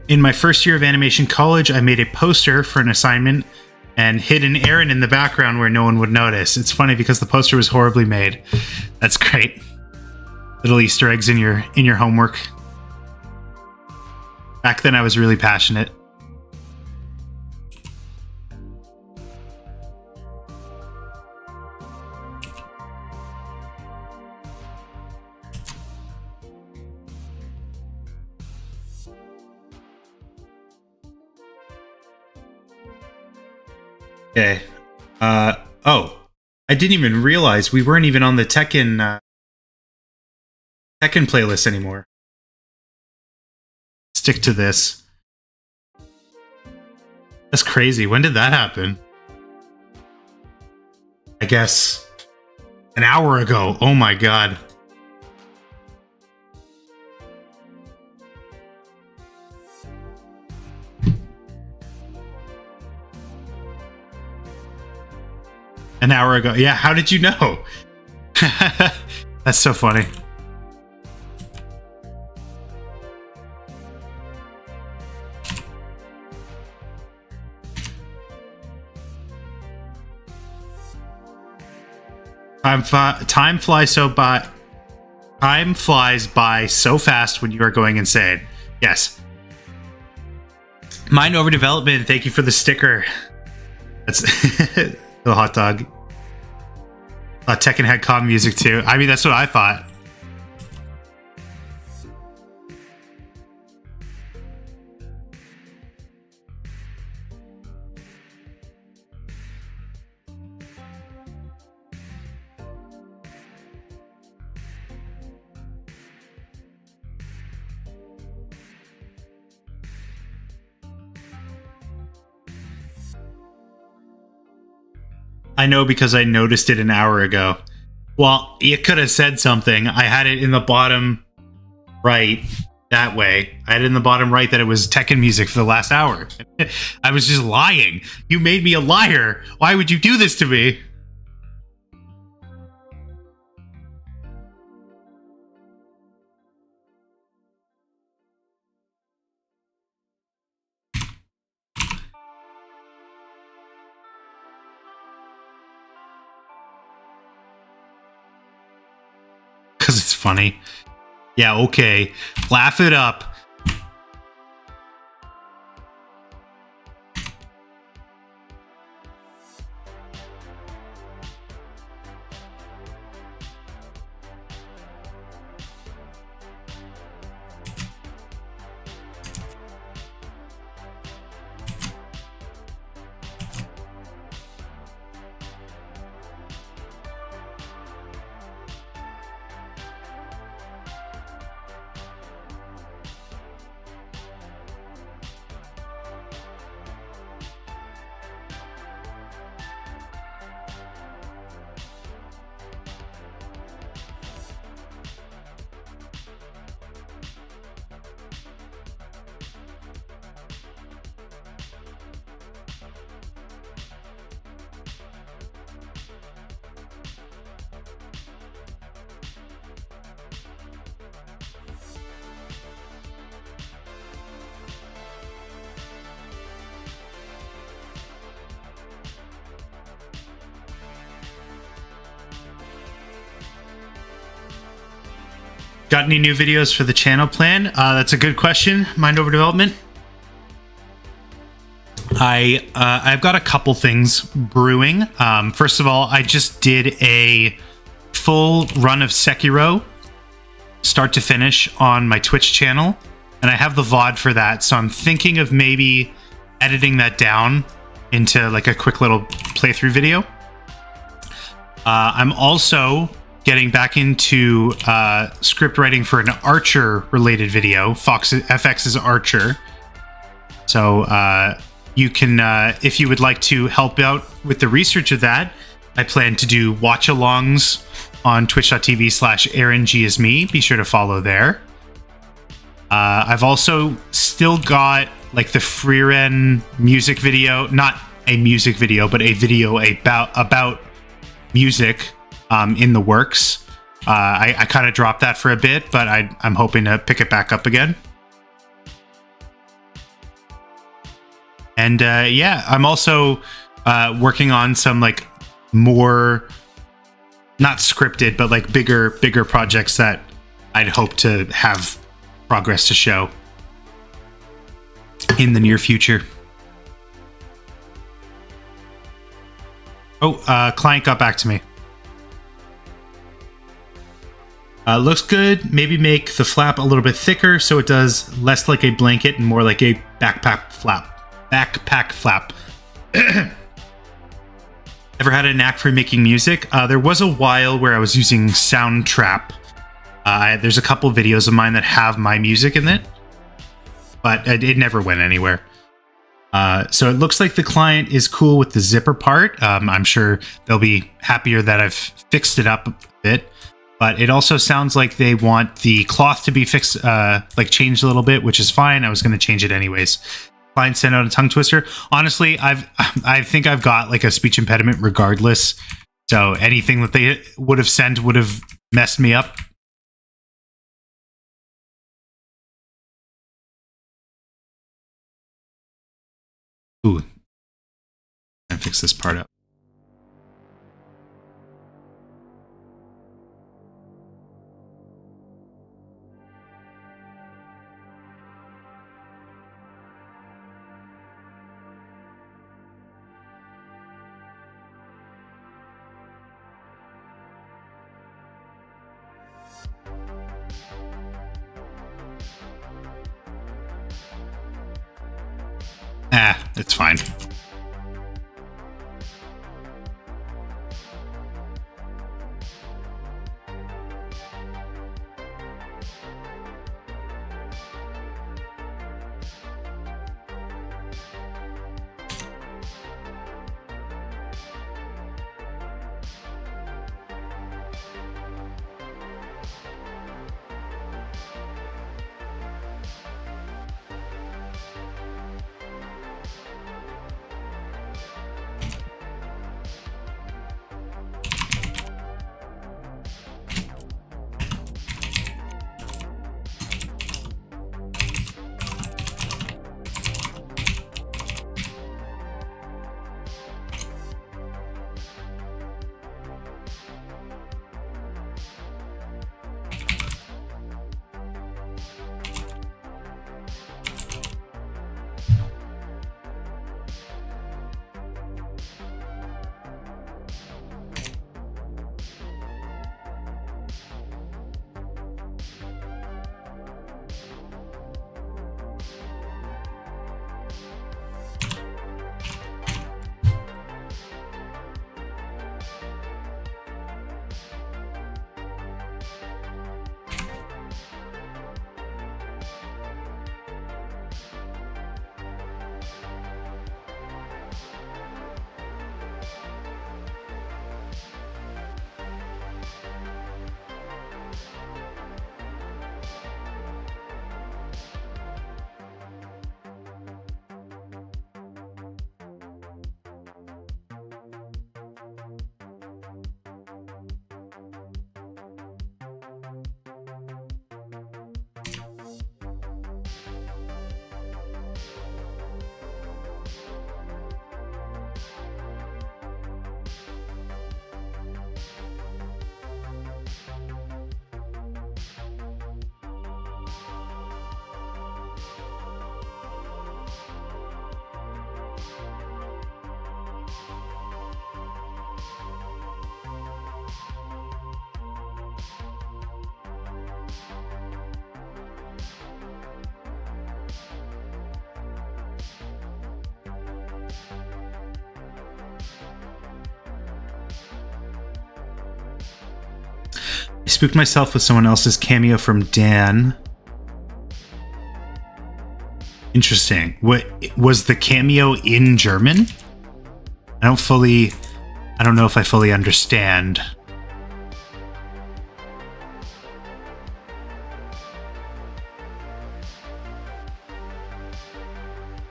In my first year of animation college, I made a poster for an assignment and hid an errand in the background where no one would notice. It's funny because the poster was horribly made. That's great. Little Easter eggs in your homework. Back then I was really passionate. Okay. Oh, I didn't even realize we weren't even on the Tekken playlist anymore. Stick to this. That's crazy. When did that happen? I guess an hour ago. Oh my god. An hour ago. Yeah, how did you know? That's so funny. Time flies by so fast when you are going insane. Yes. Mind over development. Thank you for the sticker. That's the hot dog. Tekken had calm music too. I mean, that's what I thought. I know because I noticed it an hour ago. Well, you could have said something. I had it in the bottom right that way. I had it in the bottom right that it was Tekken music for the last hour. I was just lying. You made me a liar. Why would you do this to me? Because it's funny. Yeah, okay. Laugh it up. Got any new videos for the channel plan? That's a good question. Mind over development. I've got a couple things brewing. First of all, I just did a full run of Sekiro, start to finish, on my Twitch channel, and I have the VOD for that. So I'm thinking of maybe editing that down into like a quick little playthrough video. I'm also getting back into script writing for an Archer related video, FX's Archer. So you can, if you would like to help out with the research of that, I plan to do watch-alongs on twitch.tv/AaronGisme. Be sure to follow there. I've also still got like the Freeren music video, not a music video, but a video about music in the works. I kind of dropped that for a bit, but I'm hoping to pick it back up again. And yeah, I'm also working on some like more not scripted, but like bigger projects that I'd hope to have progress to show in the near future. Oh, client got back to me. Looks good. Maybe make the flap a little bit thicker so it does less like a blanket and more like a backpack flap. Ever had a knack for making music? There was a while where I was using Soundtrap. There's a couple videos of mine that have my music in it, but it never went anywhere. So it looks like the client is cool with the zipper part. I'm sure they'll be happier that I've fixed it up a bit. But it also sounds like they want the cloth to be fixed, like changed a little bit, which is fine. I was going to change it anyways. Client sent out a tongue twister. Honestly, I think I've got like a speech impediment regardless. So anything that they would have sent would have messed me up. Ooh, and fix this part up. It's fine. I spooked myself with someone else's cameo from Dan. Interesting. What was the cameo in German? I don't know if I fully understand.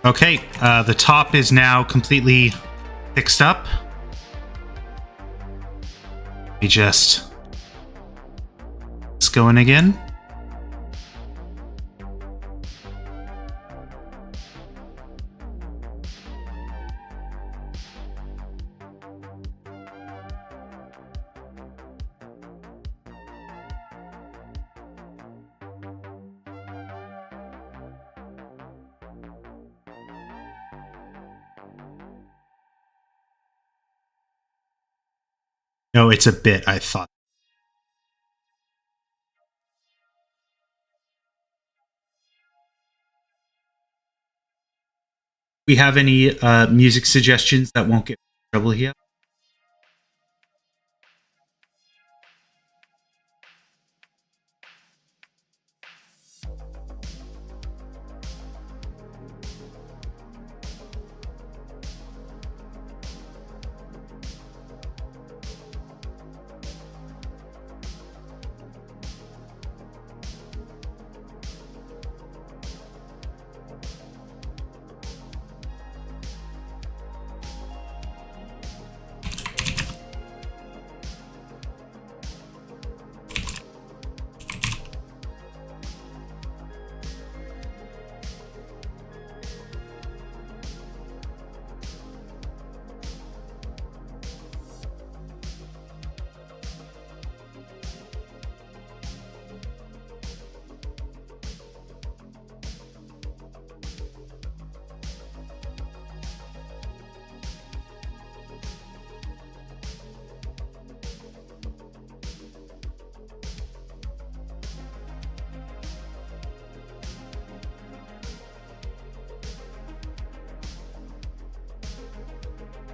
Okay, the top is now completely fixed up. Let me just... It's going again. No, it's a bit, I thought. We have any music suggestions that won't get in trouble here?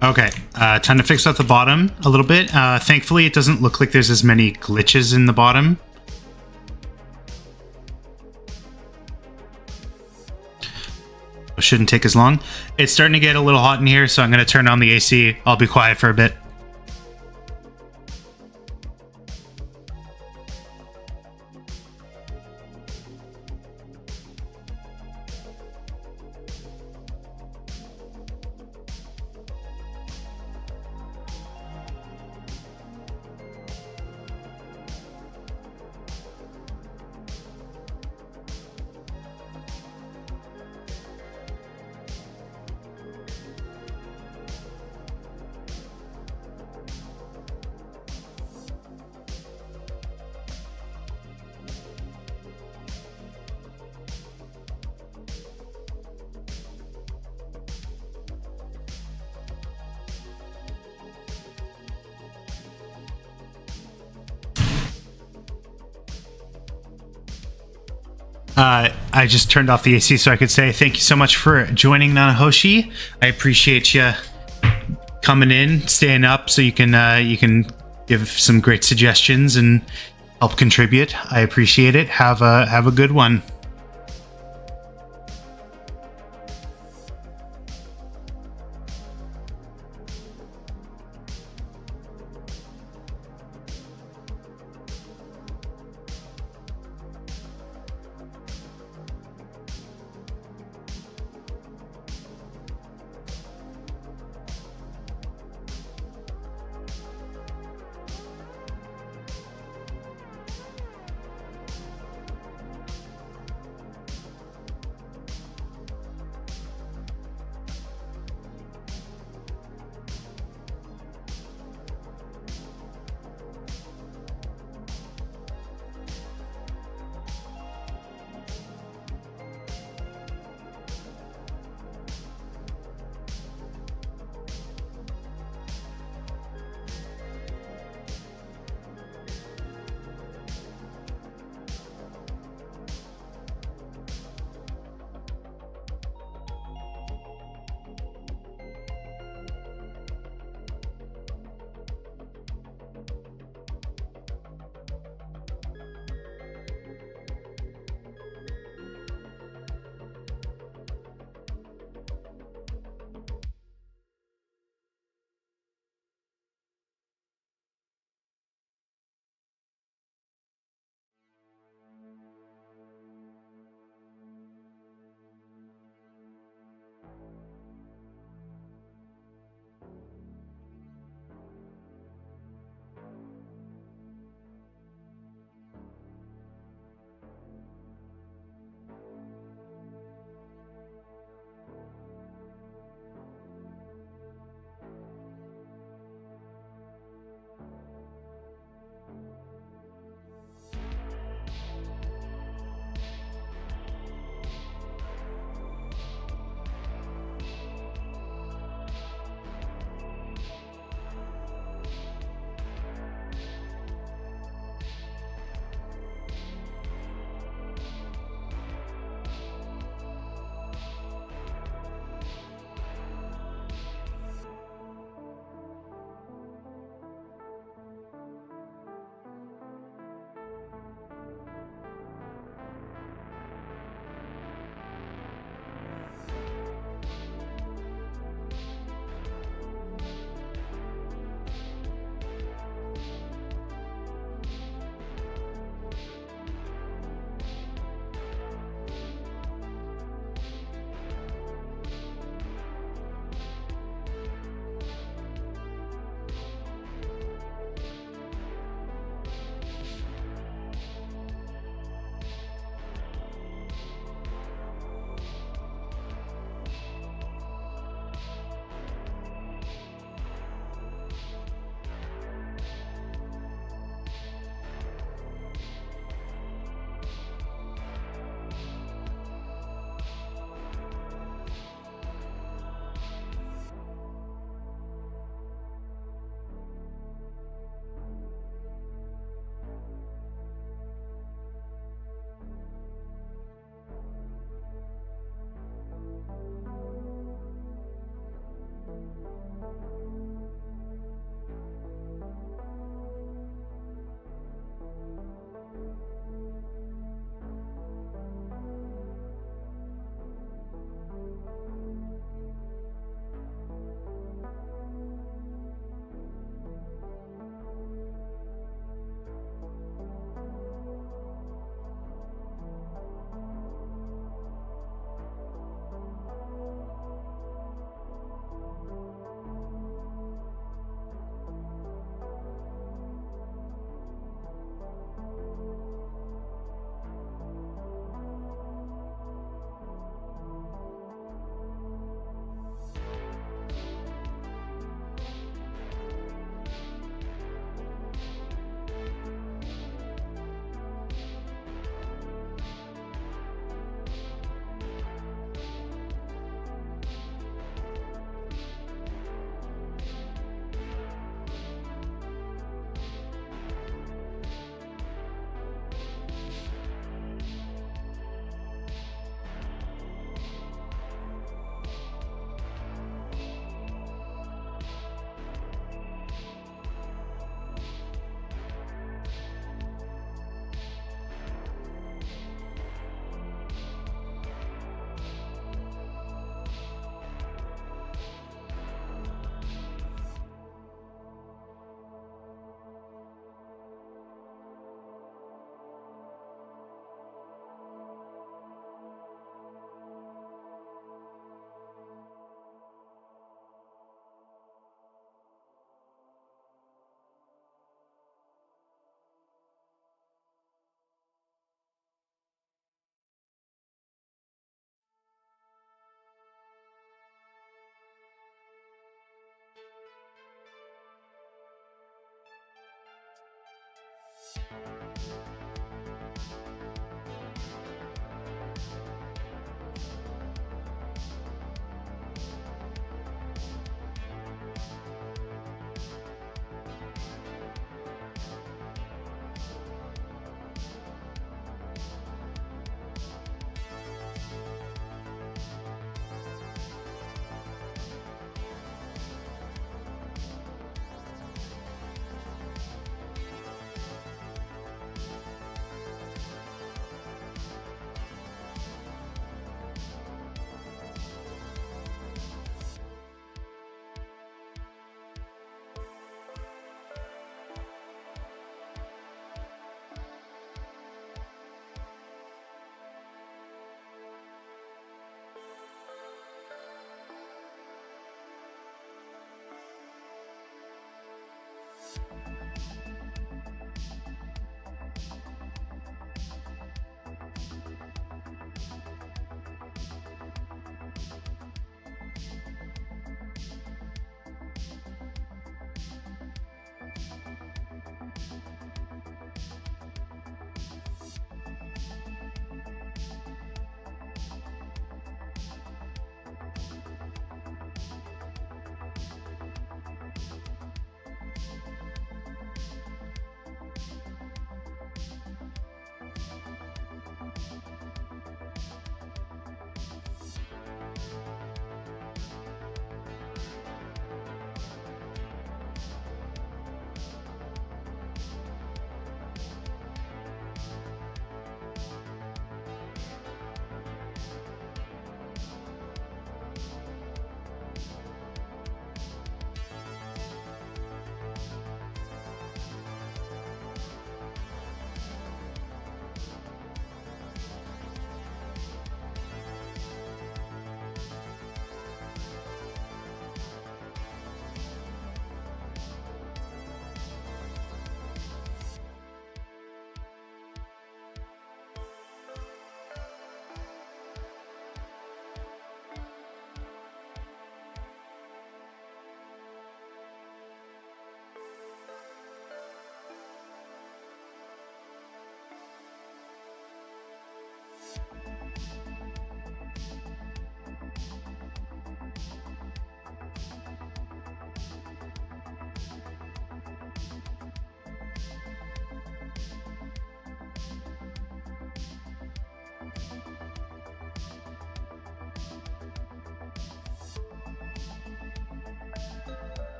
Okay, time to fix up the bottom a little bit. Thankfully, it doesn't look like there's as many glitches in the bottom. It shouldn't take as long. It's starting to get a little hot in here, so I'm going to turn on the AC. I'll be quiet for a bit. I just turned off the AC so I could say thank you so much for joining, Nanahoshi. I appreciate you coming in, staying up, so you can give some great suggestions and help contribute. I appreciate it. Have a good one.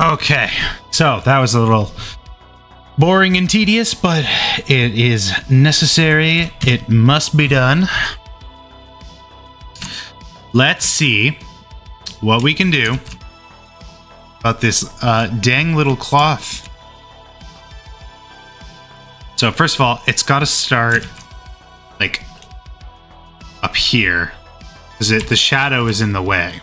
Okay, so that was a little boring and tedious, but it is necessary. It must be done. Let's see what we can do about this dang little cloth. So first of all, it's got to start like up here because the shadow is in the way.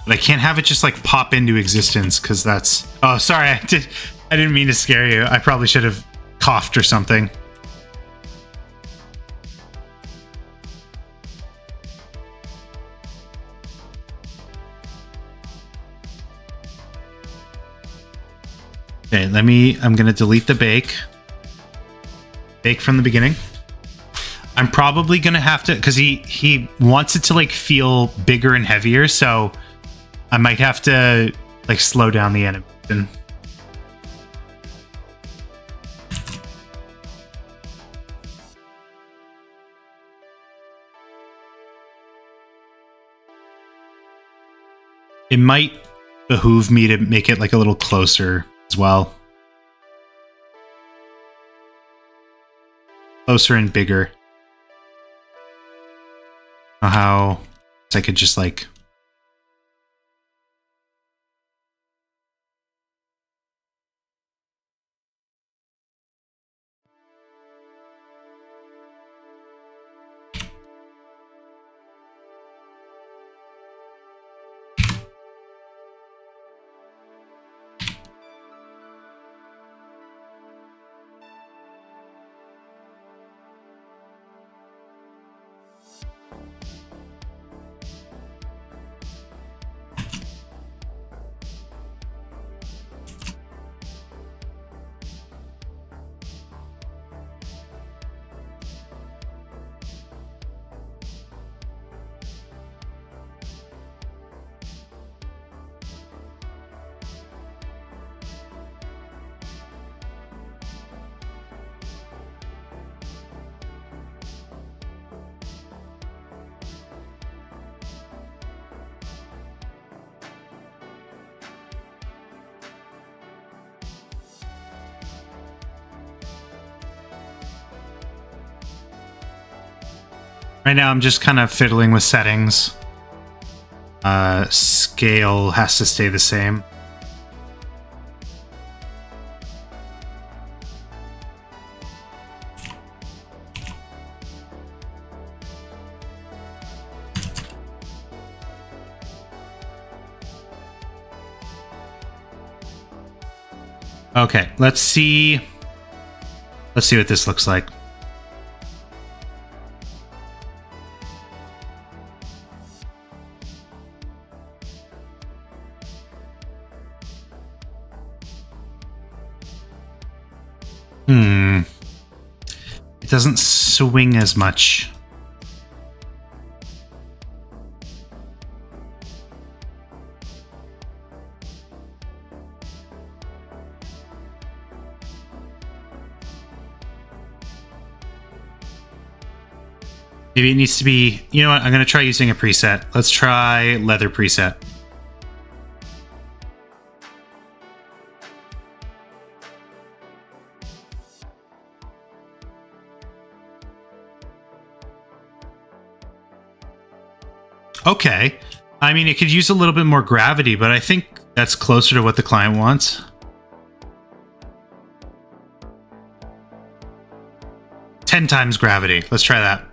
But I can't have it just like pop into existence because that's... Oh, sorry, I didn't mean to scare you. I probably should have coughed or something. Okay, I'm gonna delete the bake. Bake from the beginning. I'm probably gonna have to, because he wants it to like feel bigger and heavier, so I might have to like slow down the animation. It might behoove me to make it like a little closer as well. Closer and bigger. How I could just like... Right now, I'm just kind of fiddling with settings. Scale has to stay the same. Okay, let's see what this looks like. It doesn't swing as much. Maybe it needs to be... You know what? I'm going to try using a preset. Let's try leather preset. Okay. I mean, it could use a little bit more gravity, but I think that's closer to what the client wants. Ten times gravity. Let's try that.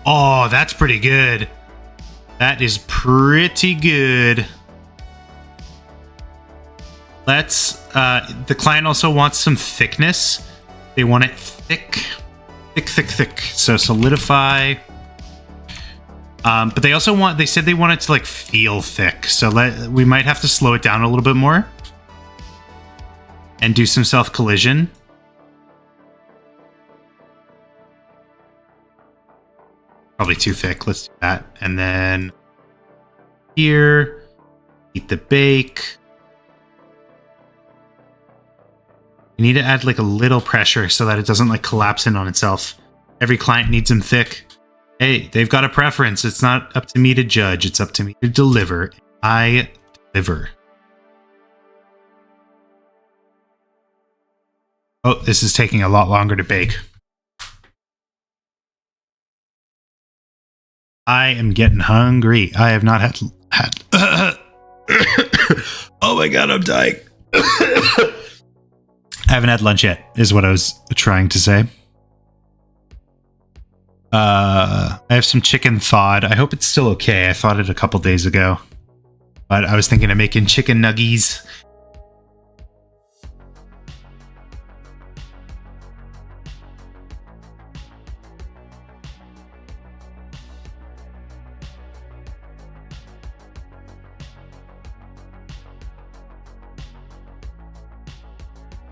Oh, that's pretty good. That is pretty good. Let's, the client also wants some thickness. They want it thick. Thick. So solidify. But they also want, they said they want it to like feel thick. So we might have to slow it down a little bit more. And do some self-collision. Probably too thick. Let's do that. And then here. Heat the bake. You need to add like a little pressure so that it doesn't like collapse in on itself. Every client needs them thick. Hey, they've got a preference. It's not up to me to judge. It's up to me to deliver. I deliver. Oh, this is taking a lot longer to bake. I am getting hungry. I have not had oh my god, I'm dying. I haven't had lunch yet, is what I was trying to say. I have some chicken thawed. I hope it's still okay. I thawed it a couple days ago. But I was thinking of making chicken nuggies.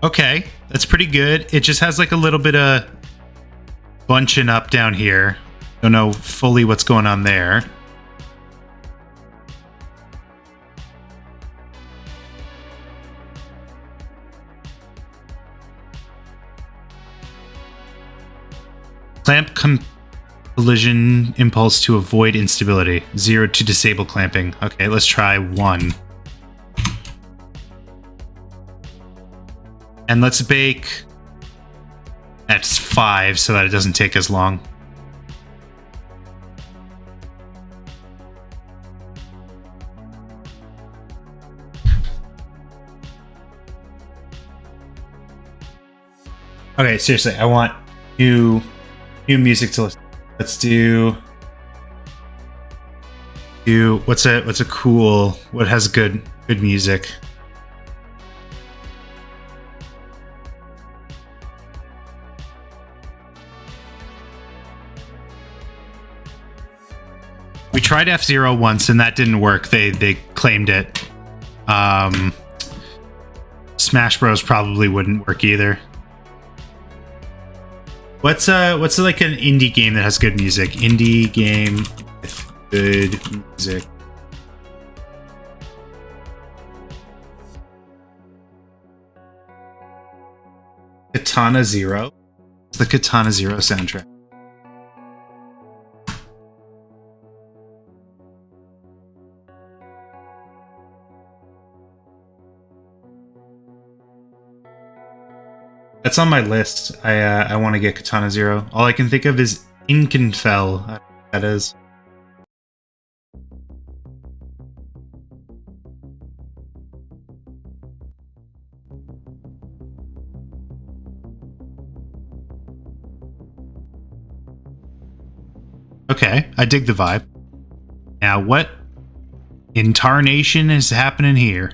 Okay, that's pretty good. It just has like a little bit of bunching up down here. Don't know fully what's going on there. Clamp collision impulse to avoid instability. 0 to disable clamping. Okay, let's try 1. And let's bake at 5 so that it doesn't take as long. Okay, seriously, I want new music to listen. Let's do what's a cool, what has good music. We tried F-Zero once and that didn't work. They claimed it. Smash Bros probably wouldn't work either. What's like an indie game that has good music? Indie game with good music. Katana Zero. It's the Katana Zero soundtrack. That's on my list. I want to get Katana Zero. All I can think of is Inkenfell. I don't know what that is. Okay, I dig the vibe. Now, what in tarnation is happening here?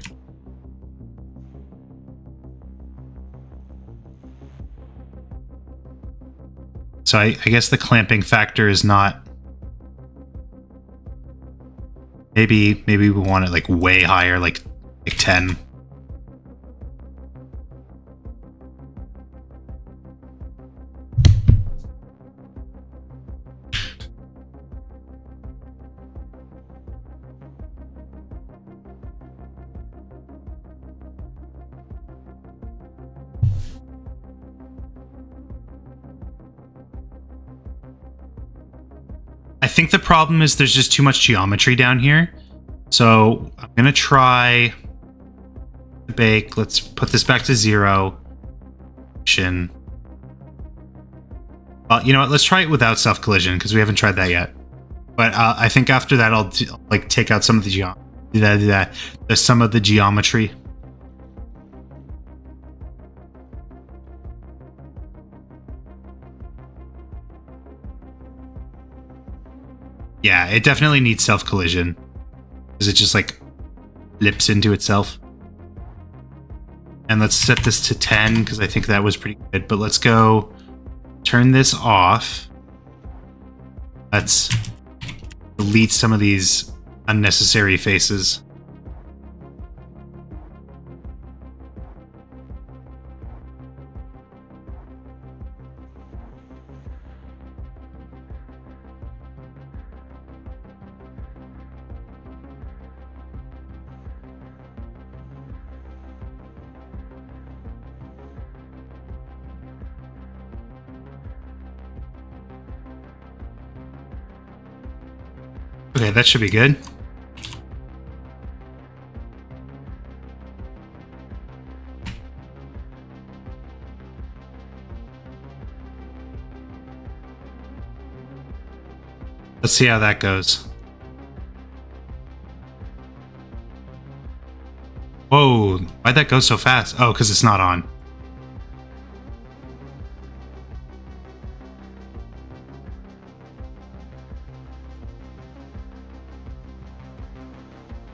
So I guess the clamping factor is not... Maybe we want it like way higher, like 10. I think the problem is there's just too much geometry down here. So I'm going to try the bake. Let's put this back to 0. You know what? Let's try it without self-collision because we haven't tried that yet. But I think after that, I'll like take out some of the some of the geometry. Yeah, it definitely needs self-collision. Because it just, like, flips into itself. And let's set this to 10, because I think that was pretty good. But let's go turn this off. Let's delete some of these unnecessary faces. Okay, that should be good. Let's see how that goes. Whoa, why'd that go so fast? Oh, because it's not on.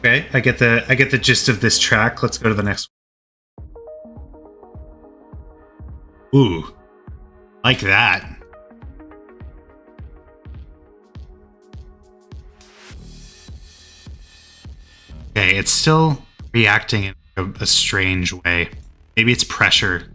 Okay, I get the gist of this track. Let's go to the next one. Ooh, like that. Okay, it's still reacting in a strange way. Maybe it's pressure.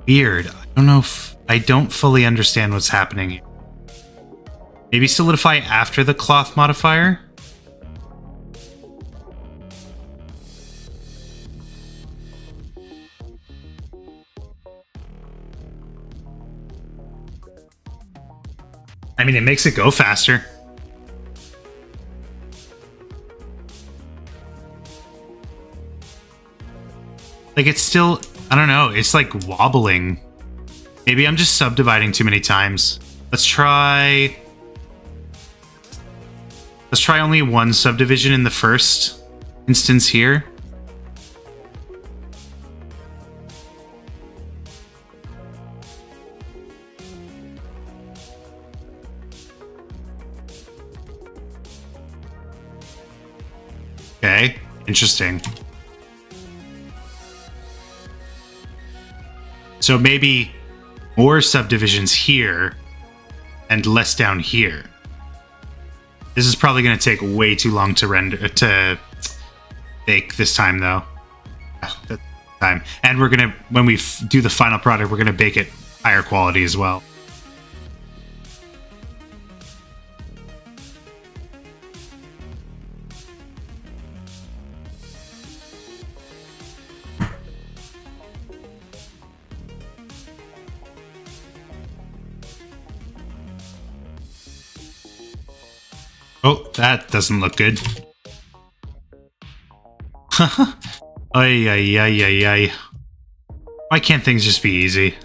Weird. I don't fully understand what's happening here. Maybe solidify after the cloth modifier? I mean, it makes it go faster. Like, it's still... I don't know. It's like wobbling. Maybe I'm just subdividing too many times. Let's try only one subdivision in the first instance here. Okay, interesting. So maybe more subdivisions here and less down here. This is probably going to take way too long to render to bake this time, though. That's time, and we're gonna when we do the final product, we're gonna bake it higher quality as well. Oh, that doesn't look good. Ay, ay, ay, ay, ay. Why can't things just be easy?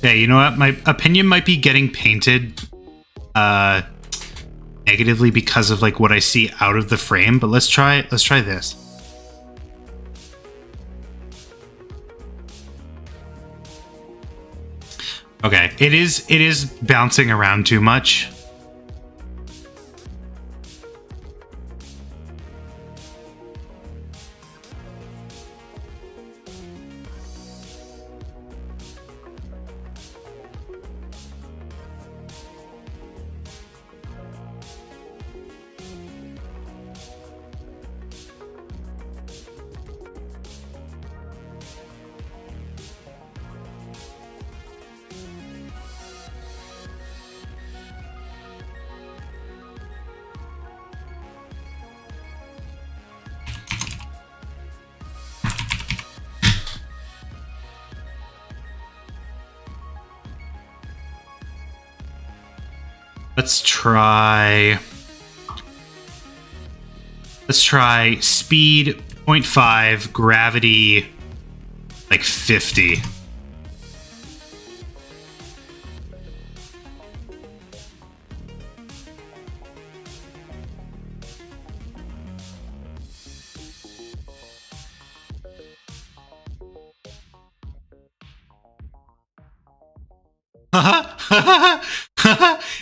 Yeah, you know what? My opinion might be getting painted negatively because of like what I see out of the frame, but let's try this. Okay, it is bouncing around too much. Let's try speed 0.5, gravity like 50.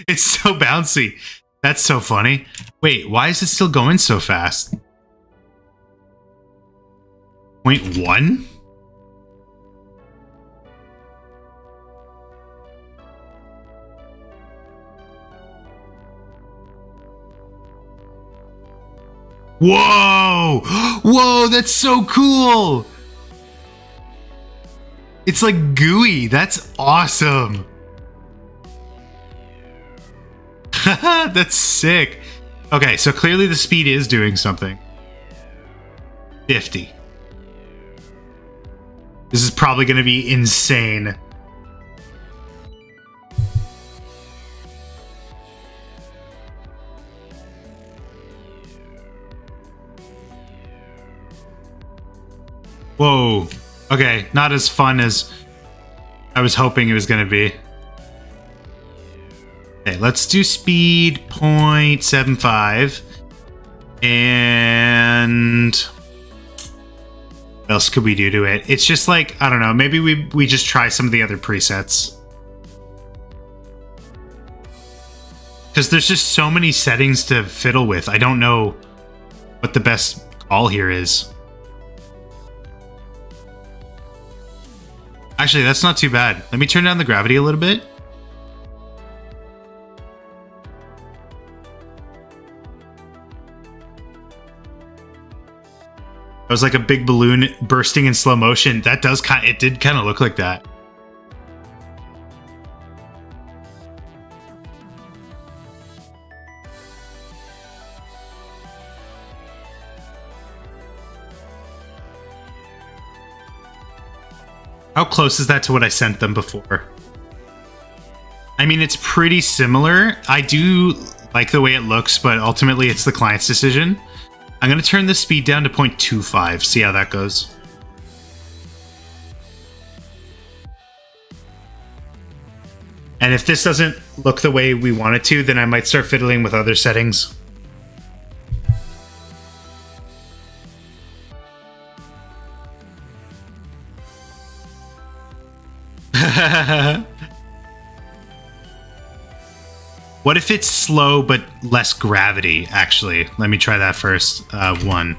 It's so bouncy. That's so funny. Wait, why is it still going so fast? 0.1? Whoa! Whoa, that's so cool! It's like gooey. That's awesome. That's sick. Okay, so clearly the speed is doing something. 50. This is probably going to be insane. Whoa. Okay, not as fun as I was hoping it was going to be. Okay, let's do speed 0.75. And what else could we do to it? It's just like, I don't know, maybe we just try some of the other presets. Because there's just so many settings to fiddle with. I don't know what the best call here is. Actually, that's not too bad. Let me turn down the gravity a little bit. It was like a big balloon bursting in slow motion. That does it did kind of look like that. How close is that to what I sent them before? I mean, it's pretty similar. I do like the way it looks, but ultimately it's the client's decision. I'm going to turn the speed down to 0.25, see how that goes. And if this doesn't look the way we want it to, then I might start fiddling with other settings. What if it's slow but less gravity, actually? Let me try that first. 1.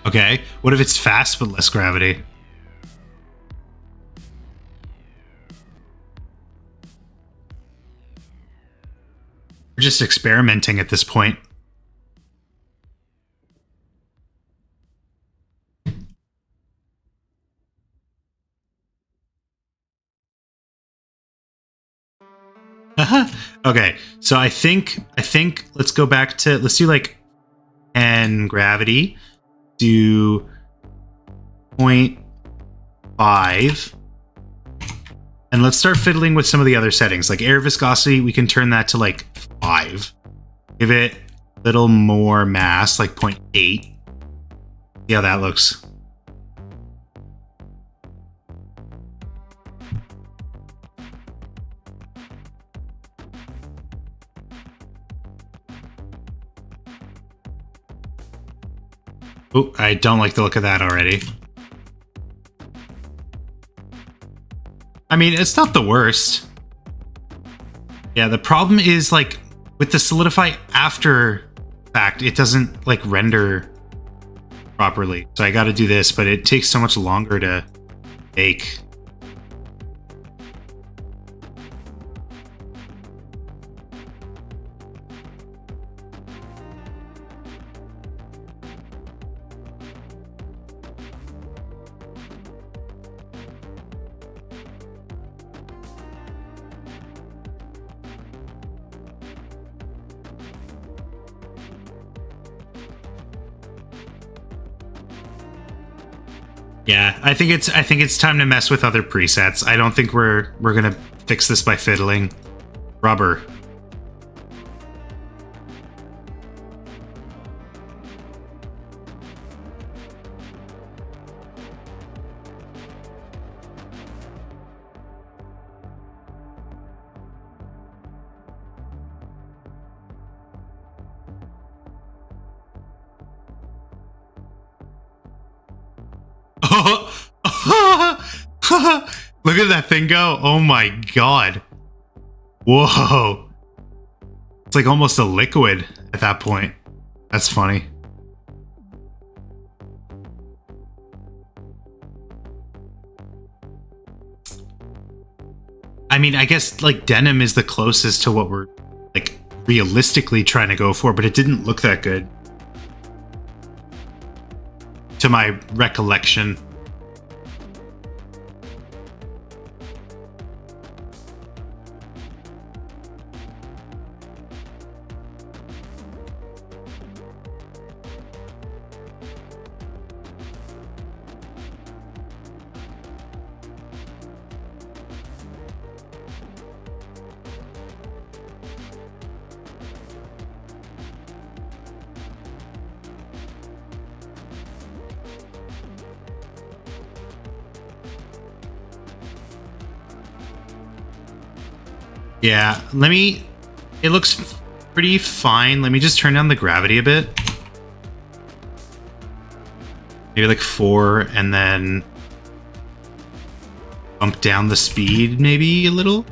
Okay, what if it's fast but less gravity? We're just experimenting at this point. Okay, so I think let's go back to, let's do like 10 gravity, do 0.5, and let's start fiddling with some of the other settings. Like air viscosity, we can turn that to like 5. Give it a little more mass, like 0.8. See how that looks. Oh, I don't like the look of that already. I mean, it's not the worst. Yeah, the problem is like with the solidify after fact, it doesn't like render properly. So I got to do this, but it takes so much longer to make. Yeah, I think it's time to mess with other presets. I don't think we're gonna fix this by fiddling. Rubber. Look at that thing go. Oh my god. Whoa. It's like almost a liquid at that point. That's funny. I mean, I guess like denim is the closest to what we're like realistically trying to go for, but it didn't look that good to my recollection. Yeah, it looks pretty fine. Let me just turn down the gravity a bit. Maybe like 4, and then bump down the speed maybe a little.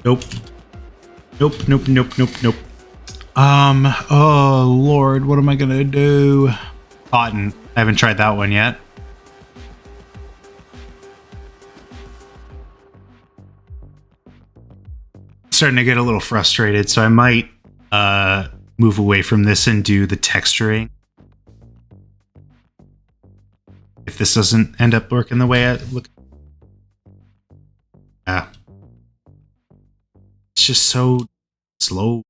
Nope. Nope. Oh Lord, what am I gonna do? Cotton. I haven't tried that one yet. Starting to get a little frustrated, so I might move away from this and do the texturing. If this doesn't end up working the way I look. Yeah. It's just so slow.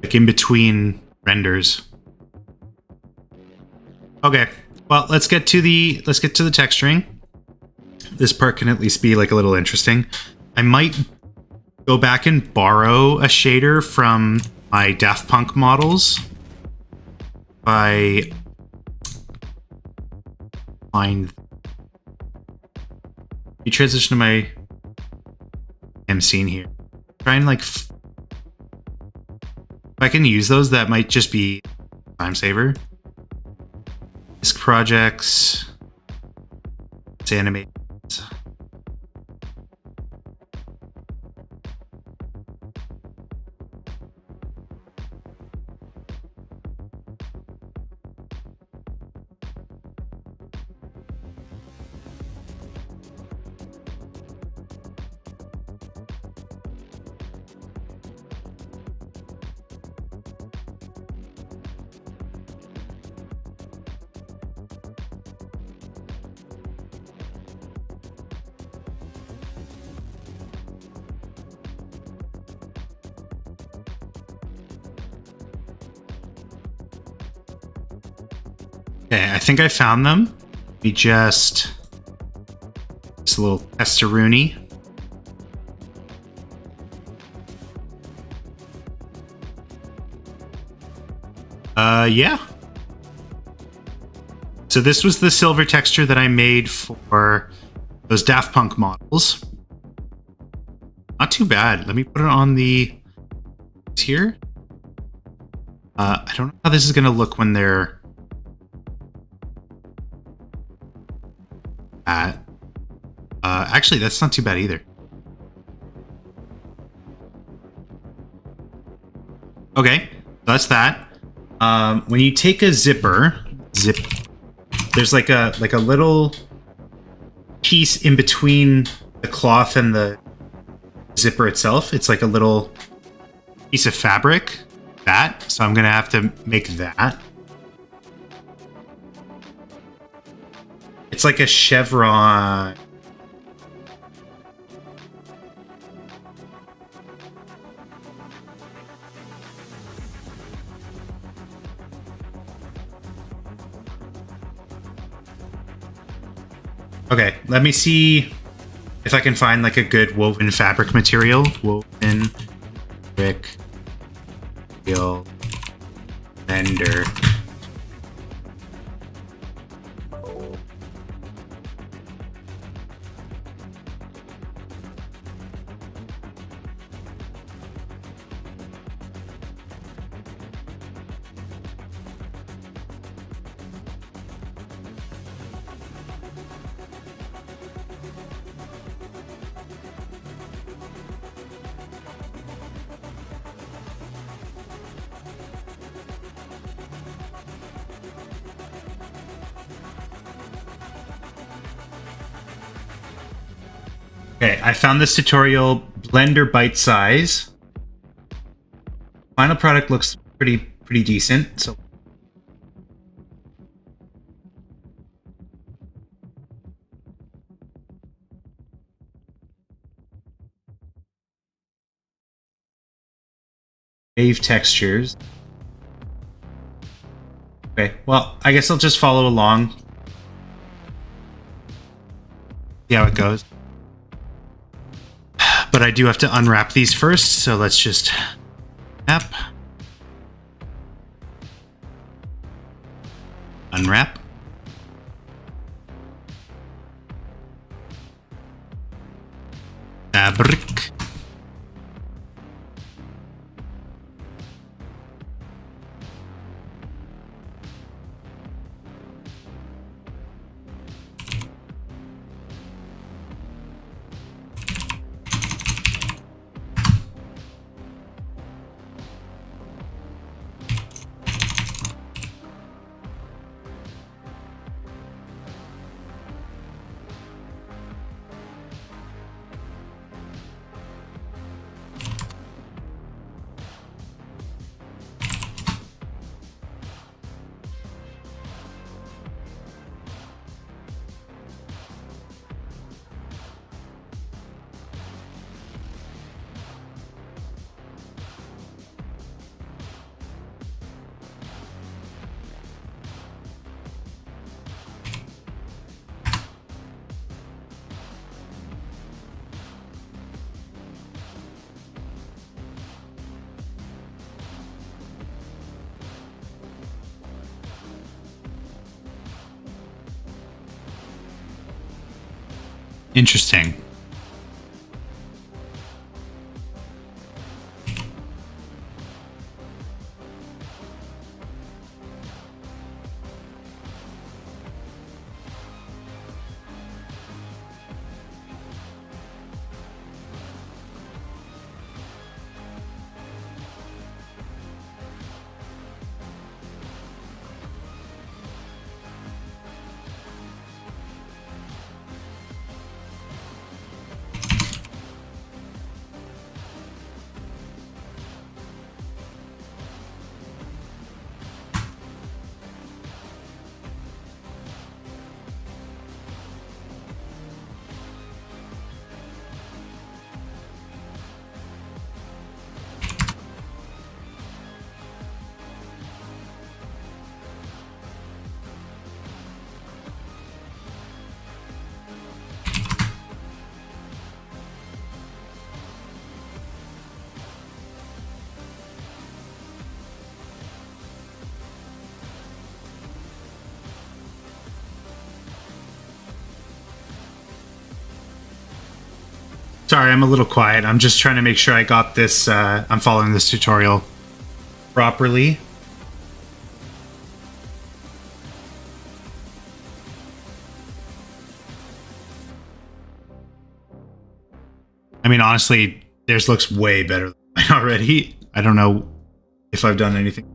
Like in between renders. Okay. Well, let's get to the texturing. This part can at least be like a little interesting. I might go back and borrow a shader from my Daft Punk models. By find. You transition to my scene here. Try and like if I can use those, that might just be time saver. Disk projects. Let's animate. Okay, I think I found them. We just a little testaroonie. Yeah. So this was the silver texture that I made for those Daft Punk models. Not too bad. Let me put it on the here. I don't know how this is going to look when they're at. Actually, that's not too bad either. Okay, that's that. When you take a zip, there's like a little piece in between the cloth and the zipper itself. It's like a little piece of fabric. So I'm gonna have to make that. It's like a chevron. Okay, let me see if I can find like a good woven fabric material. Woven fabric material blender. Okay, I found this tutorial, Blender Bite Size. Final product looks pretty decent. So wave textures. Okay, well, I guess I'll just follow along. See how it goes. But I do have to unwrap these first, so let's just wrap. Unwrap. Fabric. Interesting. Sorry, I'm a little quiet. I'm just trying to make sure I got this, I'm following this tutorial properly. I mean, honestly, theirs looks way better than mine already. I don't know if I've done anything.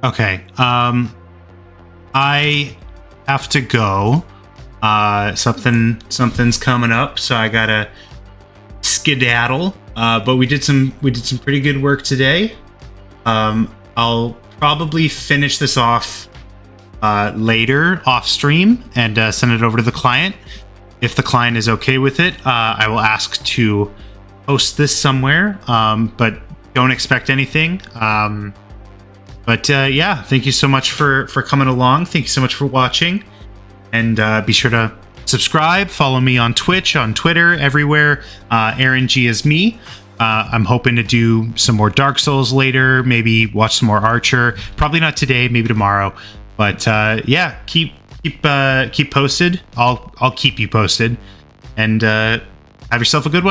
Okay. I have to go. Something's coming up, so I gotta skedaddle. But we did some pretty good work today. I'll probably finish this off later off stream and send it over to the client. If the client is okay with it, I will ask to post this somewhere, but don't expect anything. But yeah, thank you so much for coming along. Thank you so much for watching, and be sure to subscribe, follow me on Twitch, on Twitter, everywhere. Aaron G is me. I'm hoping to do some more Dark Souls later, maybe watch some more Archer. Probably not today, maybe tomorrow. But yeah, keep posted. I'll keep you posted, and have yourself a good one.